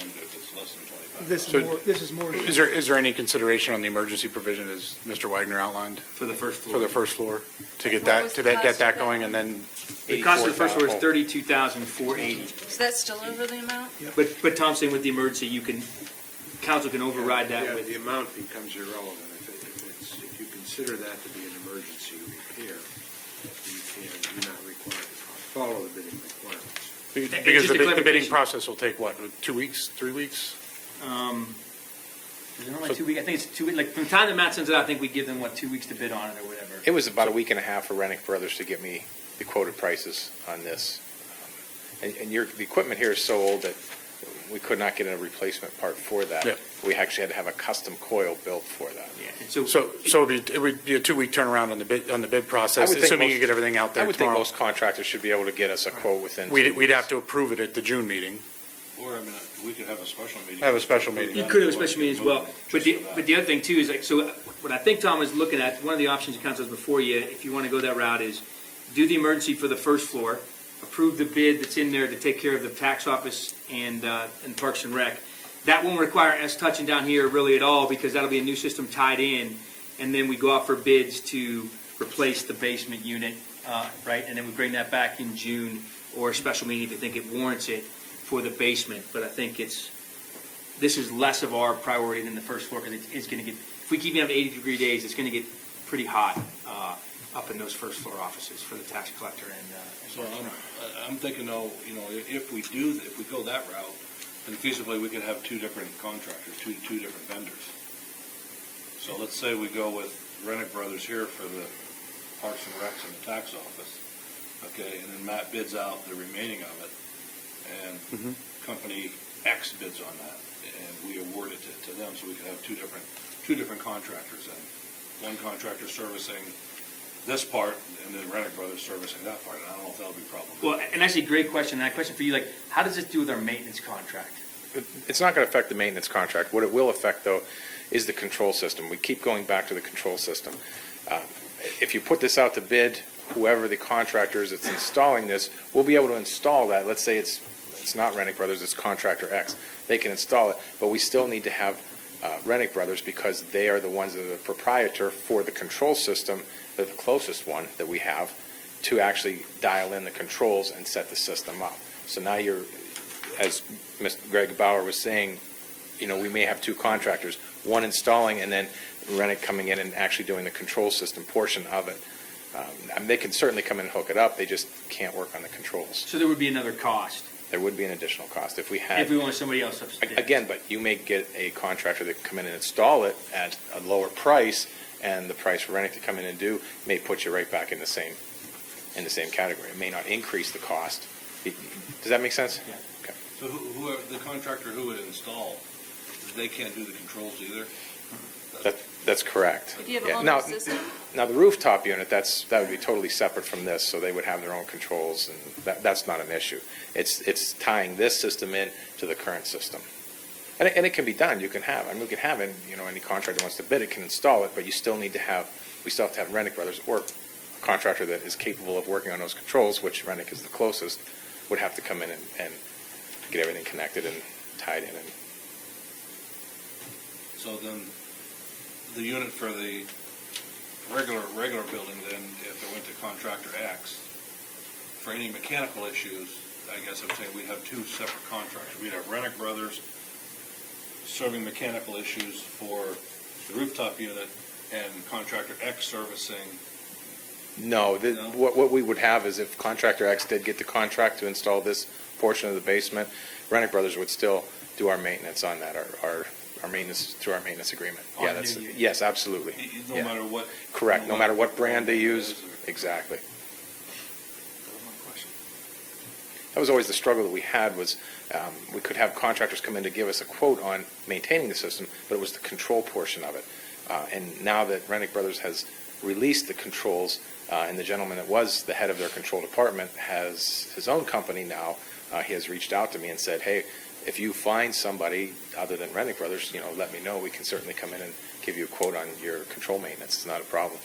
less than 25,000. This is more. Is there any consideration on the emergency provision as Mr. Wagner outlined For the first floor. for the first floor to get What that, was to the get cost that of going that? and then, The cost of the first floor is $84,000. $32,480. So that's still over the amount? But Tom's saying with the emergency, council can override that Yeah, with. the amount becomes irrelevant. If you consider that to be an emergency repair, you're not required to follow the bidding requirements. because just a the bidding clarification. process will take what, 2 weeks, 3 weeks? Is it only 2 weeks? I think it's 2 weeks. Like from the time that Matt sends it out, I think we give them 2 weeks to bid on it or whatever. It was about a week and a half for Rennick Brothers to get me the quoted prices on this. And the equipment here is so old that we could not get a replacement part for that. Yeah. We actually had to have a custom coil built for that. Yeah. And So it would be a 2-week turnaround on the bid process, assuming you get everything out there I would think tomorrow. most contractors should be able to get us a quote within 2 We'd weeks. have to approve it at the June meeting. Or, I mean, we could have a special meeting. Have a special meeting. You could have a special meeting as well. But the other thing too is like, so what I think Tom is looking at, one of the options that council has before you, if you want to go that route, is do the emergency for the first floor, approve the bid that's in there to take care of the tax office and Parks and Rec. That won't require us touching down here really at all because that'll be a new system tied in. And then we go out for bids to replace the basement unit, right? And then we bring that back in June or a special meeting if you think it warrants it for the basement. But I think this is less of our priority than the first floor because it's going to get, if we keep it up to 80-degree days, it's going to get pretty hot up in those first floor offices for the tax collector and So I'm thinking though, if we go that route, then feasibly we could have 2 different contractors, two different vendors. So let's say we go with Rennick Brothers here for the Parks and Recs and the tax office, okay, and then Matt bids out the remaining of it, and company X bids on that, and we award it to them, so we could have two different contractors, and one contractor servicing this part, and then Rennick Brothers servicing that part, and I don't know if that'll be a problem. well, and actually, great question. And a question for you, like, how does this do with our maintenance contract? It's not going to affect the maintenance contract. What it will affect, though, is the control system. We keep going back to the control system. If you put this out to bid, whoever the contractor is that's installing this will be able to install that. Let's say it's not Rennick Brothers, it's contractor X. They can install it, but we still need to have Rennick Brothers because they are the ones that are the proprietor for the control system, the closest one that we have, to actually dial in the controls and set the system up. So now you're, as Mr. Greg Bauer was saying, we may have 2 contractors, one installing and then Rennick coming in and actually doing the control system portion of it. They can certainly come in and hook it up, they just can't work on the controls. So there would be another cost There would be an additional cost if we had. if we wanted somebody else upstairs. Again, but you may get a contractor that can come in and install it at a lower price, and the price for Rennick to come in and do may put you right back in the same category. It may not increase the cost. Does that make sense? Yeah. Okay. So whoever, the contractor who would install, they can't do the controls either? That's correct. If you have a Yeah. whole Now- new system? Now, the rooftop unit, that would be totally separate from this, so they would have their own controls, and that's not an issue. It's tying this system in to the current system. And it can be done, you can have, we can have, any contractor wants to bid it can install it, but we still have to have Rennick Brothers or a contractor that is capable of working on those controls, which Rennick is the closest, would have to come in and get everything connected and tied in. And So then, the unit for the regular building, then, if it went to contractor X, for any mechanical issues, I guess I'm saying we'd have two separate contractors. We'd have Rennick Brothers serving mechanical issues for the rooftop unit and contractor X servicing. No, what we would have is if contractor X did get the contract to install this portion of the basement, Rennick Brothers would still do our maintenance on that, our maintenance, through our maintenance agreement. On Yeah, the that's, new unit. yes, absolutely. No Yeah. matter what. Correct, no matter what brand they use, exactly. That was always the struggle that we had was, we could have contractors come in to give us a quote on maintaining the system, but it was the control portion of it. And now that Rennick Brothers has released the controls, and the gentleman that was the head of their control department has his own company now, he has reached out to me and said, hey, if you find somebody other than Rennick Brothers, let me know. We can certainly come in and give you a quote on your control maintenance. It's not a problem.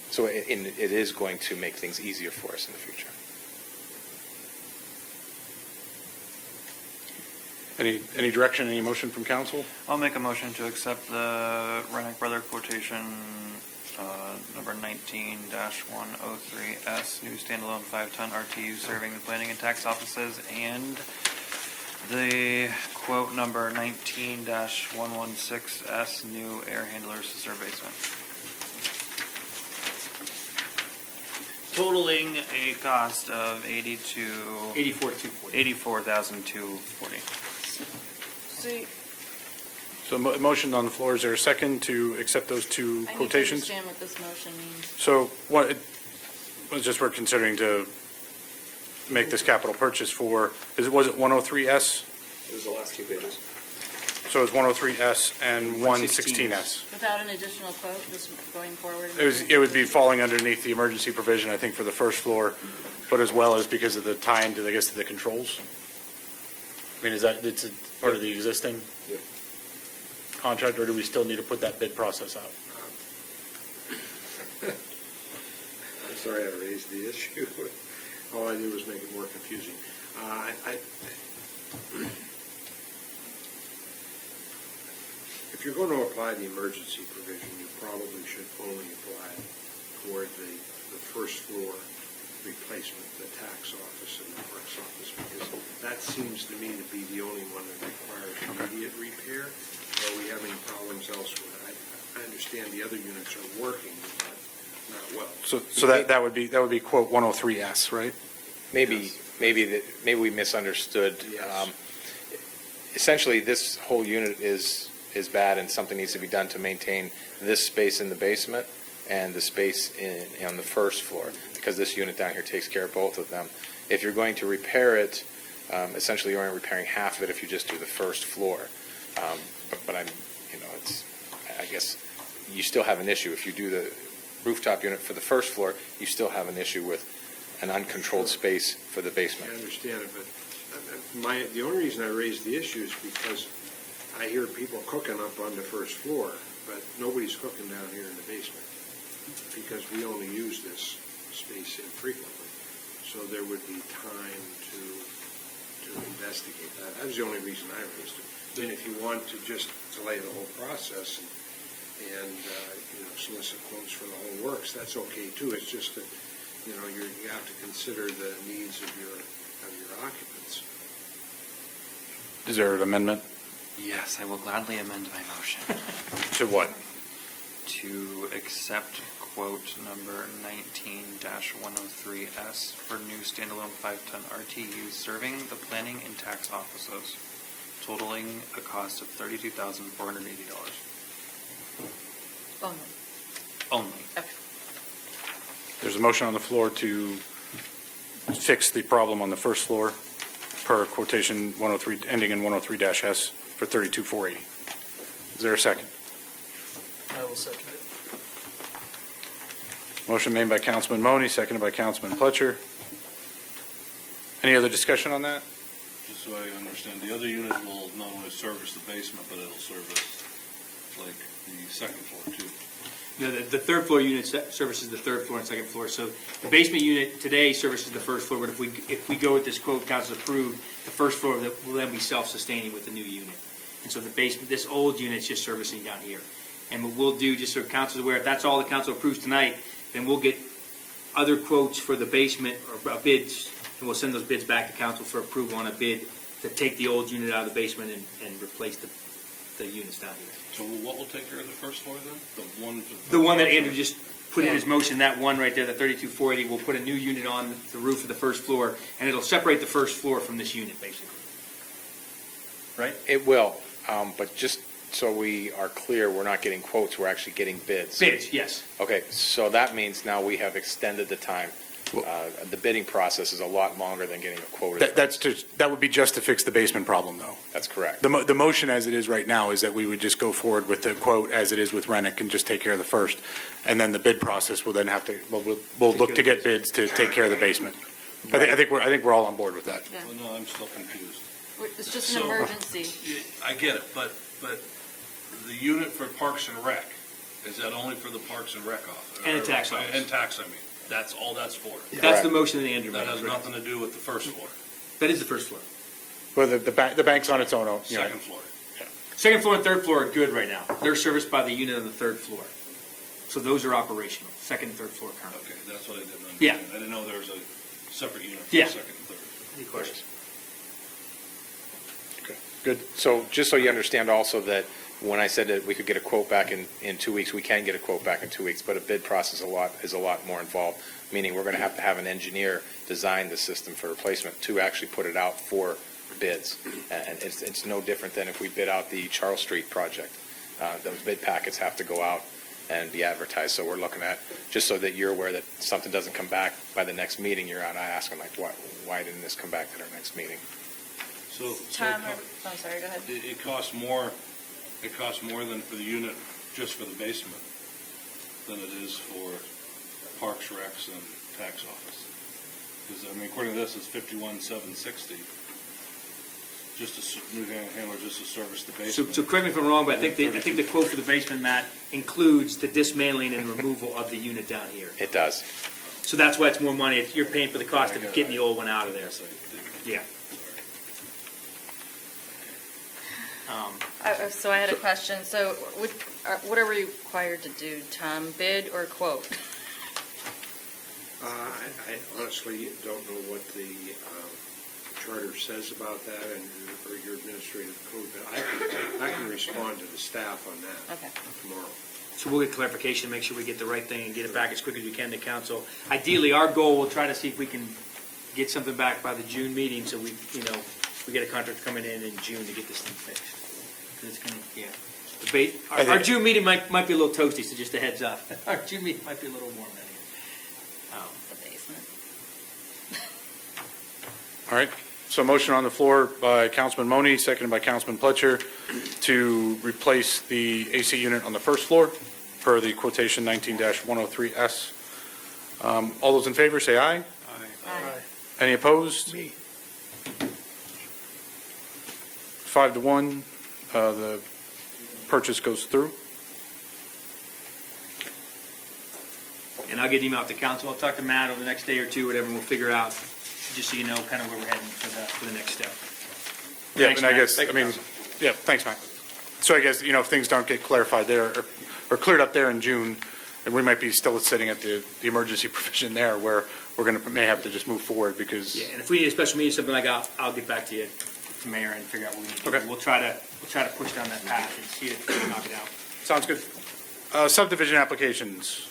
So it is going to make things easier for us in the future. Any direction, any motion from council? I'll make a motion to accept the Rennick Brother quotation number 19-103S, new standalone 5-ton RTU serving the planning and tax offices, and the quote number 19-116S, new air handlers to serve basement. Totaling a cost of $84,240. So motion on the floor, is there a second to accept those two I need to quotations? understand what this motion means. So what, just we're considering to make this capital purchase for, was it 103S? It was the last two pages. So it's 103S and 116S. Without an additional quote, this going forward? It would be falling underneath the emergency provision, I think, for the first floor, but as well as because of the tie-in to, I guess, to the controls? I mean, it's a part of the existing contract, or do we still need to put that bid process out? I'm sorry I raised the issue. All I did was make it more confusing. If you're going to apply the emergency provision, you probably should only apply for the first floor replacement, the tax office and the clerk's office, because that seems to me to be the only one that requires immediate repair. Or we have any problems elsewhere? I understand the other units are working, but not well. So that would be quote 103S, right? Maybe we misunderstood. Yes. Essentially, this whole unit is bad, and something needs to be done to maintain this space in the basement and the space on the first floor, because this unit down here takes care of both of them. If you're going to repair it, essentially you're only repairing half of it if you just do the first floor. But I guess you still have an issue. If you do the rooftop unit for the first floor, you still have an issue with an uncontrolled space for the basement. I understand it, but the only reason I raised the issue is because I hear people cooking up on the first floor, but nobody's cooking down here in the basement, because we only use this space infrequently. So there would be time to investigate that. That was the only reason I raised it. Then if you want to just delay the whole process and solicit quotes for the whole works, that's okay too. It's just that, you have to consider the needs of your occupants. Is there an amendment Yes, I will gladly amend my motion to what? to accept quote number 19-103S for new standalone 5-ton RTU serving the planning and tax offices, totaling a cost of $32,480. Only. Okay. There's a motion on the floor to fix the problem on the first floor per quotation 103, ending in 103-S for $32,480. Is there a second? I will second it. Motion made by Councilman Money, seconded by Councilman Pletcher. Any other discussion on that? Just so I understand, the other unit will not only service the basement, but it'll service like the second floor too. No, the third floor unit services the third floor and second floor. So the basement unit today services the first floor, but if we go with this quote council approved, the first floor will then be self-sustaining with the new unit. And so the basement, this old unit's just servicing down here. And what we'll do, just so council's aware, if that's all the council approves tonight, then we'll get other quotes for the basement or bids, and we'll send those bids back to council for approval on a bid to take the old unit out of the basement and replace the units down here. So what will take care of the first floor then? The one that Andrew just put in his motion, that one right there, the 32480, we'll put a new unit on the roof of the first floor, and it'll separate the first floor from this unit, basically. Right? It will, but just so we are clear, we're not getting quotes, we're actually getting bids. Bids, yes. Okay, so that means now we have extended the time. The bidding process is a lot longer than getting a quote. That would be just to fix the basement problem, though. That's correct. The motion as it is right now is that we would just go forward with the quote as it is with Rennick and just take care of the first. And then the bid process will then have to, we'll look to get bids to take care of the basement. I think we're all on board with that. Well, no, I'm still confused. It's just an So- emergency. I get it, but the unit for Parks and Rec, is that only for the Parks and Rec office? And the tax office. And tax, I mean. That's all that's for. That's the motion that Andrew made. That has nothing to do with the first floor, That is the first floor. Well, the bank's on its own, you know. second floor. Second floor and third floor are good right now. They're serviced by the unit on the third floor. So those are operational, second and third floor currently. Okay, that's what I didn't understand. Yeah. I didn't know there was a separate unit for Yeah. the second and third. Any questions? Good. So just so you understand also that when I said that we could get a quote back in 2 weeks, we can get a quote back in 2 weeks, but a bid process is a lot more involved, meaning we're going to have an engineer design the system for replacement to actually put it out for bids. And it's no different than if we bid out the Charles Street project. Those bid packets have to go out and be advertised. So we're looking at, just so that you're aware that something doesn't come back by the next meeting, you're not asking like, why didn't this come back at our next meeting? So Tom, I'm sorry, go ahead. it costs more than for the unit, just for the basement, than it is for Parks, Recs, and tax office. Because, I mean, according to this, it's $51,760, just a new handler, just to service the basement. So correct me if I'm wrong, but I think the quote for the basement, Matt, includes the dismantling and removal of the unit down here. It does. So that's why it's more money. You're paying for the cost of getting the old one out of there. Yeah. So I had a question. So what are we required to do, Tom? Bid or quote? I honestly don't know what the charter says about that or your administrative code, but I can respond to the staff on that Okay. tomorrow. So we'll get clarification, make sure we get the right thing and get it back as quick as we can to council. Ideally, our goal, we'll try to see if we can get something back by the June meeting, so we get a contract coming in June to get this thing fixed. 'Cause it's gonna, yeah. Our June meeting might be a little toasty, so just a heads up. Our June meeting might be a little warm down here. The basement. All right, so motion on the floor by Councilman Moni, seconded by Councilman Pletcher, to replace the AC unit on the first floor per the quotation 19-103S. All those in favor, say aye. Aye. Any opposed? Me. 5-1, the purchase goes through. And I'll get an email out to council. I'll talk to Matt over the next day or two, whatever, and we'll figure out, just so you know, kind of where we're heading for the next step. Yeah, Thanks, and I Matt. guess, thanks, Matt. So I guess, if things don't get clarified there or cleared up there in June, and we might be still sitting at the emergency provision there where we're may have to just move forward because. Yeah, and if we need a special meeting, something like that, I'll get back to you, to Mayor, and figure out what we need to do. Okay. We'll try to push down that path and see if we can knock it out. Sounds good. Subdivision applications.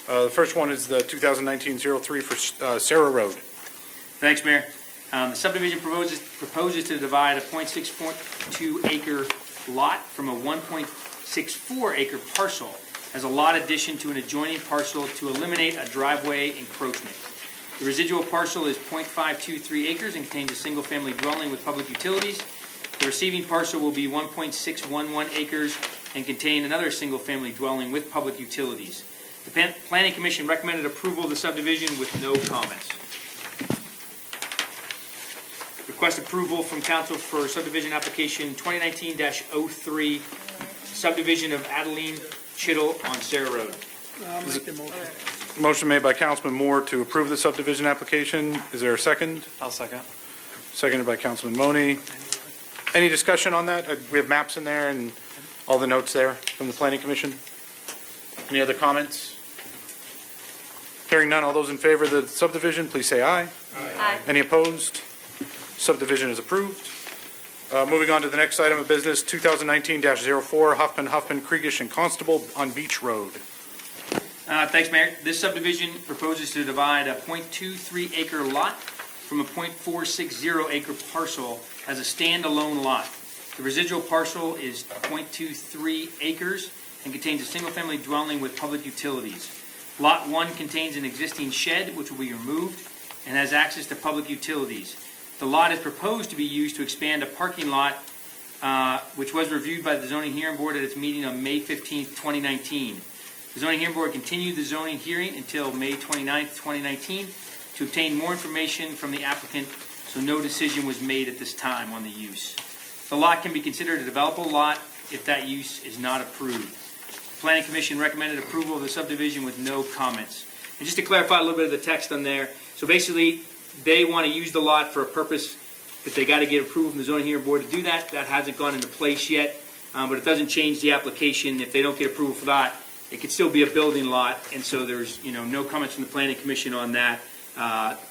The first one is the 2019-03 for Sarah Road. Thanks, Mayor. The subdivision proposes to divide a .642 acre lot from a 1.64 acre parcel as a lot addition to an adjoining parcel to eliminate a driveway encroachment. The residual parcel is .523 acres and contains a single-family dwelling with public utilities. The receiving parcel will be 1.611 acres and contain another single-family dwelling with public utilities. The Planning Commission recommended approval of the subdivision with no comments. The Request approval from council for subdivision application 2019-03, subdivision of Adeline Chittle on Sarah Road. I'll make the motion. Motion made by Councilman Moore to approve the subdivision application. Is there a second? I'll second. Seconded by Councilman Money. Any discussion on that? We have maps in there and all the notes there from the Planning Commission. Any other comments? Hearing none, all those in favor of the subdivision, please say aye. Aye. Any opposed? Subdivision is approved. Moving on to the next item of business, 2019-04, Huffman, Kriegish, and Constable on Beach Road. Thanks, Mayor. This subdivision proposes to divide a .23 acre lot from a .460 acre parcel as a standalone lot. The residual parcel is .23 acres and contains a single-family dwelling with public utilities. Lot 1 contains an existing shed, which will be removed, and has access to public utilities. The lot is proposed to be used to expand a parking lot, which was reviewed by the zoning hearing board at its meeting on May 15, 2019. The zoning hearing board continued the zoning hearing until May 29, 2019, to obtain more information from the applicant, so no decision was made at this time on the use. The lot can be considered a developable lot if that use is not approved. The Planning Commission recommended approval of the subdivision with no comments. And just to clarify a little bit of the text on there, so basically, they want to use the lot for a purpose that they got to get approval from the zoning hearing board to do that. That hasn't gone into place yet, but it doesn't change the application. If they don't get approval for that, it could still be a building lot, and so there's, no comments from the Planning Commission on that.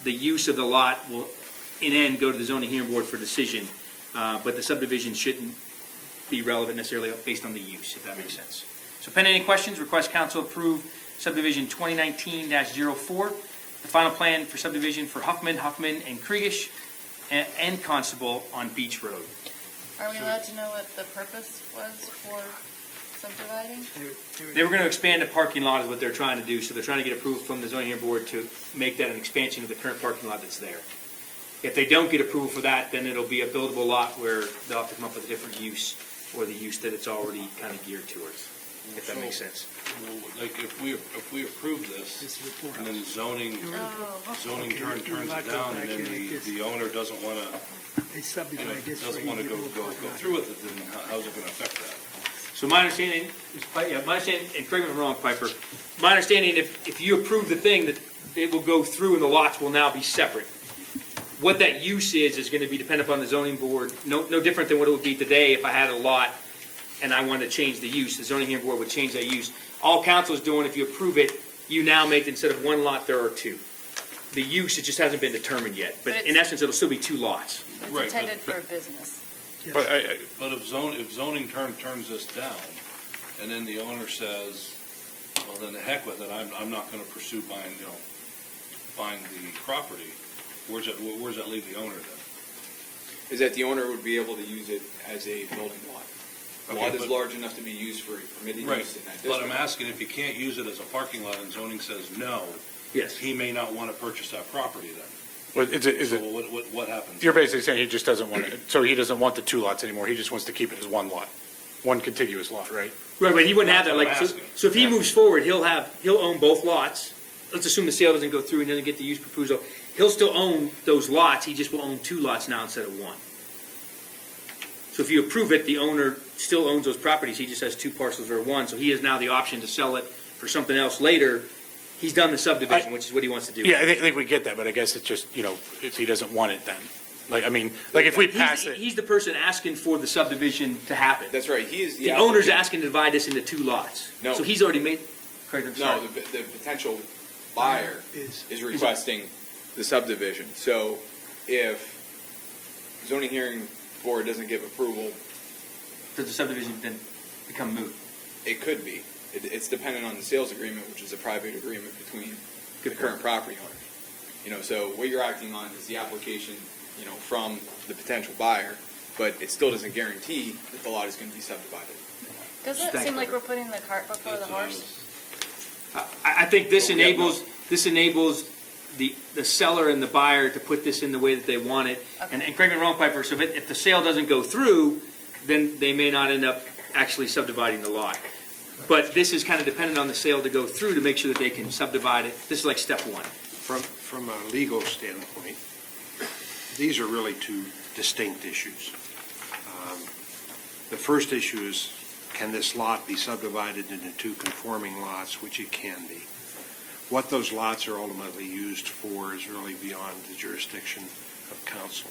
The use of the lot will, in end, go to the zoning hearing board for decision, but the subdivision shouldn't be relevant necessarily based on the use, if that makes sense. So pending any questions, request council approve subdivision 2019-04, the final plan for subdivision for Huffman, and Kriegish, and Constable on Beach Road. Are we allowed to know what the purpose was for subdividing? They were going to expand a parking lot is what they're trying to do, so they're trying to get approval from the zoning hearing board to make that an expansion of the current parking lot that's there. If they don't get approval for that, then it'll be a buildable lot where they'll have to come up with a different use, or the use that it's already kind of geared towards, if that makes sense. Well, like, if we approve this, and then zoning turns it down, and then the owner doesn't want to, They subdivide this. doesn't want to go through with it, then how's it going to affect that? So my understanding, and correct me if I'm wrong, Piper, my understanding, if you approve the thing, that it will go through and the lots will now be separate. What that use is going to be dependent upon the zoning board, no different than what it would be today if I had a lot and I wanted to change the use. The zoning hearing board would change that use. All council is doing, if you approve it, you now make, instead of one lot, there are two. The use, it just hasn't been determined yet, but in essence, it'll still be two lots. It's Right, intended for a business. But But if zoning turns this down, and then the owner says, well, then the heck with it, I'm not going to pursue buying the property, where's that leave the owner then? Is that the owner would be able to use it as a building lot. The Okay, lot is but- large enough to be used for a permitted Right, use in that but I'm district. asking if you can't use it as a parking lot and zoning says no, Yes. he may not want to purchase that property then. is So it, what happens? you're basically saying he just doesn't want it, so he doesn't want the two lots anymore, he just wants to keep it as one lot, one contiguous lot, right? Right, but he wouldn't have that, like, That's what I'm asking. so if he moves forward, he'll own both lots. Let's assume the sale doesn't go through and doesn't get the use proposal. He'll still own those lots, he just will own two lots now instead of one. So if you approve it, the owner still owns those properties, he just has two parcels or one, so he has now the option to sell it for something else later. He's done the subdivision, which is what he wants to do. Yeah, I think we get that, but I guess it's just, if he doesn't want it then. Like, I mean, like if we pass it, He's the person asking for the subdivision to happen. That's right, he is the The owner's applicant. asking to divide this into two lots. No. So he's already made, Craig, I'm sorry. No, the potential buyer is requesting the subdivision. So if zoning hearing board doesn't give approval, Does the subdivision then become moot? it could be. It's dependent on the sales agreement, which is a private agreement between the current property owners. So what you're acting on is the application, from the potential buyer, but it still doesn't guarantee that the lot is going to be subdivided. Doesn't it seem like we're putting the cart before the horse? I think this But we have enables the seller and the buyer to put this in the way that they want it. And correct me if I'm wrong, Piper, so if the sale doesn't go through, then they may not end up actually subdividing the lot. But this is kind of dependent on the sale to go through to make sure that they can subdivide it. This is like step one. From a legal standpoint, these are really two distinct issues. The first issue is, can this lot be subdivided into two conforming lots, which it can be? What those lots are ultimately used for is really beyond the jurisdiction of council.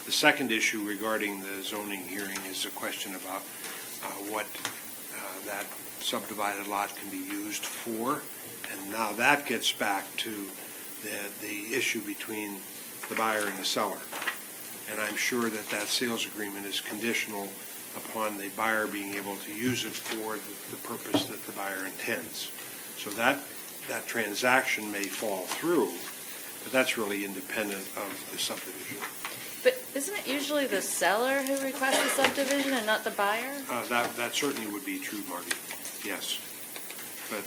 The second issue regarding the zoning hearing is a question about what that subdivided lot can be used for. And now that gets back to the issue between the buyer and the seller. And I'm sure that that sales agreement is conditional upon the buyer being able to use it for the purpose that the buyer intends. So that transaction may fall through, but that's really independent of the subdivision. But isn't it usually the seller who requests the subdivision and not the buyer? That certainly would be true, Marty, yes. But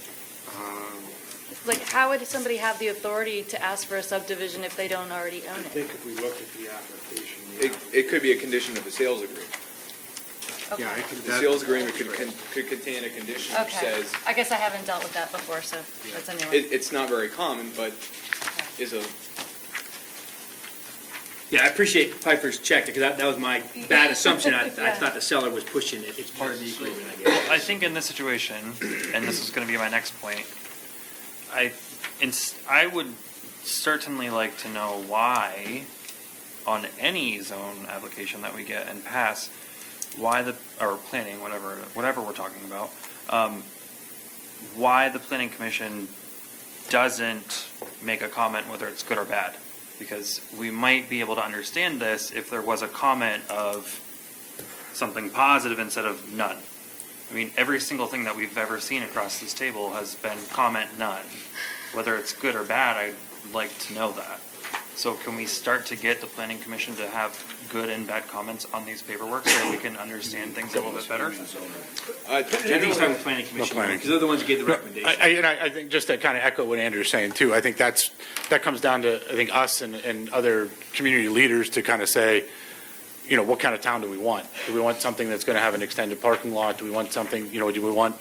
Like, how would somebody have the authority to ask for a subdivision if they don't already I own it? think if we look at the application. It could be a condition of the sales agreement. Okay. Yeah, I think The that- sales agreement could contain a condition which Okay. says, I guess I haven't dealt with that before, so that's a new one. it's not very common, but is a, Yeah, I appreciate Piper's check, because that was my bad assumption. I Yeah. thought the seller was pushing it. It's part of the agreement, I guess. I think in this situation, and this is going to be my next point, I would certainly like to know why, on any zone application that we get and pass, or planning, whatever we're talking about, why the planning commission doesn't make a comment whether it's good or bad. Because we might be able to understand this if there was a comment of something positive instead of none. I mean, every single thing that we've ever seen across this table has been comment none. Whether it's good or bad, I'd like to know that. So can we start to get the planning commission to have good and bad comments on these paperwork so that we can understand things a little bit better? I think he's talking planning commission, because they're the ones who gave the recommendation. I think just to kind of echo what Andrew's saying too, I think that comes down to, I think, us and other community leaders to kind of say, what kind of town do we want? Do we want something that's going to have an extended parking lot? Do we want something, do we want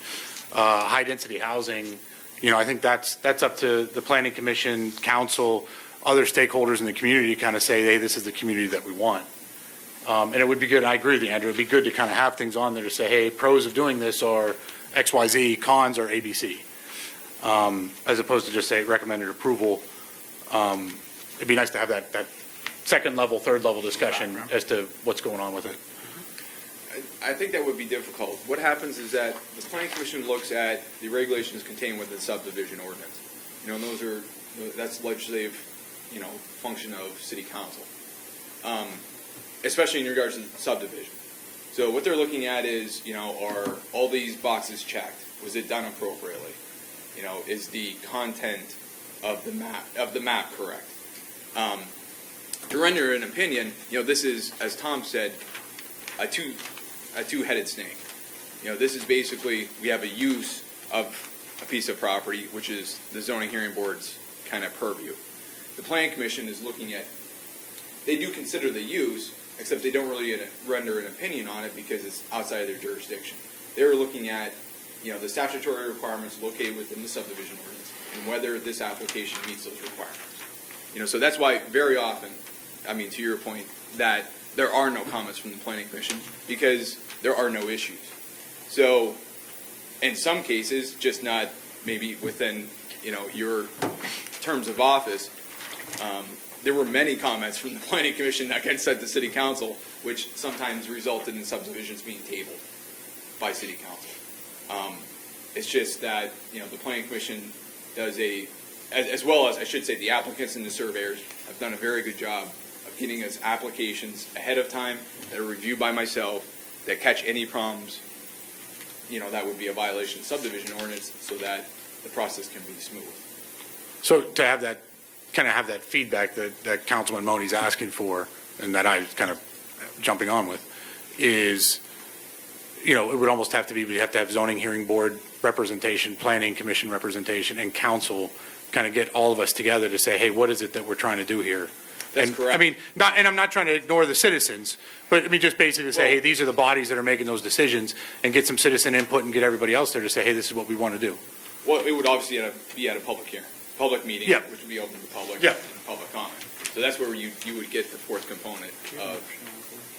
high-density housing? I think that's up to the planning commission, council, other stakeholders in the community to kind of say, hey, this is the community that we want. And it would be good, I agree with you, Andrew, it'd be good to kind of have things on there to say, hey, pros of doing this are X, Y, Z, cons are ABC. As opposed to just say recommended approval. It'd be nice to have that second level, third level discussion as to what's going on with it. I think that would be difficult. What happens is that the planning commission looks at the regulations contained within the subdivision ordinance. And that's legislative, function of city council. Especially in regards to subdivision. So what they're looking at is, are all these boxes checked? Was it done appropriately? Is the content of the map correct? To render an opinion, this is, as Tom said, a two-headed snake. This is basically, we have a use of a piece of property, which is the zoning hearing board's kind of purview. The planning commission is looking at, they do consider the use, except they don't really render an opinion on it because it's outside of their jurisdiction. They're looking at, the statutory requirements located within the subdivision ordinance and whether this application meets those requirements. So that's why very often, to your point, that there are no comments from the planning commission because there are no issues. So in some cases, just not maybe within, your terms of office, there were many comments from the planning commission that got sent to city council, which sometimes resulted in subdivisions being tabled by city council. It's just that, the planning commission does as well as, I should say, the applicants and the surveyors have done a very good job of getting us applications ahead of time that are reviewed by myself, that catch any problems, that would be a violation of subdivision ordinance so that the process can be smooth. So to have that, kind of have that feedback that Councilman Moni's asking for, and that I was kind of jumping on with, is, it would almost have to be, we have to have zoning hearing board representation, planning commission representation, and council kind of get all of us together to say, hey, what is it that we're trying to do here? That's And, correct. and I'm not trying to ignore the citizens, but just basically say, hey, these are the bodies that are making those decisions, and get some citizen input and get everybody else there to say, hey, this is what we want to do. Well, it would obviously be at a public hearing, public meeting, Yeah. which would be open to the public, Yeah. and public comment. So that's where you would get the fourth component of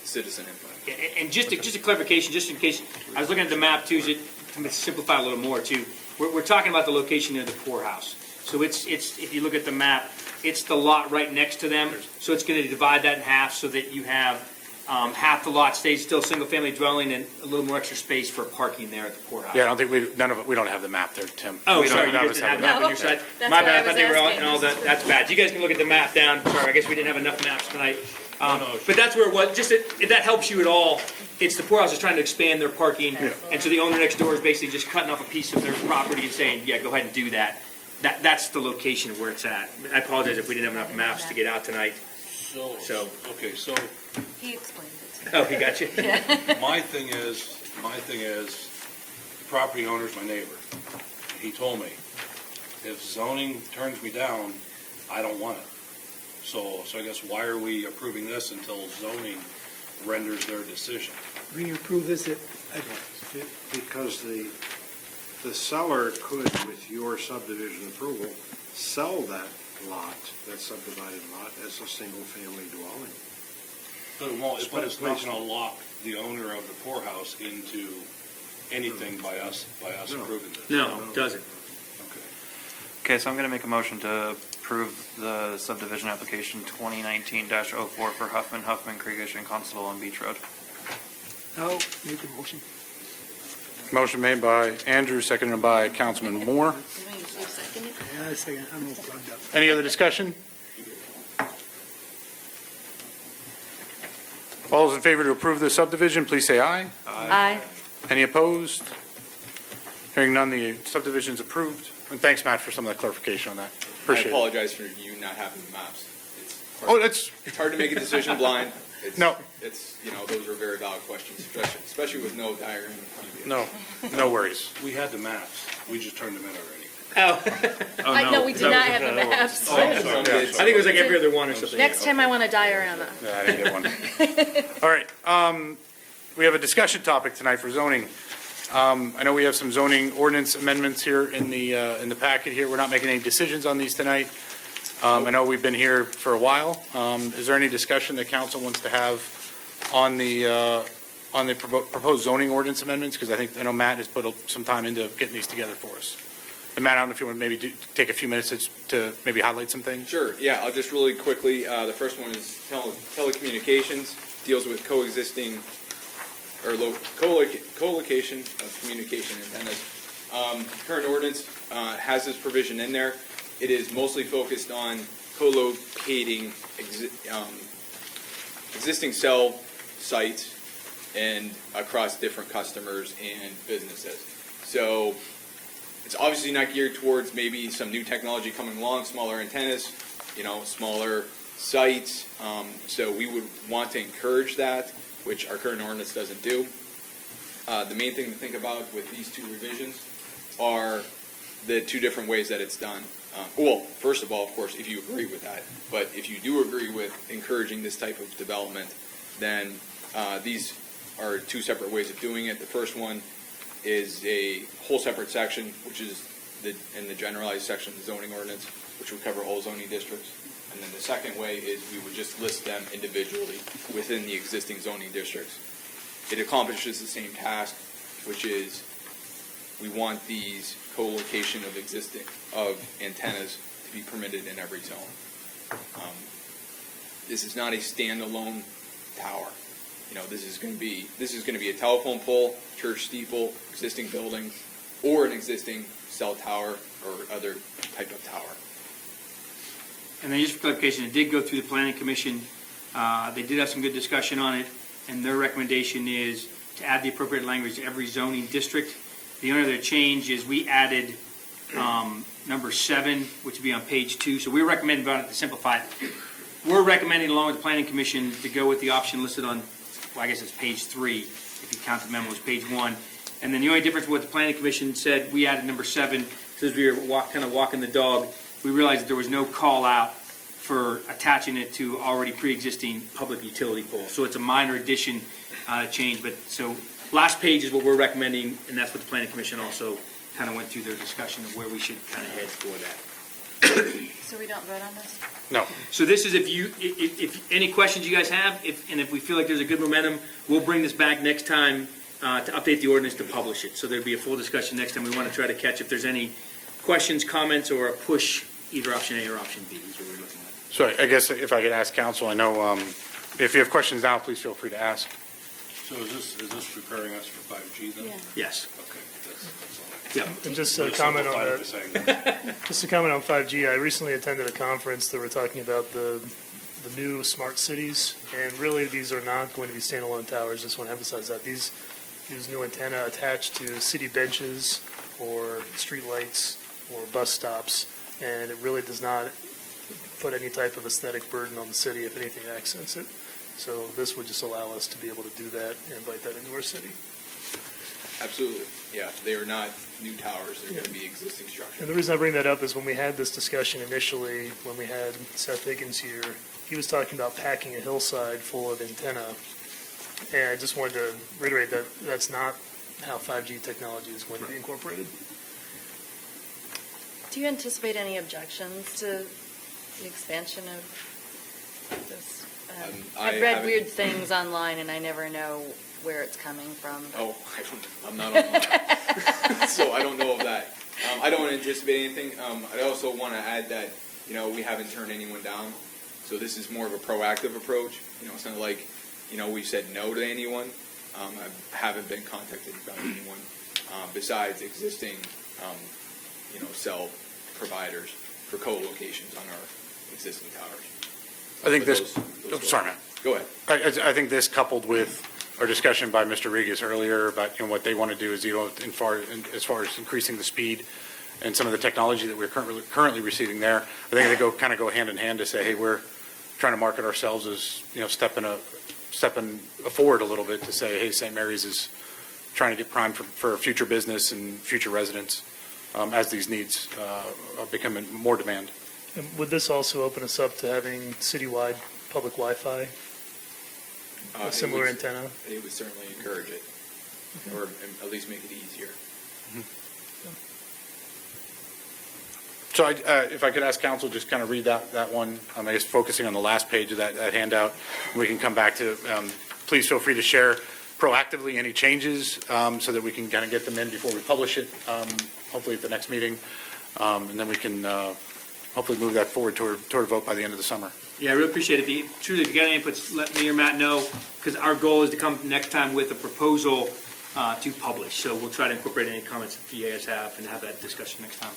citizen input. And just a clarification, just in case, I was looking at the map too, to simplify a little more too. We're talking about the location near the poorhouse. So it's, if you look at the map, it's the lot right next to them. So it's going to divide that in half so that you have half the lot stays still single-family dwelling and a little more extra space for parking there at the poorhouse. Yeah, I don't think we don't have the map there, Tim. Oh, We don't- sorry, you none of guys us didn't have the map on your side. That's My what bad, I I thought was they were all, asking. and all that, that's bad. You guys can look at the map down, sorry, I guess we didn't have enough maps tonight. But that's where it was, just if that helps you at all, it's the poorhouse is trying to expand their parking, and so the owner next door is basically just cutting off a piece of their property and saying, yeah, go ahead and do that. That's the location of where it's at. I apologize if we didn't have enough maps to get out tonight. So- Okay, so He explained it. Oh, he got you? my thing is, the property owner's my neighbor. He told me, if zoning turns me down, I don't want it. So I guess why are we approving this until zoning renders their decision? We approve this at, Because the seller could, with your subdivision approval, sell that lot, that subdivided lot, as a single-family dwelling. But it's not going to lock the owner of the poorhouse into anything by us No. approving this. No, it doesn't. Okay. Okay, so I'm going to make a motion to approve the subdivision application 2019-04 for Huffman, Kriegish, and Constable on Beach Road. I'll make a motion. Motion made by Andrew, seconded by Councilman Moore. Yeah, a second, I'm all plugged up. Any other discussion? All those in favor to approve the subdivision, please say aye. Aye. Any opposed? Hearing none, the subdivision is approved. And thanks, Matt, for some of that clarification on that. I Appreciate it. apologize for you not having the maps. Oh, that's, It's hard to make a decision blind. No. It's, those are very valid questions, especially with no diagram in front of you. no worries. We had the maps, we just turned them in already. I know, we did not have the maps. Oh, I'm sorry. I think it was like every other one or something. Next time I want a diorama. Yeah, I didn't get one. All right, we have a discussion topic tonight for zoning. I know we have some zoning ordinance amendments here in the packet here. We're not making any decisions on these tonight. I know we've been here for a while. Is there any discussion that council wants to have on the proposed zoning ordinance amendments? Because I know Matt has put some time into getting these together for us. And Matt, I don't know if you want to maybe take a few minutes to maybe highlight some things? Sure, yeah, I'll just really quickly, the first one is telecommunications, deals with coexisting, or co-location of communication antennas. Current ordinance has this provision in there. It is mostly focused on co-locating existing cell sites and across different customers and businesses. So it's obviously not geared towards maybe some new technology coming along, smaller antennas, smaller sites. So we would want to encourage that, which our current ordinance doesn't do. The main thing to think about with these two revisions are the two different ways that it's done. Well, first of all, of course, if you agree with that, but if you do agree with encouraging this type of development, then these are two separate ways of doing it. The first one is a whole separate section, which is in the generalized section of the zoning ordinance, which would cover all zoning districts. And then the second way is we would just list them individually within the existing zoning districts. It accomplishes the same task, which is we want these co-location of antennas to be permitted in every zone. This is not a standalone tower. This is going to be a telephone pole, church steeple, existing building, or an existing cell tower or other type of tower. And then just for clarification, it did go through the planning commission. They did have some good discussion on it, and their recommendation is to add the appropriate language to every zoning district. The only other change is we added number 7, which would be on page 2. So we recommend about it to simplify it. We're recommending, along with the planning commission, to go with the option listed on, well, I guess it's page 3, if you count the memo, it's page 1. And then the only difference with what the planning commission said, we added number 7, because we were kind of walking the dog. We realized that there was no call out for attaching it to already pre-existing public utility poles. So it's a minor addition change, but so last page is what we're recommending, and that's what the planning commission also kind of went through their discussion of where we should kind of head for that. So we don't vote on this? No. So this is if any questions you guys have, if we feel like there's a good momentum, we'll bring this back next time to update the ordinance to publish it. So there'll be a full discussion next time. We want to try to catch if there's any questions, comments, or a push, either option A or option B is what we're looking at. So I guess if I could ask council, I know if you have questions now, please feel free to ask. So is this preparing us for 5G then? Yeah. Yes. Okay, that's all. Yeah. And just a Really comment on simplified that. it by saying Just to comment on 5G, I recently attended a conference that were talking about the new smart cities, and really these are not going to be standalone towers. Just want to emphasize that these new antenna attached to city benches or street lights or bus stops, and it really does not put any type of aesthetic burden on the city. If anything, accents it. So this would just allow us to be able to do that and invite that into our city. Absolutely, yeah. They are not new towers, they're going to be existing structures. And the reason I bring that up is when we had this discussion initially, when we had Seth Higgins here, he was talking about packing a hillside full of antenna. And I just wanted to reiterate that that's not how 5G technology is going to be incorporated. Do you anticipate any objections to the expansion of this? I I've read haven't- weird things online and I never know where it's coming from. Oh, I'm not online, so I don't know of that. I don't anticipate anything. I also want to add that, we haven't turned anyone down, so this is more of a proactive approach. It's not like, we've said no to anyone. I haven't been contacted about anyone besides existing, cell providers for co-locations on our existing towers. I think But this, those sorry, man. Go ahead. I think this coupled with our discussion by Mr. Regis earlier about, what they want to do is, as far as increasing the speed and some of the technology that we're currently receiving there, I think they kind of go hand in hand to say, hey, we're trying to market ourselves as, stepping forward a little bit to say, hey, St. Mary's is trying to get primed for future business and future residents as these needs become in more demand. And would this also open us up to having citywide public Wi-Fi, a similar antenna? It would certainly encourage it, or at least make it easier. So if I could ask council, just kind of read that one, I guess focusing on the last page of that handout, we can come back to, please feel free to share proactively any changes so that we can kind of get them in before we publish it, hopefully at the next meeting. And then we can hopefully move that forward toward a vote by the end of the summer. Yeah, I really appreciate it. If you got any inputs, let me or Matt know, because our goal is to come next time with a proposal to publish. So we'll try to incorporate any comments that you guys have and have that discussion next time.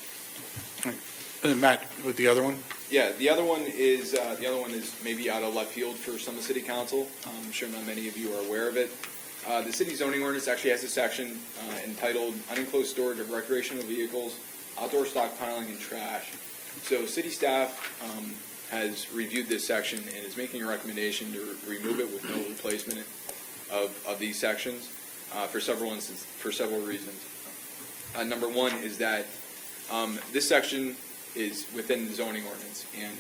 Matt, with the other one? Yeah, the other one is maybe out of left field for some of City Council. I'm sure not many of you are aware of it. The city zoning ordinance actually has a section entitled Unenclosed Storage of Recreational Vehicles, Outdoor Stockpiling, and Trash. So city staff has reviewed this section and is making a recommendation to remove it with no replacement of these sections for several reasons. Number one is that this section is within the zoning ordinance, and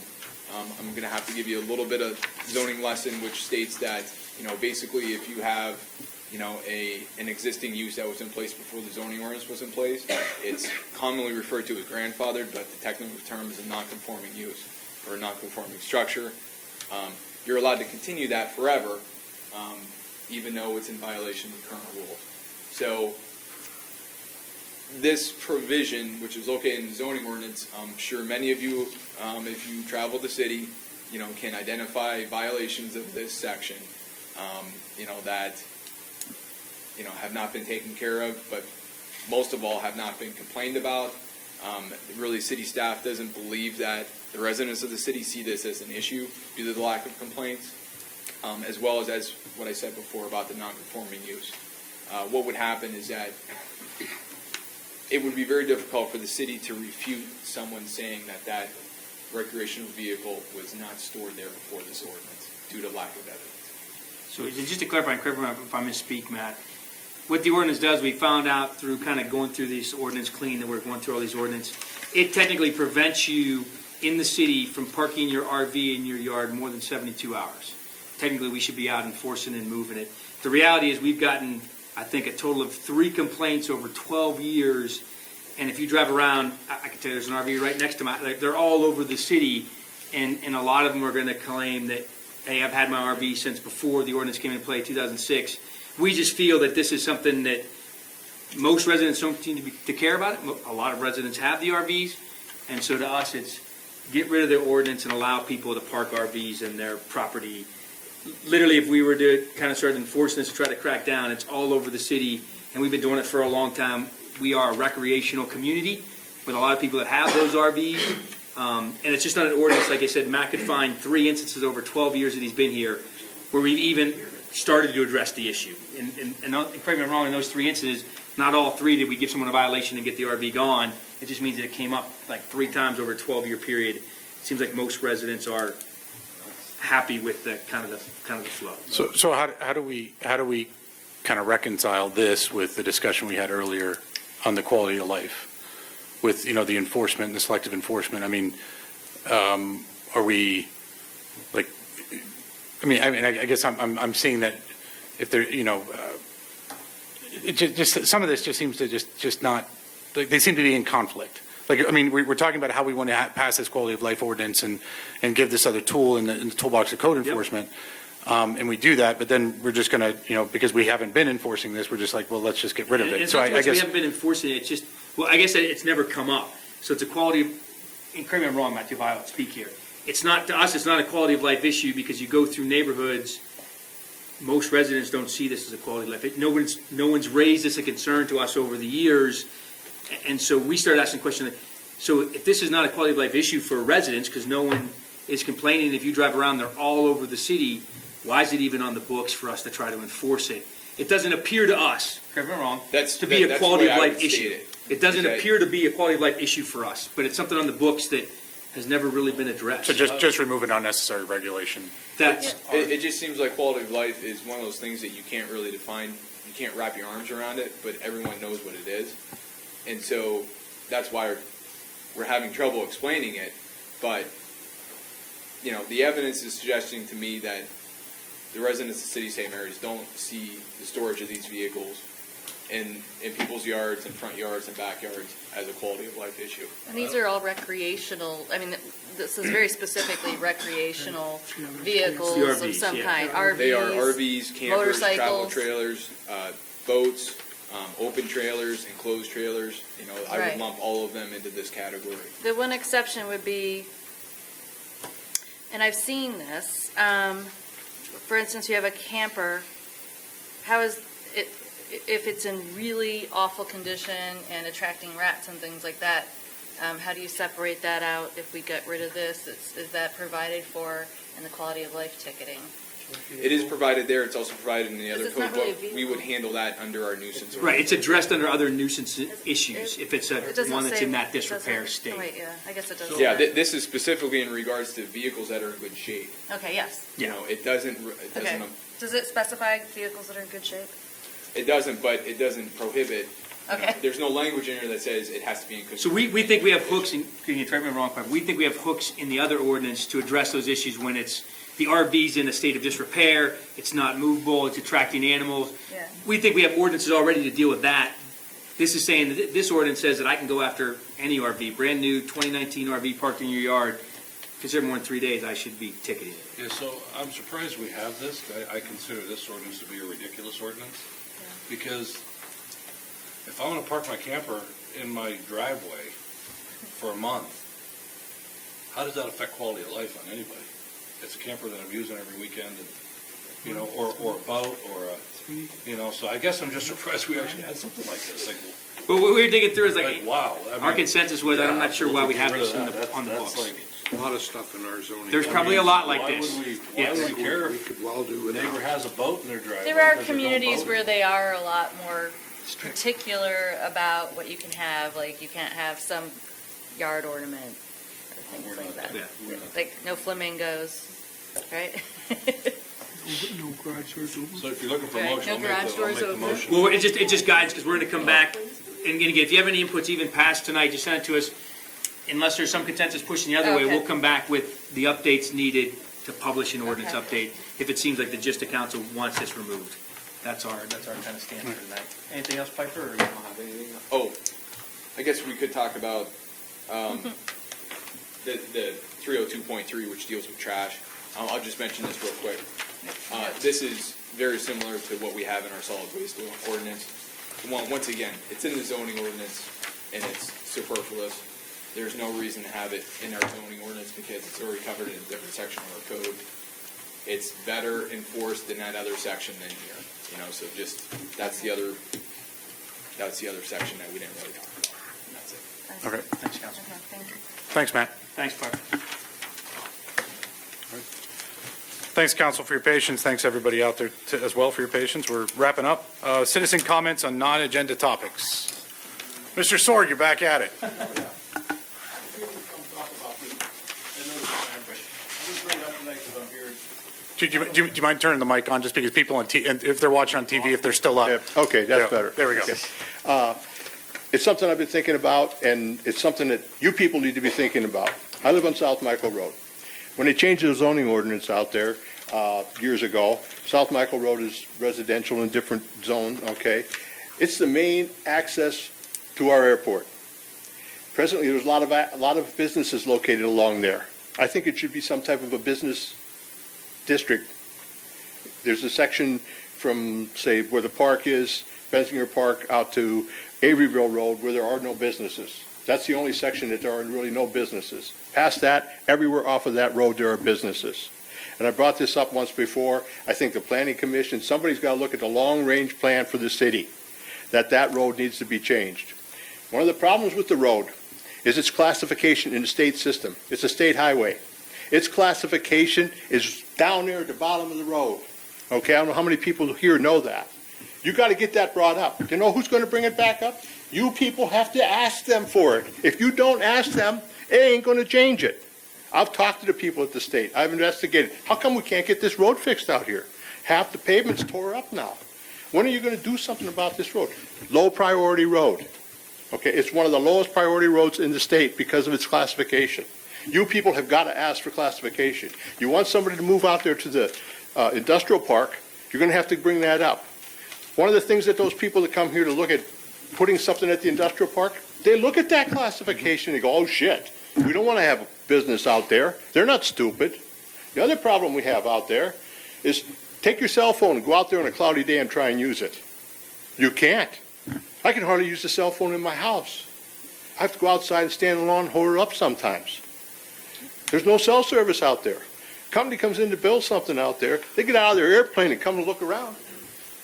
I'm going to have to give you a little bit of zoning lesson, which states that, basically if you have, an existing use that was in place before the zoning ordinance was in place, it's commonly referred to as grandfathered, but the technical term is a non-conforming use or a non-conforming structure. You're allowed to continue that forever, even though it's in violation of the current rules. So this provision, which is located in the zoning ordinance, I'm sure many of you, if you travel the city, can identify violations of this section, that, have not been taken care of, but most of all have not been complained about. Really, city staff doesn't believe that the residents of the city see this as an issue due to the lack of complaints, as well as what I said before about the non-conforming use. What would happen is that it would be very difficult for the city to refute someone saying that recreational vehicle was not stored there before this ordinance due to lack of evidence. So just to clarify, and correct me if I misspeak, Matt, what the ordinance does, we found out through kind of going through this ordinance clean, that we're going through all these ordinance, it technically prevents you in the city from parking your RV in your yard more than 72 hours. Technically, we should be out enforcing and moving it. The reality is we've gotten, I think, a total of 3 complaints over 12 years, And if you drive around, I can tell you there's an RV right next to they're all over the city, and a lot of them are going to claim that, hey, I've had my RV since before the ordinance came into play, 2006. We just feel that this is something that most residents don't seem to care about it. A lot of residents have the RVs, and so to us, it's get rid of the ordinance and allow people to park RVs in their property. Literally, if we were to kind of start enforcing this to try to crack down, it's all over the city, and we've been doing it for a long time. We are a recreational community with a lot of people that have those RVs, and it's just not an ordinance. Like I said, Matt could find 3 instances over 12 years that he's been here where we've even started to address the issue. And correct me if I'm wrong, in those 3 instances, not all 3 did we give someone a violation and get the RV gone. It just means that it came up like 3 times over a 12-year period. It seems like most residents are happy with the kind of the flow. So how do we kind of reconcile this with the discussion we had earlier on the quality of life with, the enforcement and the selective enforcement? I mean, are we like, I guess I'm seeing that if there, it just some of this just seems to just not, like, they seem to be in conflict. Like, we're talking about how we want to pass this quality of life ordinance and give this other tool in the toolbox of code enforcement. And we do that, but then we're just going to, because we haven't been enforcing this, we're just like, well, let's just get rid of it. It's So not so I much we guess, haven't been enforcing it, it's just, well, I guess it's never come up. So it's a quality, and correct me if I'm wrong, Matthew, if I speak here. It's not, to us, it's not a quality of life issue because you go through neighborhoods, most residents don't see this as a quality of life. No one's raised this a concern to us over the years, and so we started asking questions. So if this is not a quality of life issue for residents, because no one is complaining, if you drive around, they're all over the city, why is it even on the books for us to try to enforce it? It doesn't appear to us, correct me if I'm wrong, to be a quality of life issue. It doesn't appear to be a quality of life issue for us, but it's something on the books that has never really been addressed. so just remove an unnecessary regulation. That's, It just seems like quality of life is one of those things that you can't really define. You can't wrap your arms around it, but everyone knows what it is. And so that's why we're having trouble explaining it. But, the evidence is suggesting to me that the residents of the city of St. Mary's don't see the storage of these vehicles in people's yards and front yards and backyards as a quality of life issue. And these are all recreational, this is very specifically recreational vehicles of RVs, some yeah. kind. RVs. They are RVs, campers, travel motorcycles. trailers, boats, open trailers, enclosed trailers. I Right. would lump all of them into this category. The one exception would be, and I've seen this, for instance, you have a camper, how is it, if it's in really awful condition and attracting rats and things like that, how do you separate that out if we get rid of this? Is that provided for in the quality of life ticketing? It is provided there. It's also provided in the other Because it's code not really a book. We vehicle. would handle that under our nuisance ordinance. right, it's addressed under other nuisance issues, if it's It doesn't one that's say- in that it disrepair doesn't- state. oh, wait, yeah, I guess it does. Yeah, say this is specifically in regards to vehicles that are in good shape. that. Okay, yes. It doesn't. Okay. Does it specify vehicles that are in good shape? It doesn't, but it doesn't prohibit. Okay. There's no language in here that says it has to be in good. So we think we have hooks, and correct me if I'm wrong, but we think we have hooks in the other ordinance to address those issues when it's, the RV's in a state of disrepair, it's not movable, it's attracting animals. Yeah. We think we have ordinances already to deal with that. This is saying, that this ordinance says that I can go after any RV, brand new 2019 RV parked in your yard, if it's there more than 3 days, I should be ticketed. Yeah, so I'm surprised we have this. I consider this ordinance to be a ridiculous ordinance. Because if I want to park my camper in my driveway for a month, how does that affect quality of life on anybody? It's a camper that I'm using every weekend, and, or a boat, or so I guess I'm just surprised we actually had something like this. Like, But what we were digging through is like, wow. our consensus was, I'm not sure why we have this on the books. A lot of stuff in our zoning. There's probably a lot like this. Why would we care We if could well do a without. neighbor has a boat in their driveway? There are because there's no communities boat? where they are a lot more particular about what you can have, like you can't have some yard ornament or things like that. Yeah. Like no flamingos, right? No garage doors open. So if you're looking for a Right, motion, no I'll make garage the doors open. motion. Well, it just guides, because we're going to come back, and again, if you have any inputs even past tonight, just send it to us. Unless there's some consensus pushing the other way, Okay. we'll come back with the updates needed to publish an ordinance Okay. update, if it seems like the gist of council wants this removed. That's our kind of stand for tonight. Anything else, Piper, or you don't have anything else? Oh, I guess we could talk about the 302.3, which deals with trash. I'll just mention this real quick. This is very similar to what we have in our solid waste ordinance. Once again, it's in the zoning ordinance, and it's superfluous. There's no reason to have it in our zoning ordinance because it's already covered in a different section of our code. It's better enforced in that other section than here, so just, that's the other section that we didn't really talk about, and that's it. Okay. Thanks, Council. Okay, thank you. Thanks, Matt. Thanks, Clark. Thanks, council, for your patience. Thanks, everybody out there as well for your patience. We're wrapping up. Citizen comments on non-agenda topics. Mr. Sorg, you're back at it. Do you mind turning the mic on, just because people on and if they're watching on TV, if they're still up? Yeah, okay, that's better. There we go. Okay. It's something I've been thinking about, and it's something that you people need to be thinking about. I live on South Michael Road. When they changed the zoning ordinance out there years ago, South Michael Road is residential in a different zone, okay? It's the main access to our airport. Presently, there's a lot of businesses located along there. I think it should be some type of a business district. There's a section from, say, where the park is, Bensinger Park, out to Averyville Road, where there are no businesses. That's the only section that there are really no businesses. Past that, everywhere off of that road, there are businesses. And I brought this up once before. I think the Planning Commission, somebody's got to look at the long-range plan for the city, that road needs to be changed. One of the problems with the road is its classification in the state system. It's a state highway. Its classification is down there at the bottom of the road. Okay, I don't know how many people here know that. You got to get that brought up. You know who's going to bring it back up? You people have to ask them for it. If you don't ask them, it ain't going to change it. I've talked to the people at the state. I've investigated. How come we can't get this road fixed out here? Half the pavement's tore up now. When are you going to do something about this road? Low priority road. Okay, it's one of the lowest priority roads in the state because of its classification. You people have got to ask for classification. You want somebody to move out there to the industrial park, you're going to have to bring that up. One of the things that those people that come here to look at putting something at the industrial park, they look at that classification and go, oh shit, we don't want to have a business out there. They're not stupid. The other problem we have out there is take your cell phone and go out there on a cloudy day and try and use it. You can't. I can hardly use the cell phone in my house. I have to go outside and stand in the lawn and hold it up sometimes. There's no cell service out there. Company comes in to build something out there, they get out of their airplane and come and look around.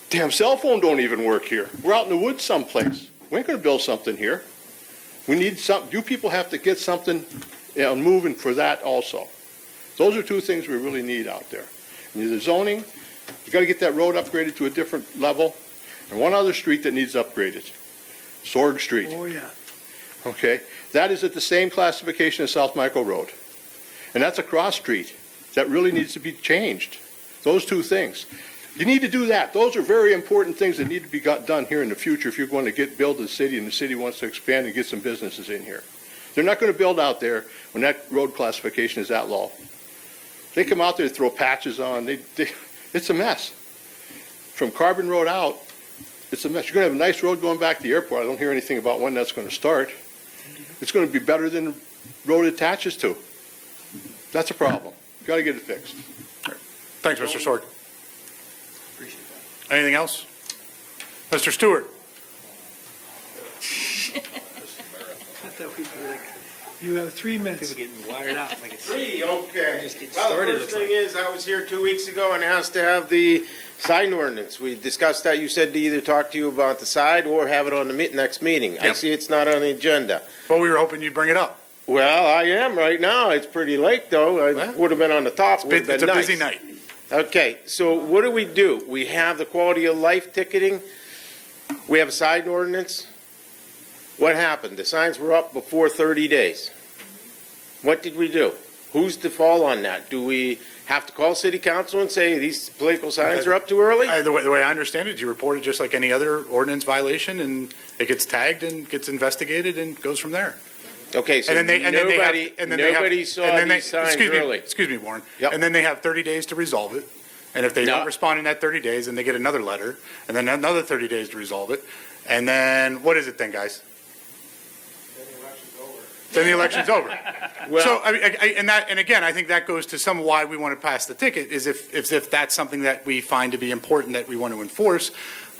Damn cell phone don't even work here. We're out in the woods someplace. We ain't gonna build something here. We need something, you people have to get something moving for that also. Those are two things we really need out there. And the zoning, you gotta get that road upgraded to a different level. And one other street that needs upgraded, Sorg Street. Oh, yeah. Okay, that is at the same classification as South Michael Road. And that's a cross street. That really needs to be changed. Those two things. You need to do that. Those are very important things that need to be done here in the future if you're going to build the city and the city wants to expand and get some businesses in here. They're not going to build out there when that road classification is that low. They come out there, throw patches on, it's a mess. From Carbon Road out, it's a mess. You're going to have a nice road going back to the airport. I don't hear anything about when that's going to start. It's going to be better than the road it attaches to. That's a problem. Got to get it fixed. Thanks, Mr. Sorg. Appreciate that. Anything else? Mr. Stewart? You have 3 minutes. People getting wired out like it's Three, okay. just getting Well, started, the first looks thing is, I was here 2 weeks ago and asked to have the sign ordinance. We discussed that. You said to either talk to you about the side or have it on the next meeting. I Yep. see it's not on the agenda. Well, we were hoping you'd bring it up. Well, I am right now. It's pretty late, though. I Well, would have been on the top. Would have It's been a nice. busy night. Okay, so what do? We have the quality of life ticketing. We have a sign ordinance. What happened? The signs were up before 30 days. What did we do? Who's to fall on that? Do we have to call city council and say these political signs are up too early? The way I understand it, you report it just like any other ordinance violation, and it gets tagged and gets investigated and goes from there. Okay, so nobody saw these signs early. Excuse me, Warren. Yep. And then they have 30 days to resolve it. And if they No. don't respond in that 30 days, then they get another letter, and then another 30 days to resolve it. And then, what is it then, guys? then the election's over. Well- So, and again, I think that goes to some why we want to pass the ticket, is if that's something that we find to be important that we want to enforce.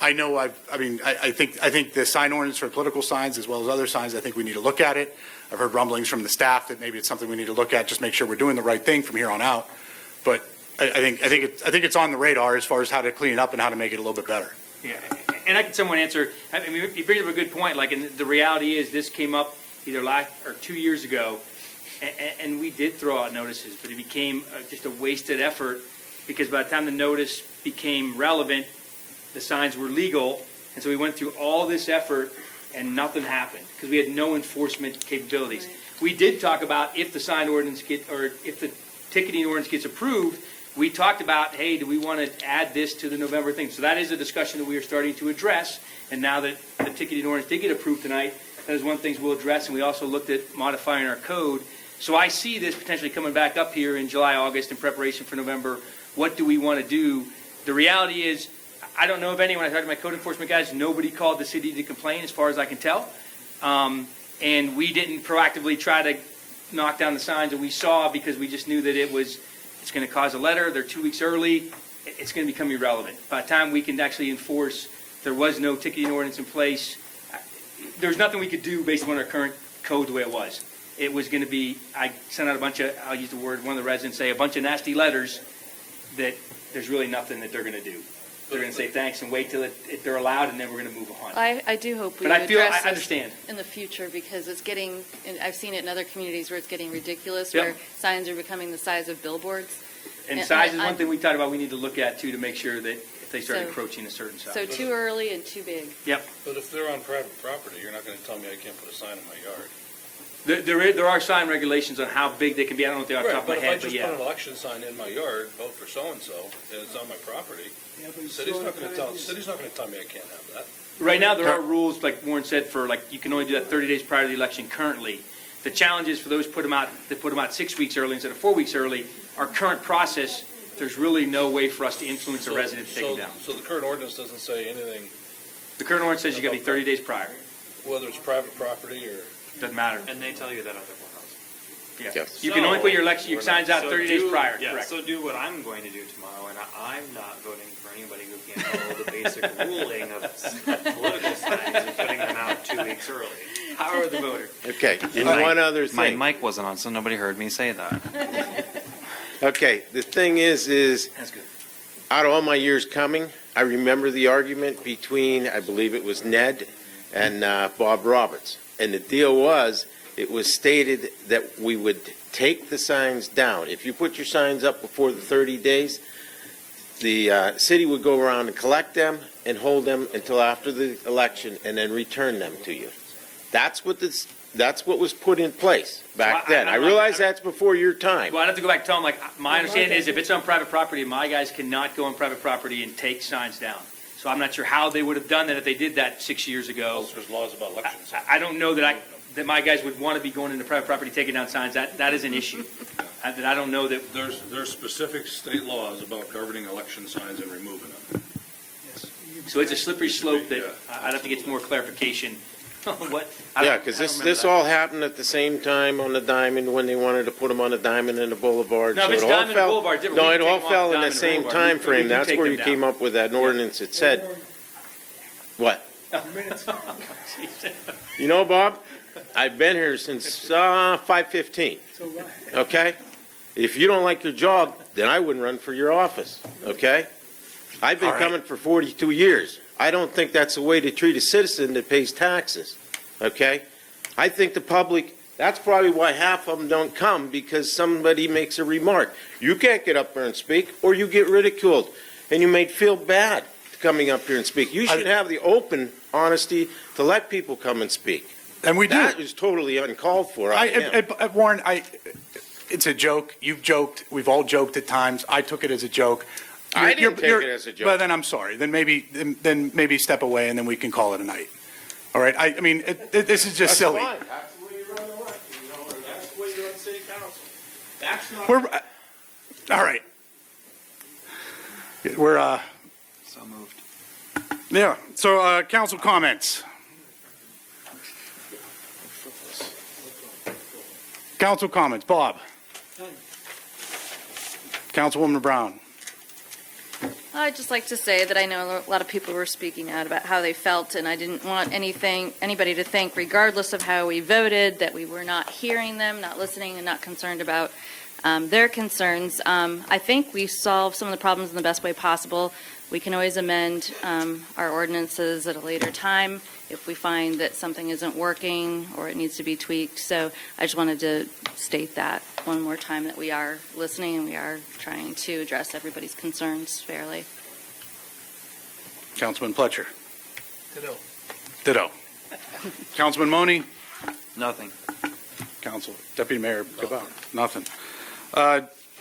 I know, I think the sign ordinance for political signs as well as other signs, I think we need to look at it. I've heard rumblings from the staff that maybe it's something we need to look at, just make sure we're doing the right thing from here on out. But I think it's on the radar as far as how to clean it up and how to make it a little bit better. Yeah, and I can someone answer, I mean, you bring up a good point, like, and the reality is, this came up either last, or 2 years ago, and we did throw out notices, but it became just a wasted effort, because by the time the notice became relevant, the signs were legal, and so we went through all this effort, and nothing happened, because we had no enforcement capabilities. We did talk about if the sign ordinance if the ticketing ordinance gets approved, we talked about, hey, do we want to add this to the November thing? So that is a discussion that we are starting to address, and now that the ticketing ordinance did get approved tonight, that is one of the things we'll address, and we also looked at modifying our code. So I see this potentially coming back up here in July, August, in preparation for November. What do we want to do? The reality is, I don't know of anyone, I talked to my code enforcement guys, nobody called the city to complain, as far as I can tell. And we didn't proactively try to knock down the signs that we saw, because we just knew that it's going to cause a letter, they're 2 weeks early, it's going to become irrelevant. By the time we can actually enforce, there was no ticketing ordinance in place. There's nothing we could do based on our current code the way it was. It was going to be, I sent out a bunch of, I'll use the word, one of the residents say, a bunch of nasty letters that there's really nothing that they're going to do. They're going to say thanks and wait till they're allowed, and then we're going to move on. I do hope we But I feel, address I this understand. in the future, because it's getting, and I've seen it in other communities where it's getting ridiculous, Yep. where signs are becoming the size of billboards. And And size is I- one thing we talked about, we need to look at too, to make sure that if they start So- encroaching a certain size. So too early and too big. But if they're on private property, you're not going to tell me I can't put a sign in my yard. There are sign regulations on how big they can be. I don't know if they're off the top of my But if I head, but just put yeah. an election sign in my yard, vote for so-and-so, and it's on my property, Yeah, but the it's city's still not going to tell, private. the city's not going to tell me I can't have that. Right now, there are rules, like Warren said, for like, you can only do that 30 days prior to the election currently. The challenge is for those that put them out 6 weeks early instead of 4 weeks early. Our current process, there's really no way for us to influence a resident to take it down. So the current ordinance doesn't say anything, The current ordinance says you got to be 30 days prior. whether it's private property or... Doesn't matter. And they tell you that at the courthouse. Yeah. Yes. You can only put your signs out 30 days prior, Yeah, correct? so do what I'm going to do tomorrow, and I'm not voting for anybody who can't follow the basic ruling of political signs and putting them out 2 weeks early. How are the voters? Okay, And and my- one other My thing. mic wasn't on, so nobody heard me say that. Okay, the thing is That's good. out of all my years coming, I remember the argument between, I believe it was Ned and Bob Roberts. And the deal was, it was stated that we would take the signs down. If you put your signs up before the 30 days, the city would go around and collect them and hold them until after the election and then return them to you. That's what was put in place back So I- then. I I'm- realize that's before your time. Well, I'd have to go back and tell them, like, my understanding is if it's on private property, my guys cannot go on private property and take signs down. So I'm not sure how they would have done that if they did that 6 years ago. There's laws about elections. I don't know that my guys would want to be going into private property, taking down signs. That is an issue. I don't know that, There's specific state laws about governing election signs and removing them. so it's a slippery slope that I'd have to get some more clarification on what. I Yeah, don't- because I don't this remember that. all happened at the same time on the Diamond when they wanted to put them on the Diamond and the Boulevard. No, if So it's it all Diamond and fell- Boulevard, different. No, We it can all take them off fell in the Diamond and same Boulevard. time We frame. do That's take where them you down. came up with that ordinance that said, what? You know, Bob, I've been here since 5:15, So why? okay? If you don't like your job, then I wouldn't run for your office, okay? I've been All right. coming for 42 years. I don't think that's the way to treat a citizen that pays taxes, okay? I think the public, that's probably why half of them don't come, because somebody makes a remark. You can't get up there and speak, or you get ridiculed, and you may feel bad coming up here and speak. You should have the open honesty to let people come and speak. And we do. That is totally uncalled for. on him. Warren, it's a joke. You've joked. We've all joked at times. I took it as a joke. I didn't take it as a joke. Well, then I'm sorry. Then maybe step away and then we can call it a night. All right? I mean, this is just That's silly. fine. That's the way you run the election, you know, or that's the way you run city council. That's not. All right. We're, So moved. yeah. So, council comments. Council comments. Bob? Councilwoman Brown? I'd just like to say that I know a lot of people were speaking out about how they felt, and I didn't want anybody to think, regardless of how we voted, that we were not hearing them, not listening, and not concerned about their concerns. I think we solved some of the problems in the best way possible. We can always amend our ordinances at a later time if we find that something isn't working or it needs to be tweaked. So I just wanted to state that one more time, that we are listening and we are trying to address everybody's concerns fairly. Councilman Pletcher? Ditto. Ditto. Councilman Money? Nothing. Deputy Mayor Cabot? Nothing.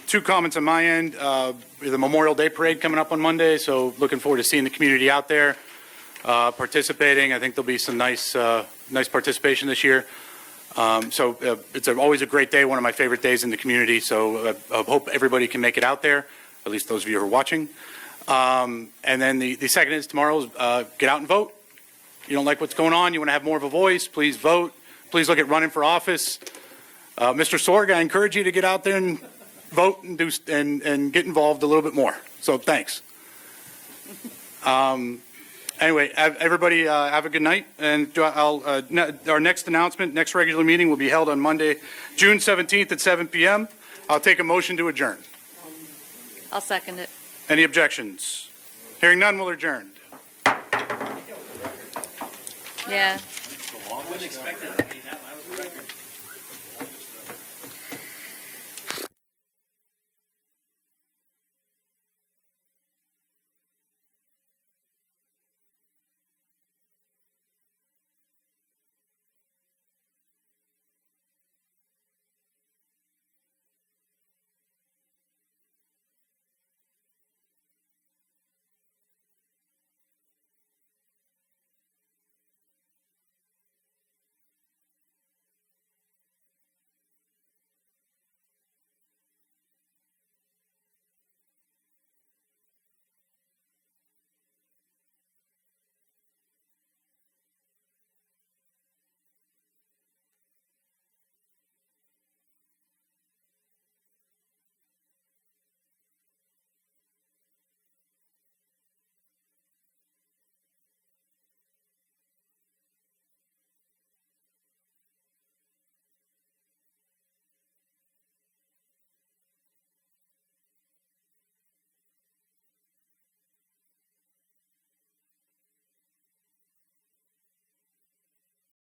Two comments on my end. The Memorial Day Parade coming up on Monday, so looking forward to seeing the community out there participating. I think there'll be some nice participation this year. It's always a great day, one of my favorite days in the community, so I hope everybody can make it out there, at least those of you who are watching. And then the second is tomorrow, get out and vote. You don't like what's going on, you want to have more of a voice, please vote. Please look at running for office. Mr. Sorg, I encourage you to get out there and vote and get involved a little bit more. So thanks. Anyway, everybody have a good night. And our next announcement, next regular meeting will be held on Monday, June 17th at 7 p.m. I'll take a motion to adjourn. I'll second it. Any objections? Hearing none, we'll adjourn. Yeah. I wouldn't expect it. I mean, that was a record.